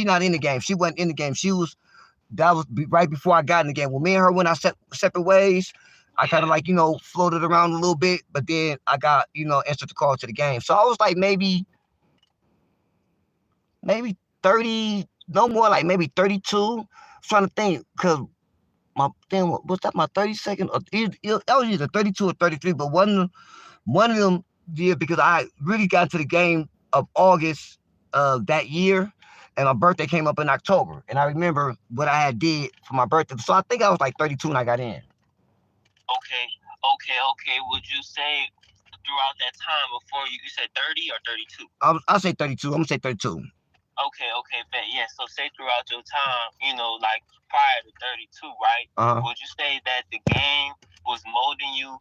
not in the game. She wasn't in the game. That was right before I got in the game. Well, me and her went our separate ways. I kind of floated around a little bit, but then I got, answered the call to the game. So I was like maybe 30, no more, like maybe 32. I'm trying to think, because was that my 32nd? That was either 32 or 33, but one of them, yeah, because I really got to the game of August of that year, and my birthday came up in October, and I remember what I had did for my birthday. So I think I was like 32 when I got in. Okay. Would you say throughout that time before you said 30 or 32? I'll say 32. I'm gonna say 32. Okay, bet. Yeah, so say throughout your time, like prior to 32, right? Would you say that the game was molding you,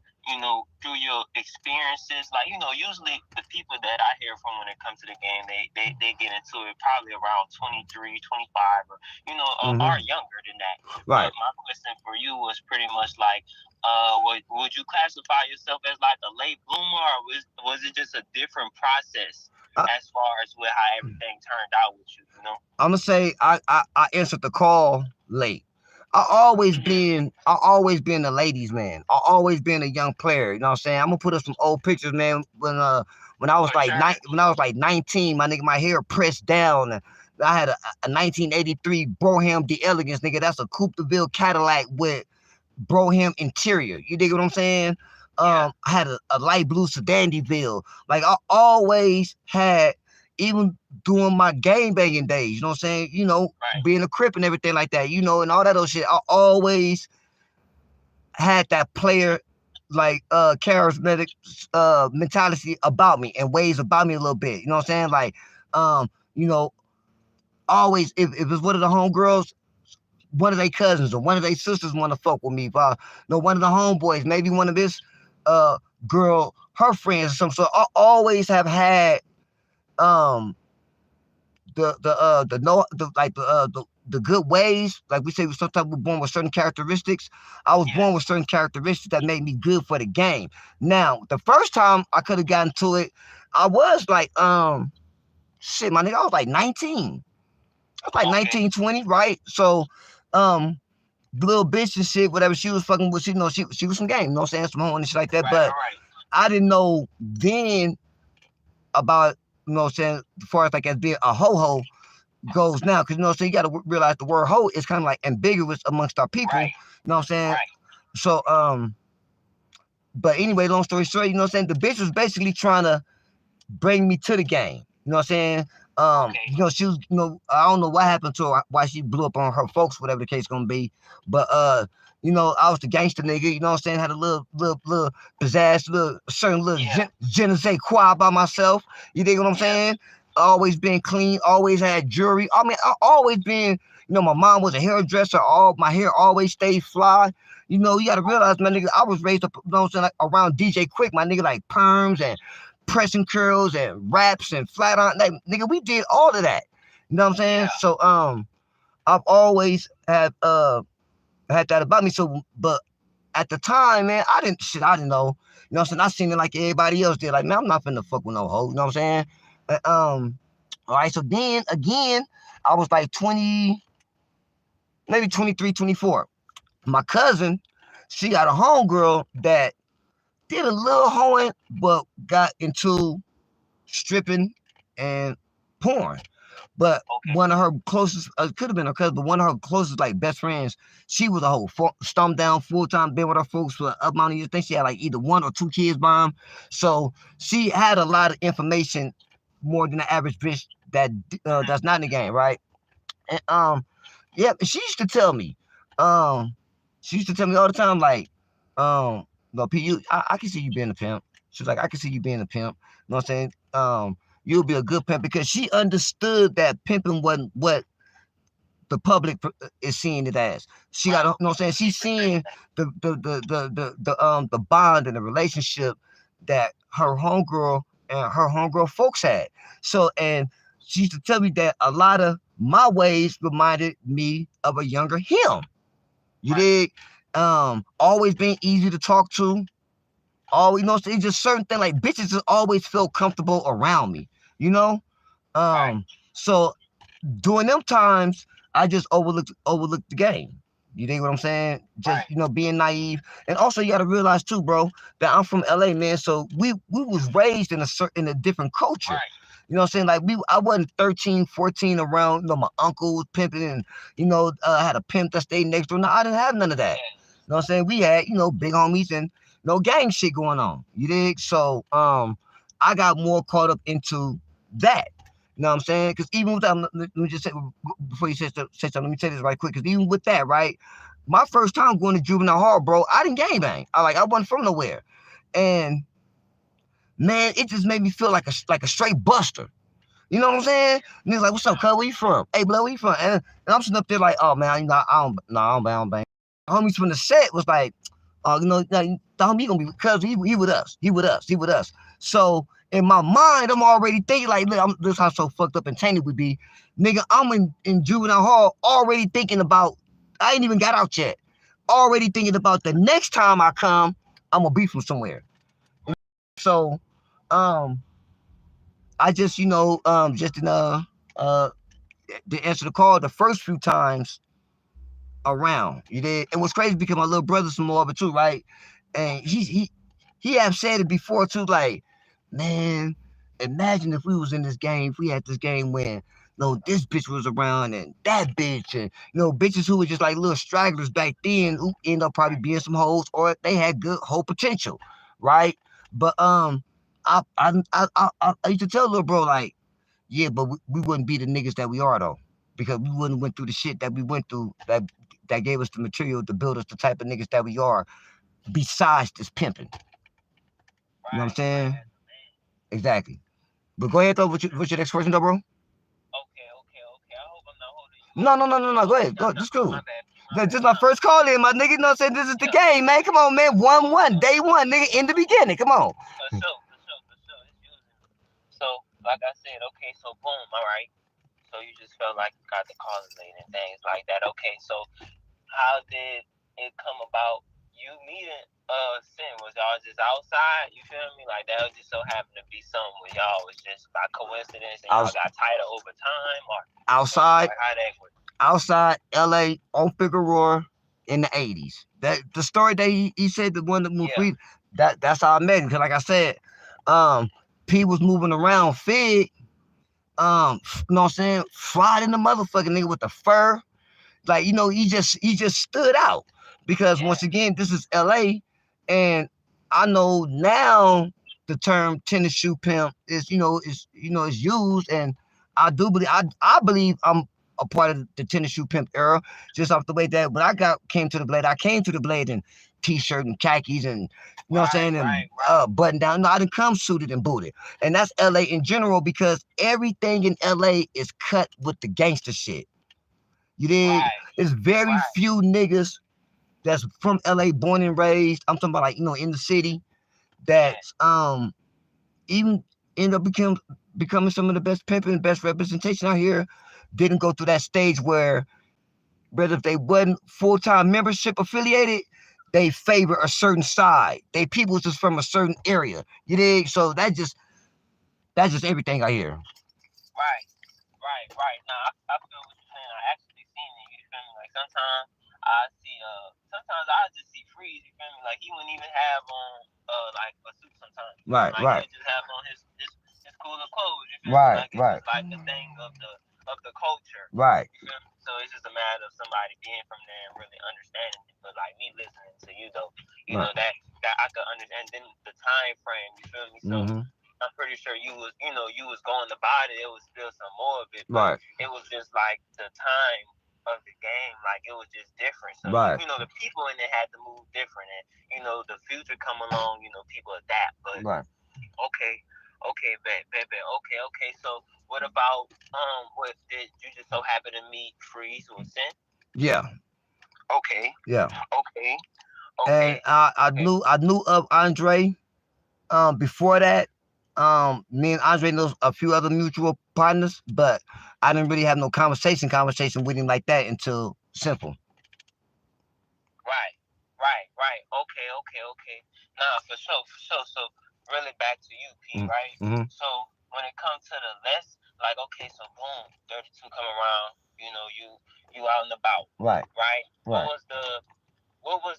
through your experiences? Like, usually the people that I hear from when it comes to the game, they get into it probably around 23, 25, or, or younger than that. Right. But my question for you was pretty much like, would you classify yourself as like a late bloomer, or was it just a different process as far as how everything turned out with you, I'm gonna say I answered the call late. I always been a ladies man. I always been a young player. You know what I'm saying? I'm gonna put up some old pictures, man. When I was like 19, my nigga, my hair pressed down. And I had a 1983 Brougham D'Elegance, nigga. That's a Coupe de Ville Cadillac with Brougham interior. You dig what I'm saying? I had a light blue sedan DeVille. Like I always had, even during my game banging days, you know what I'm saying? Being a Crip and everything like that, and all that other shit. I always had that player charismatic mentality about me and ways about me a little bit. You know what I'm saying? Like, always if it's one of the homegirls, one of their cousins or one of their sisters want to fuck with me. One of the homeboys, maybe one of his girl, her friends or something. So I always have had the good ways. Like we say, sometimes we're born with certain characteristics. I was born with certain characteristics that made me good for the game. Now, the first time I could have gotten to it, I was like, shit, my nigga, I was like 19. I was like 19, 20, right? So, little bitch and shit, whatever she was fucking with, she was some game, you know what I'm saying? Some horn and shit like that. But I didn't know then about, you know what I'm saying, as far as as being a ho-ho goes now. Because, you know what I'm saying, you got to realize the word ho is kind of like ambiguous amongst our people. You know what I'm saying? So, but anyway, long story short, you know what I'm saying, the bitch was basically trying to bring me to the game. You know what I'm saying? She was, I don't know what happened to her, why she blew up on her folks, whatever the case gonna be. But I was the gangster nigga, you know what I'm saying? Had a little pizzazz, certain je ne sais quoi about myself. You dig what I'm saying? always been clean, always had jewelry. I mean, I always been, you know, my mom was a hairdresser. All my hair always stayed fly. You know, you gotta realize, my nigga, I was raised up, you know what I'm saying, like, around DJ Quick, my nigga, like perms and pressing curls and raps and flat on. Like, nigga, we did all of that. You know what I'm saying? Yeah. So I've always had that about me. So, but at the time, man, I didn't know. You know what I'm saying? I seen it like everybody else did. Like, man, I'm not finna fuck with no hoe. You know what I'm saying? All right, so then again, I was like 20, maybe 23, 24. My cousin, she got a homegirl that did a little hoeing, but got into stripping and porn. But one of her closest, could have been her cousin, but one of her closest, like, best friends, she was a whole stumped down full-time, been with her folks for up amount of years. I think she had like either 1 or 2 kids by him. So she had a lot of information, more than the average bitch that's not in the game, right? And yeah, she used to tell me, all the time, like, no, P, I can see you being a pimp. She was like, I can see you being a pimp. You know what I'm saying? You'll be a good pimp, because she understood that pimping wasn't what the public is seeing it as. She got, you know what I'm saying? She's seeing the bond and the relationship that her homegirl and her homegirl folks had. So, and she used to tell me that a lot of my ways reminded me of a younger him. You dig? Always being easy to talk to. Always, you know, it's just certain things, like, bitches just always feel comfortable around me, you know? So during them times, I just overlooked the game. You dig what I'm saying? Just, you know, being naive. And also, you got to realize too, bro, that I'm from LA, man. So we was raised in a different culture. You know what I'm saying? Like, I wasn't 13, 14 around, you know, my uncle was pimping and, you know, had a pimp that stayed next door. No, I didn't have none of that. You know what I'm saying? We had, you know, big homies and no gang shit going on. You dig? So I got more caught up into that. You know what I'm saying? Because even with that, let me just say, before you say something, let me say this right quick. Because even with that, right, my first time going to juvenile hall, bro, I didn't gangbang. I wasn't from nowhere. And man, it just made me feel like a straight buster. You know what I'm saying? And he's like, "What's up, cuz? Where you from? Hey, blood, where you from?" And I'm sitting up there like, "Oh man, you know, I don't bang." The homies from the set was like, "Oh, you know, the homie gonna be, cuz he with us." So in my mind, I'm already thinking like, look, this is how so fucked up and tainted we be, nigga. I'm in juvenile hall already thinking about. I ain't even got out yet. Already thinking about the next time I come, I'm gonna be from somewhere. So, I just, you know, just to answer the call the first few times around. You did. And what's crazy, because my little brother's from Marlboro too, right? And he have said it before too, like, man, imagine if we was in this game, if we had this game when, you know, this bitch was around and that bitch, and, you know, bitches who were just like little stragglers back then who end up probably being some hoes, or they had good whole potential, right? But I used to tell little bro, like, yeah, but we wouldn't be the niggas that we are though, because we wouldn't went through the shit that we went through that gave us the material to build us the type of niggas that we are, besides this pimping. You know what I'm saying? Exactly. But go ahead though. What's your next question though, bro? Okay. I hope I'm not holding you. No. Go ahead. Go. This cool. This is my first call in, my nigga. You know what I'm saying? This is the game, man. Come on, man. 1-1, day one, nigga, in the beginning. Come on. For sure. So, like I said, okay, so boom, all right. So you just felt like you got the calling late and things like that. Okay, so how did it come about you meeting Sin? Was y'all just outside? You feel me? Like, that just so happened to be something where y'all was just by coincidence and y'all got tighter over time, or outside? Like, how that work? Outside LA on Figueroa in the 80s. That the story that he said, the one that moved free, that's how I met him. Cause like I said, P was moving around Fig, you know what I'm saying, fried in the motherfucking nigga with the fur. Like, you know, he just stood out. Because once again, this is LA, and I know now the term tennis shoe pimp is used, and I do believe I believe I'm a part of the tennis shoe pimp era, just off the way that when I came to the blade in t-shirt and khakis and you know what I'm saying, and button down. No, I didn't come suited and booted. And that's LA in general because everything in LA is cut with the gangster shit. You did. There's very few niggas that's from LA, born and raised. I'm talking about like, you know, in the city that's even end up becoming some of the best pimping, best representation out here. Didn't go through that stage where whether if they wasn't full-time membership affiliated, they favor a certain side. They people just from a certain area. You dig? So that's just everything I hear. Right. Now I feel what you're saying. I actually seen it. You feel me? Like sometimes I see sometimes I just see Freeze. You feel me? Like he wouldn't even have on like a suit sometimes. Right. He just have on his cooler clothes. You feel me? Like it's just like the thing of the culture. Right. You feel me? So it's just a matter of somebody being from there and really understanding it. But like me listening to you though, you know that I could understand. Then the time frame. You feel me? So. I'm pretty sure you was going about it. It was still some more of it, but it was just like the time of the game, like it was just different. So you know, the people in it had to move different, and you know, the future come along. You know, people adapt. But okay, bet. Okay. So what about what did you just so happen to meet Freeze or Sin? Yeah. Okay. Yeah. Okay. And I knew of Andre. Before that. Me and Andre know a few other mutual partners, but I didn't really have no conversation with him like that until Simple. Right. Okay. Nah, for sure. So really back to you, P, right? Mm-hmm. So when it comes to the less, like, okay, so boom, 32 come around, you know, you out and about. Right. What was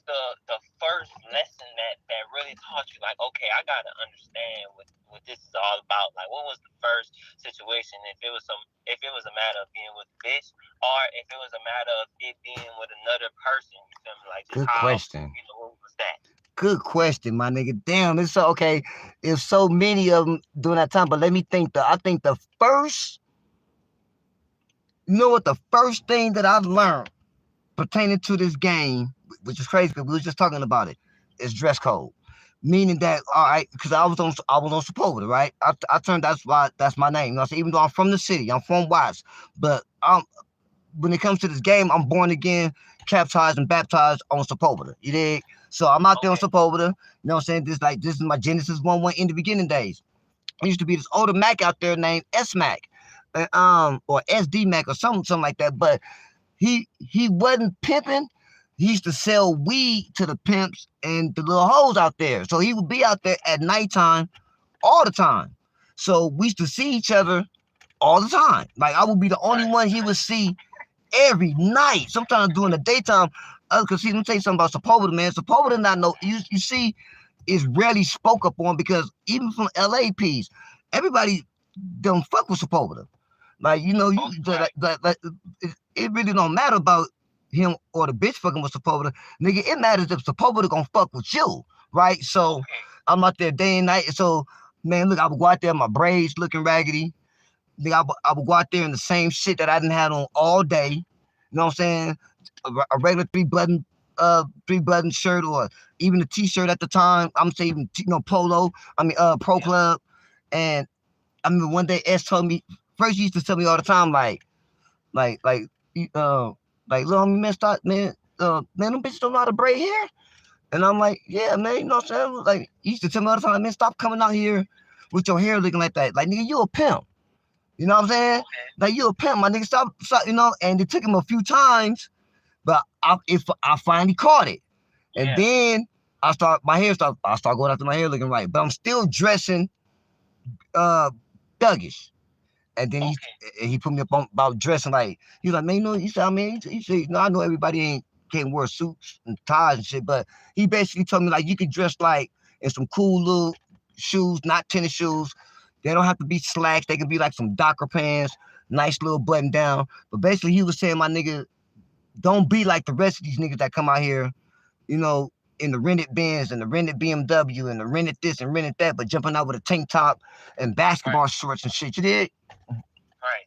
the first lesson that really taught you, like, okay, I gotta understand what this is all about? Like, what was the first situation? If it was a matter of being with a bitch, or if it was a matter of it being with another person, you feel me? Like, good question. You know, what was that? Good question, my nigga. Damn, it's so okay. It's so many of them during that time, but let me think. I think the first, you know what, the first thing that I've learned pertaining to this game, which is crazy because we were just talking about it, is dress code. Meaning that, all right, because I was on Sepulveda, right? I turned that's my name. You know, even though I'm from the city, I'm from Watts, but when it comes to this game, I'm born again, baptized and baptized on Sepulveda. You dig? So I'm out there on Sepulveda. You know what I'm saying? This is my Genesis 1-1 in the beginning days. There used to be this older Mac out there named S-Mac, or SD Mac or something like that. But he wasn't pimping. He used to sell weed to the pimps and the little hoes out there. So he would be out there at nighttime all the time. So we used to see each other all the time. Like I would be the only one he would see every night. Sometimes during the daytime. Because see, let me tell you something about Sepulveda, man. Sepulveda not know. You see, is rarely spoke up on because even from LA P's, everybody don't fuck with Sepulveda. Like, you know, it really don't matter about him or the bitch fucking with Sepulveda. Nigga, it matters if Sepulveda gonna fuck with you, right? So I'm out there day and night. So, man, look, I would go out there, my braids looking raggedy. Nigga, I would go out there in the same shit that I didn't have on all day. You know what I'm saying? A regular three button shirt, or even a t-shirt at the time. I'm saying, you know, polo. Pro Club. And I remember one day S told me, first he used to tell me all the time, like, little homie, man, stop, man, them bitches don't know how to braid hair. And I'm like, yeah, man, you know what I'm saying? Like, he used to tell me all the time, man, stop coming out here with your hair looking like that. Like, nigga, you a pimp. You know what I'm saying? Like, you a pimp, my nigga, stop, you know? And it took him a few times, but I finally caught it. And then I start going after my hair looking right. But I'm still dressing thuggish. And then he put me up on about dressing like, he's like, man, you know, he said, I know everybody can't wear suits and ties and shit, but he basically told me, like, you could dress like in some cool little shoes, not tennis shoes. They don't have to be slacks. They can be like some Docker pants, nice little button down. But basically he was saying, my nigga, don't be like the rest of these niggas that come out here, you know, in the rented Benz and the rented BMW and the rented this and rented that, but jumping out with a tank top and basketball shorts and shit. You did? Right.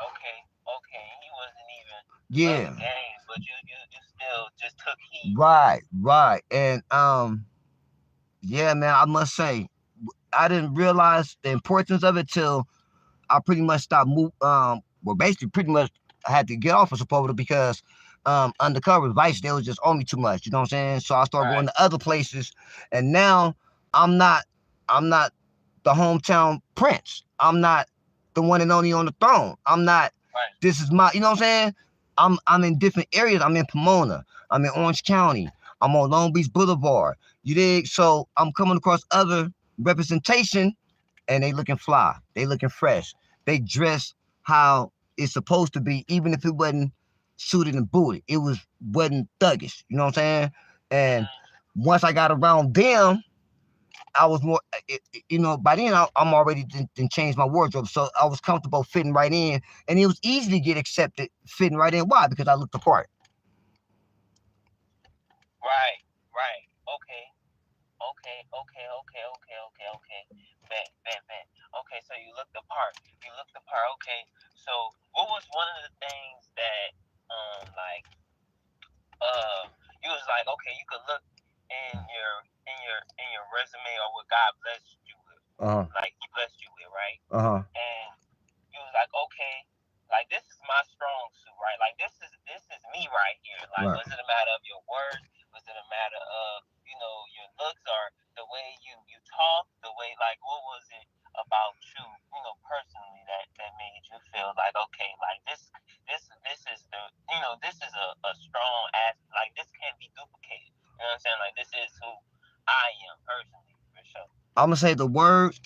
Okay. He wasn't even game, but you still just took heed. Right. And yeah, man, I must say, I didn't realize the importance of it till I pretty much stopped basically pretty much I had to get off of Sepulveda because Undercover Vice, they was just on me too much, you know what I'm saying? So I started going to other places, and now I'm not the hometown prince. I'm not the one and only on the throne. I'm not this is my, you know what I'm saying? I'm in different areas. I'm in Pomona. I'm in Orange County. I'm on Long Beach Boulevard. You dig? So I'm coming across other representation, and they looking fly. They looking fresh. They dress how it's supposed to be, even if it wasn't suited and booted. It wasn't thuggish. You know what I'm saying? And once I got around them, I was more, you know, by then I'm already done changed my wardrobe. So I was comfortable fitting right in. And it was easy to get accepted fitting right in. Why? Because I looked the part. Right. Bet. Okay, so you looked the part. Okay, so what was one of the things that, you was like, okay, you could look in your resume or what God blessed you with, like He blessed you with, right? And you was like, okay, like this is my strong suit, right? Like this is me right here. Like, was it a matter of your words? Was it a matter of, you know, your looks or the way you talk? The way, like, what was it about you, you know, personally that made you feel like, okay, like this is the, you know, this is a strong ass, like this can't be duplicated. You know what I'm saying? Like this is who I am personally, for sure. I'm gonna say the words,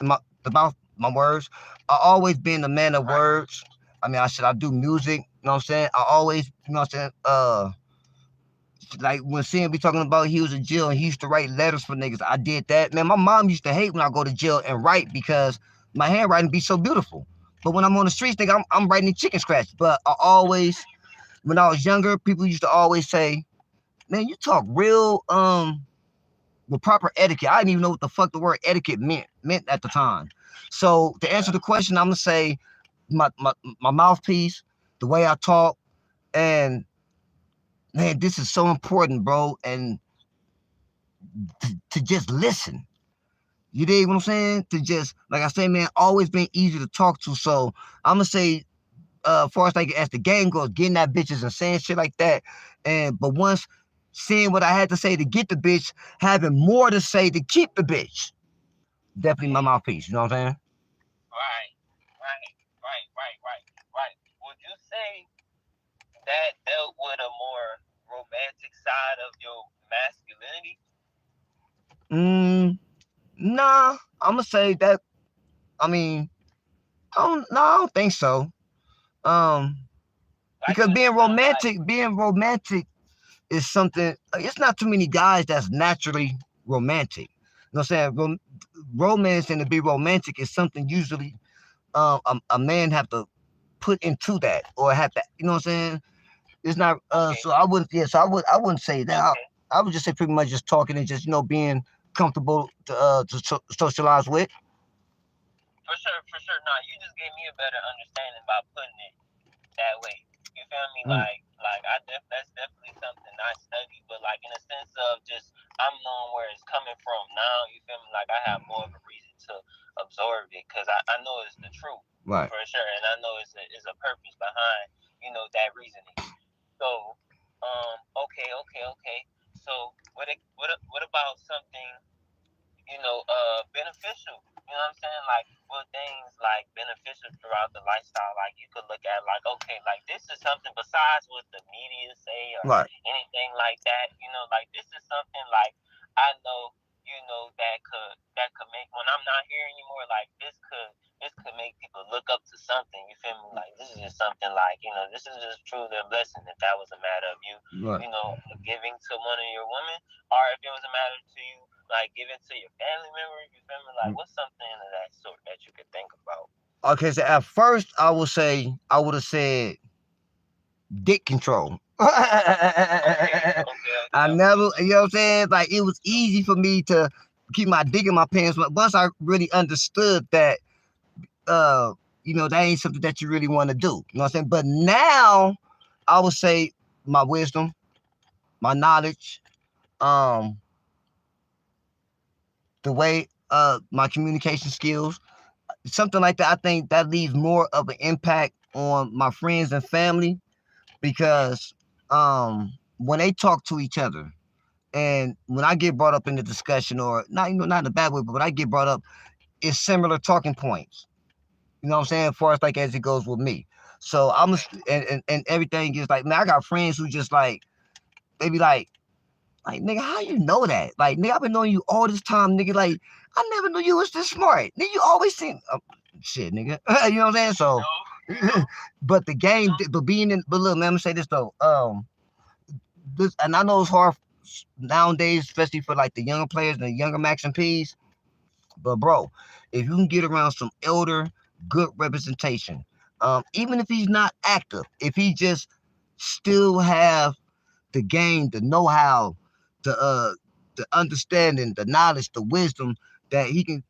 about my words. I always been a man of words. I mean, I do music, you know what I'm saying? I always, you know what I'm saying, like when Sin be talking about he was in jail and he used to write letters for niggas. I did that. Man, my mom used to hate when I go to jail and write because my handwriting be so beautiful. But when I'm on the streets, nigga, I'm writing in chicken scratch. But I always, when I was younger, people used to always say, man, you talk real with proper etiquette. I didn't even know what the fuck the word etiquette meant at the time. So to answer the question, I'm gonna say my mouthpiece, the way I talk, and man, this is so important, bro. And to just listen. You dig what I'm saying? To just, like I say, man, always been easy to talk to. So I'm gonna say, as far as like as the game goes, getting at bitches and saying shit like that. But once seeing what I had to say to get the bitch, having more to say to keep the bitch. Definitely my mouthpiece, you know what I'm saying? Right. Would you say that dealt with a more romantic side of your masculinity? Nah, I'm gonna say that. I mean, I don't think so. Because being romantic is something. It's not too many guys that's naturally romantic. You know what I'm saying? Romance and to be romantic is something usually a man have to put into that or have to. You know what I'm saying? It's not. So I wouldn't. Yeah. So I wouldn't say that. I would just say pretty much just talking and just being comfortable to socialize with. For sure. No, you just gave me a better understanding by putting it that way. You feel me? Like that's definitely something I studied, but like in a sense of just I'm knowing where it's coming from now. You feel me? Like I have more of a reason to absorb it because I know it's the truth, right? For sure, and I know it's a purpose behind that reasoning. So, okay. So what about something beneficial? You know what I'm saying? Like, what things like beneficial throughout the lifestyle? Like, you could look at like, okay, like this is something besides what the media say or anything like that. Like this is something like I know, that could make when I'm not here anymore. Like this could make people look up to something. You feel me? Like this is just something like this is just truly a blessing. If that was a matter of you, giving to one of your women, or if it was a matter to you. Like give it to your family members, you feel me? Like what's something of that sort that you could think about? Okay, so at first I would have said dick control. Okay. I never, you know what I'm saying? Like it was easy for me to keep my dick in my pants, but once I really understood that, that ain't something that you really want to do. You know what I'm saying? But now I would say my wisdom, my knowledge, the way my communication skills, something like that. I think that leaves more of an impact on my friends and family because when they talk to each other and when I get brought up in the discussion or not, not in a bad way, but when I get brought up, it's similar talking points. You know what I'm saying? As far as like as it goes with me. So and everything is like, man, I got friends who just like, they be like, nigga, how you know that? Like, nigga, I've been knowing you all this time, nigga. Like, I never knew you was this smart. Nigga, you always seem, shit, nigga. You know what I'm saying? So, but the game, but look, man, I'm gonna say this though. This, and I know it's hard nowadays, especially for like the younger players and the younger Max and P's. But bro, if you can get around some elder, good representation, even if he's not active, if he just still have the game, the know-how, the understanding, the knowledge, the wisdom that he can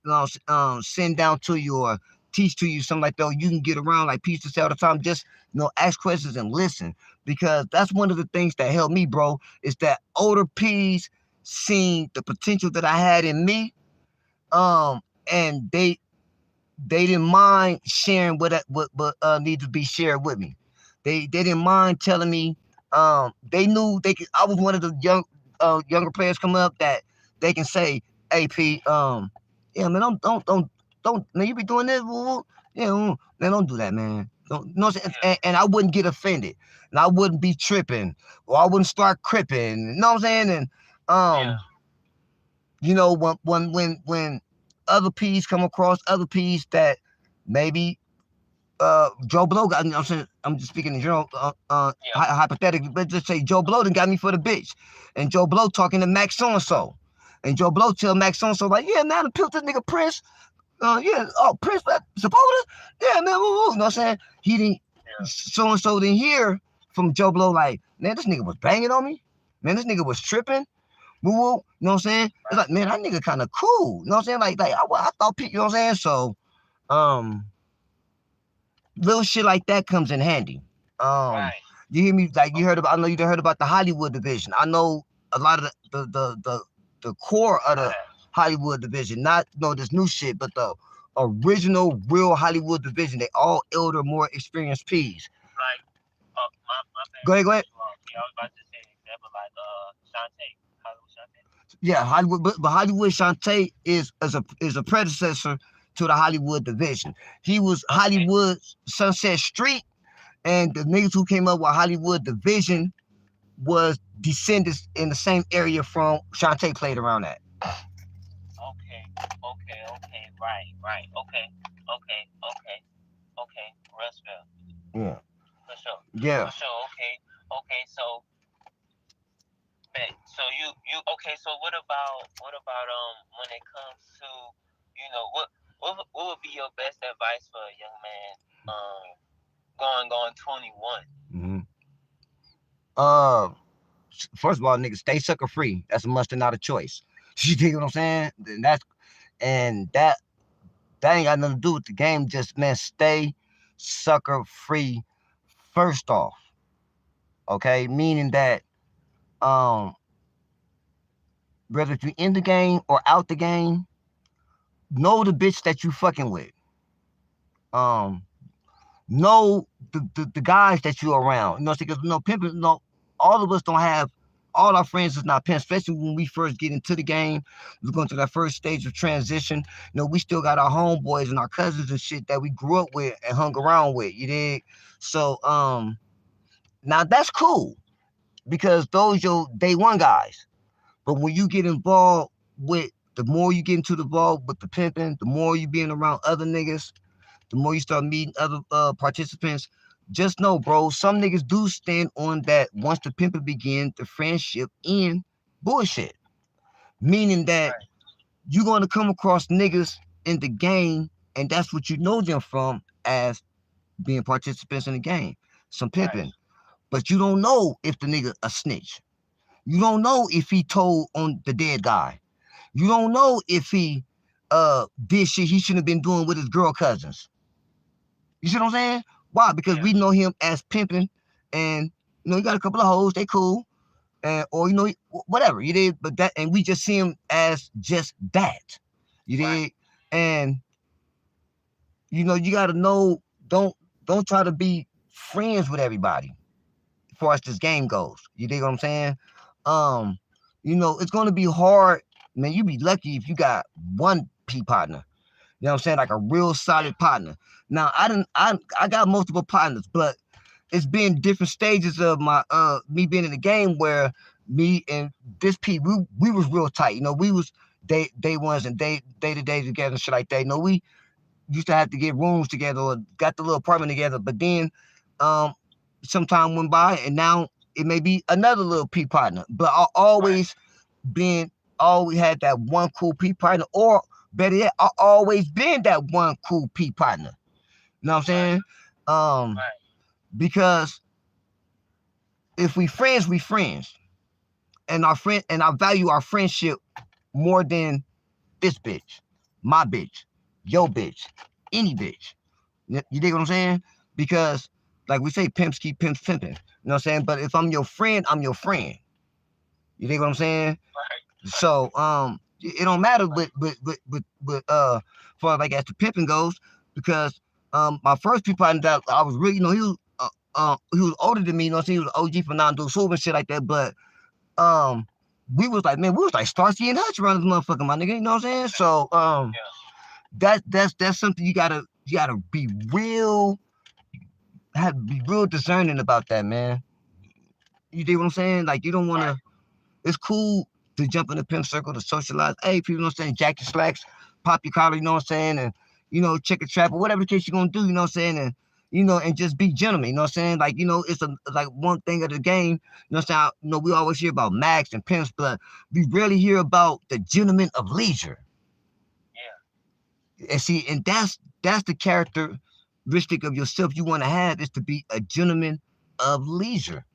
send down to you or teach to you, something like that, you can get around like Peace to say all the time, just ask questions and listen, because that's one of the things that helped me, bro, is that older P's seen the potential that I had in me, and they didn't mind sharing what needs to be shared with me. They didn't mind telling me. They knew they could. I was one of the younger players coming up that they can say, "Hey, P, yeah, man, don't, man, you be doing this, man, don't do that, man. Don't, and I wouldn't get offended, and I wouldn't be tripping, or I wouldn't start cripping. You know what I'm saying? And when other P's come across other P's that maybe Joe Blow got, I'm saying, I'm just speaking in general, hypothetically, but just say Joe Blow done got me for the bitch, and Joe Blow talking to Max so-and-so, and Joe Blow tell Max so-and-so like, yeah, man, I peeled this nigga Prince, Prince Zapota, yeah, man, woo, you know what I'm saying? He didn't, so-and-so didn't hear from Joe Blow like, man, this nigga was banging on me, man, this nigga was tripping, woo, you know what I'm saying? It's like, man, that nigga kind of cool, you know what I'm saying? Like I thought, you know what I'm saying? So, little shit like that comes in handy. Right. You hear me? Like I know you heard about the Hollywood division. I know a lot of the core of the Hollywood division, not this new shit, but the original real Hollywood division. They all elder, more experienced P's. Like, Go ahead. Yeah, I was about to say an example like Shantae, Hollywood Shantae. Yeah, Hollywood, but Hollywood Shantae is a predecessor to the Hollywood division. He was Hollywood Sunset Street, and the niggas who came up with Hollywood division was descendants in the same area from Shantae played around that. Right. Okay. Respect. Yeah. For sure. Yeah. For sure. Okay. So you okay? So what about when it comes to what would be your best advice for a young man going 21? First of all, nigga, stay sucker free. That's a must and not a choice. You dig what I'm saying? That ain't got nothing to do with the game. Just, man, stay sucker free first off. Okay? Meaning that whether if you're in the game or out the game, know the bitch that you fucking with. Know the guys that you're around. You know, because pimping, all of us don't have, all our friends is not pimps, especially when we first get into the game. We're going through that first stage of transition. We still got our homeboys and our cousins and shit that we grew up with and hung around with. You dig? So now that's cool because those your day one guys. But when you get involved with, the more you get into the ball with the pimping, the more you being around other niggas, the more you start meeting other participants, just know, bro, some niggas do stand on that once the pimping begin, the friendship end bullshit. Meaning that you're going to come across niggas in the game, and that's what you know them from as being participants in the game. Some pimping. Right. But you don't know if the nigga a snitch. You don't know if he told on the dead guy. You don't know if he did shit he shouldn't have been doing with his girl cousins. You see what I'm saying? Why? Because we know him as pimping, and he got a couple of hoes, they cool. and or whatever you did, but that, and we just see him as just that, you did, and you gotta know, don't try to be friends with everybody as far as this game goes. You dig what I'm saying? It's gonna be hard, man. You be lucky if you got one P partner. You know what I'm saying? Like a real solid partner. Now I got multiple partners, but it's been different stages of my me being in the game where me and this P, we was real tight. We was day ones and day to day together and shit like that. We used to have to get rooms together or got the little apartment together. But then some time went by and now it may be another little P partner. But I always had that one cool P partner, or better yet, I always been that one cool P partner. You know what I'm saying? Because if we friends, we friends. And I value our friendship more than this bitch, my bitch, your bitch, any bitch. You dig what I'm saying? Because like we say, pimps keep pimps pimping. You know what I'm saying? But if I'm your friend, I'm your friend. You dig what I'm saying? Right. So it don't matter with for like as the pimping goes, because my first people that I was really, he was older than me, he was an OG for non-dual swoop and shit like that, but we was like Starsky and Hutch around this motherfucker, my nigga, you know what I'm saying? So that's something you gotta be real discerning about that, man. You dig what I'm saying? Like, you don't want to, it's cool to jump in the pimp circle, to socialize. Hey, people, you know what I'm saying? Jack your slacks, pop your collar, you know what I'm saying? And, check a trap or whatever the case you're going to do, you know what I'm saying? And, and just be gentlemen, you know what I'm saying? Like, it's like one thing of the game, you know what I'm saying? We always hear about Max and pimps, but we rarely hear about the gentleman of leisure. Yeah. And see, and that's the characteristic of yourself you want to have, is to be a gentleman of leisure.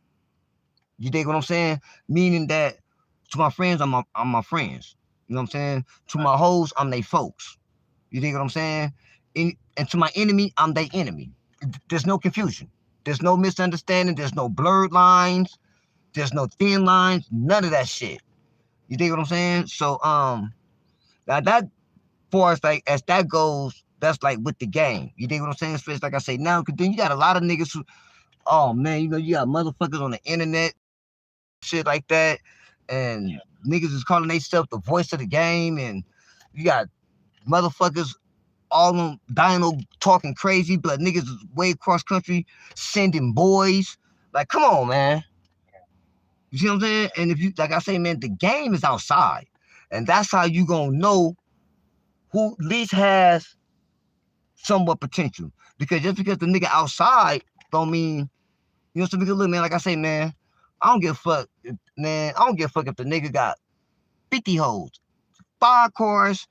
You dig what I'm saying? Meaning that to my friends, I'm my friends. You know what I'm saying? To my hoes, I'm they folks. You dig what I'm saying? And to my enemy, I'm their enemy. There's no confusion. There's no misunderstanding. There's no blurred lines. There's no thin lines. None of that shit. You dig what I'm saying? So now that, far as like as that goes, that's like with the game. You dig what I'm saying? Especially like I say now, because then you got a lot of niggas who, oh man, you got motherfuckers on the internet, shit like that, and niggas is calling themselves the voice of the game, and you got motherfuckers all on Dino talking crazy, but niggas is way across country sending boys. Like, come on, man. You see what I'm saying? And if you, like I say, man, the game is outside, and that's how you gonna know who at least has somewhat potential. Because just because the nigga outside don't mean, so because look, man, like I say, man, I don't give a fuck, man. I don't give a fuck if the nigga got 50 hoes, 5 cars,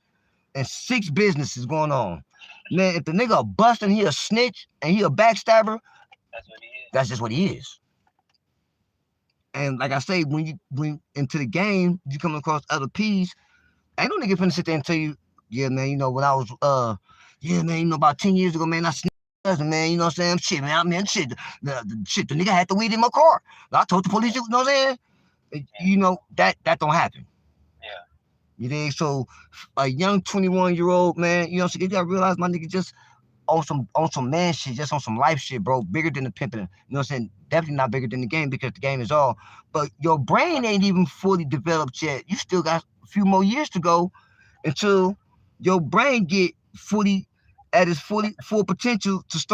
and 6 businesses going on. Man, if the nigga a bust and he a snitch and he a backstabber, that's what he is. That's just what he is. And like I say, when into the game, you come across other P's, ain't no nigga finna sit there and tell you, yeah, man, when I was, about 10 years ago, man, I snitched, man, you know what I'm saying? Shit, man, the nigga had the weed in my car. I told the police, you know what I'm saying? That don't happen. Yeah. You dig? So a young 21-year-old, man, you gotta realize my nigga just on some man shit, just on some life shit, bro, bigger than the pimping. You know what I'm saying? Definitely not bigger than the game, because the game is all. But your brain ain't even fully developed yet. You still got a few more years to go until your brain get fully at its full potential to start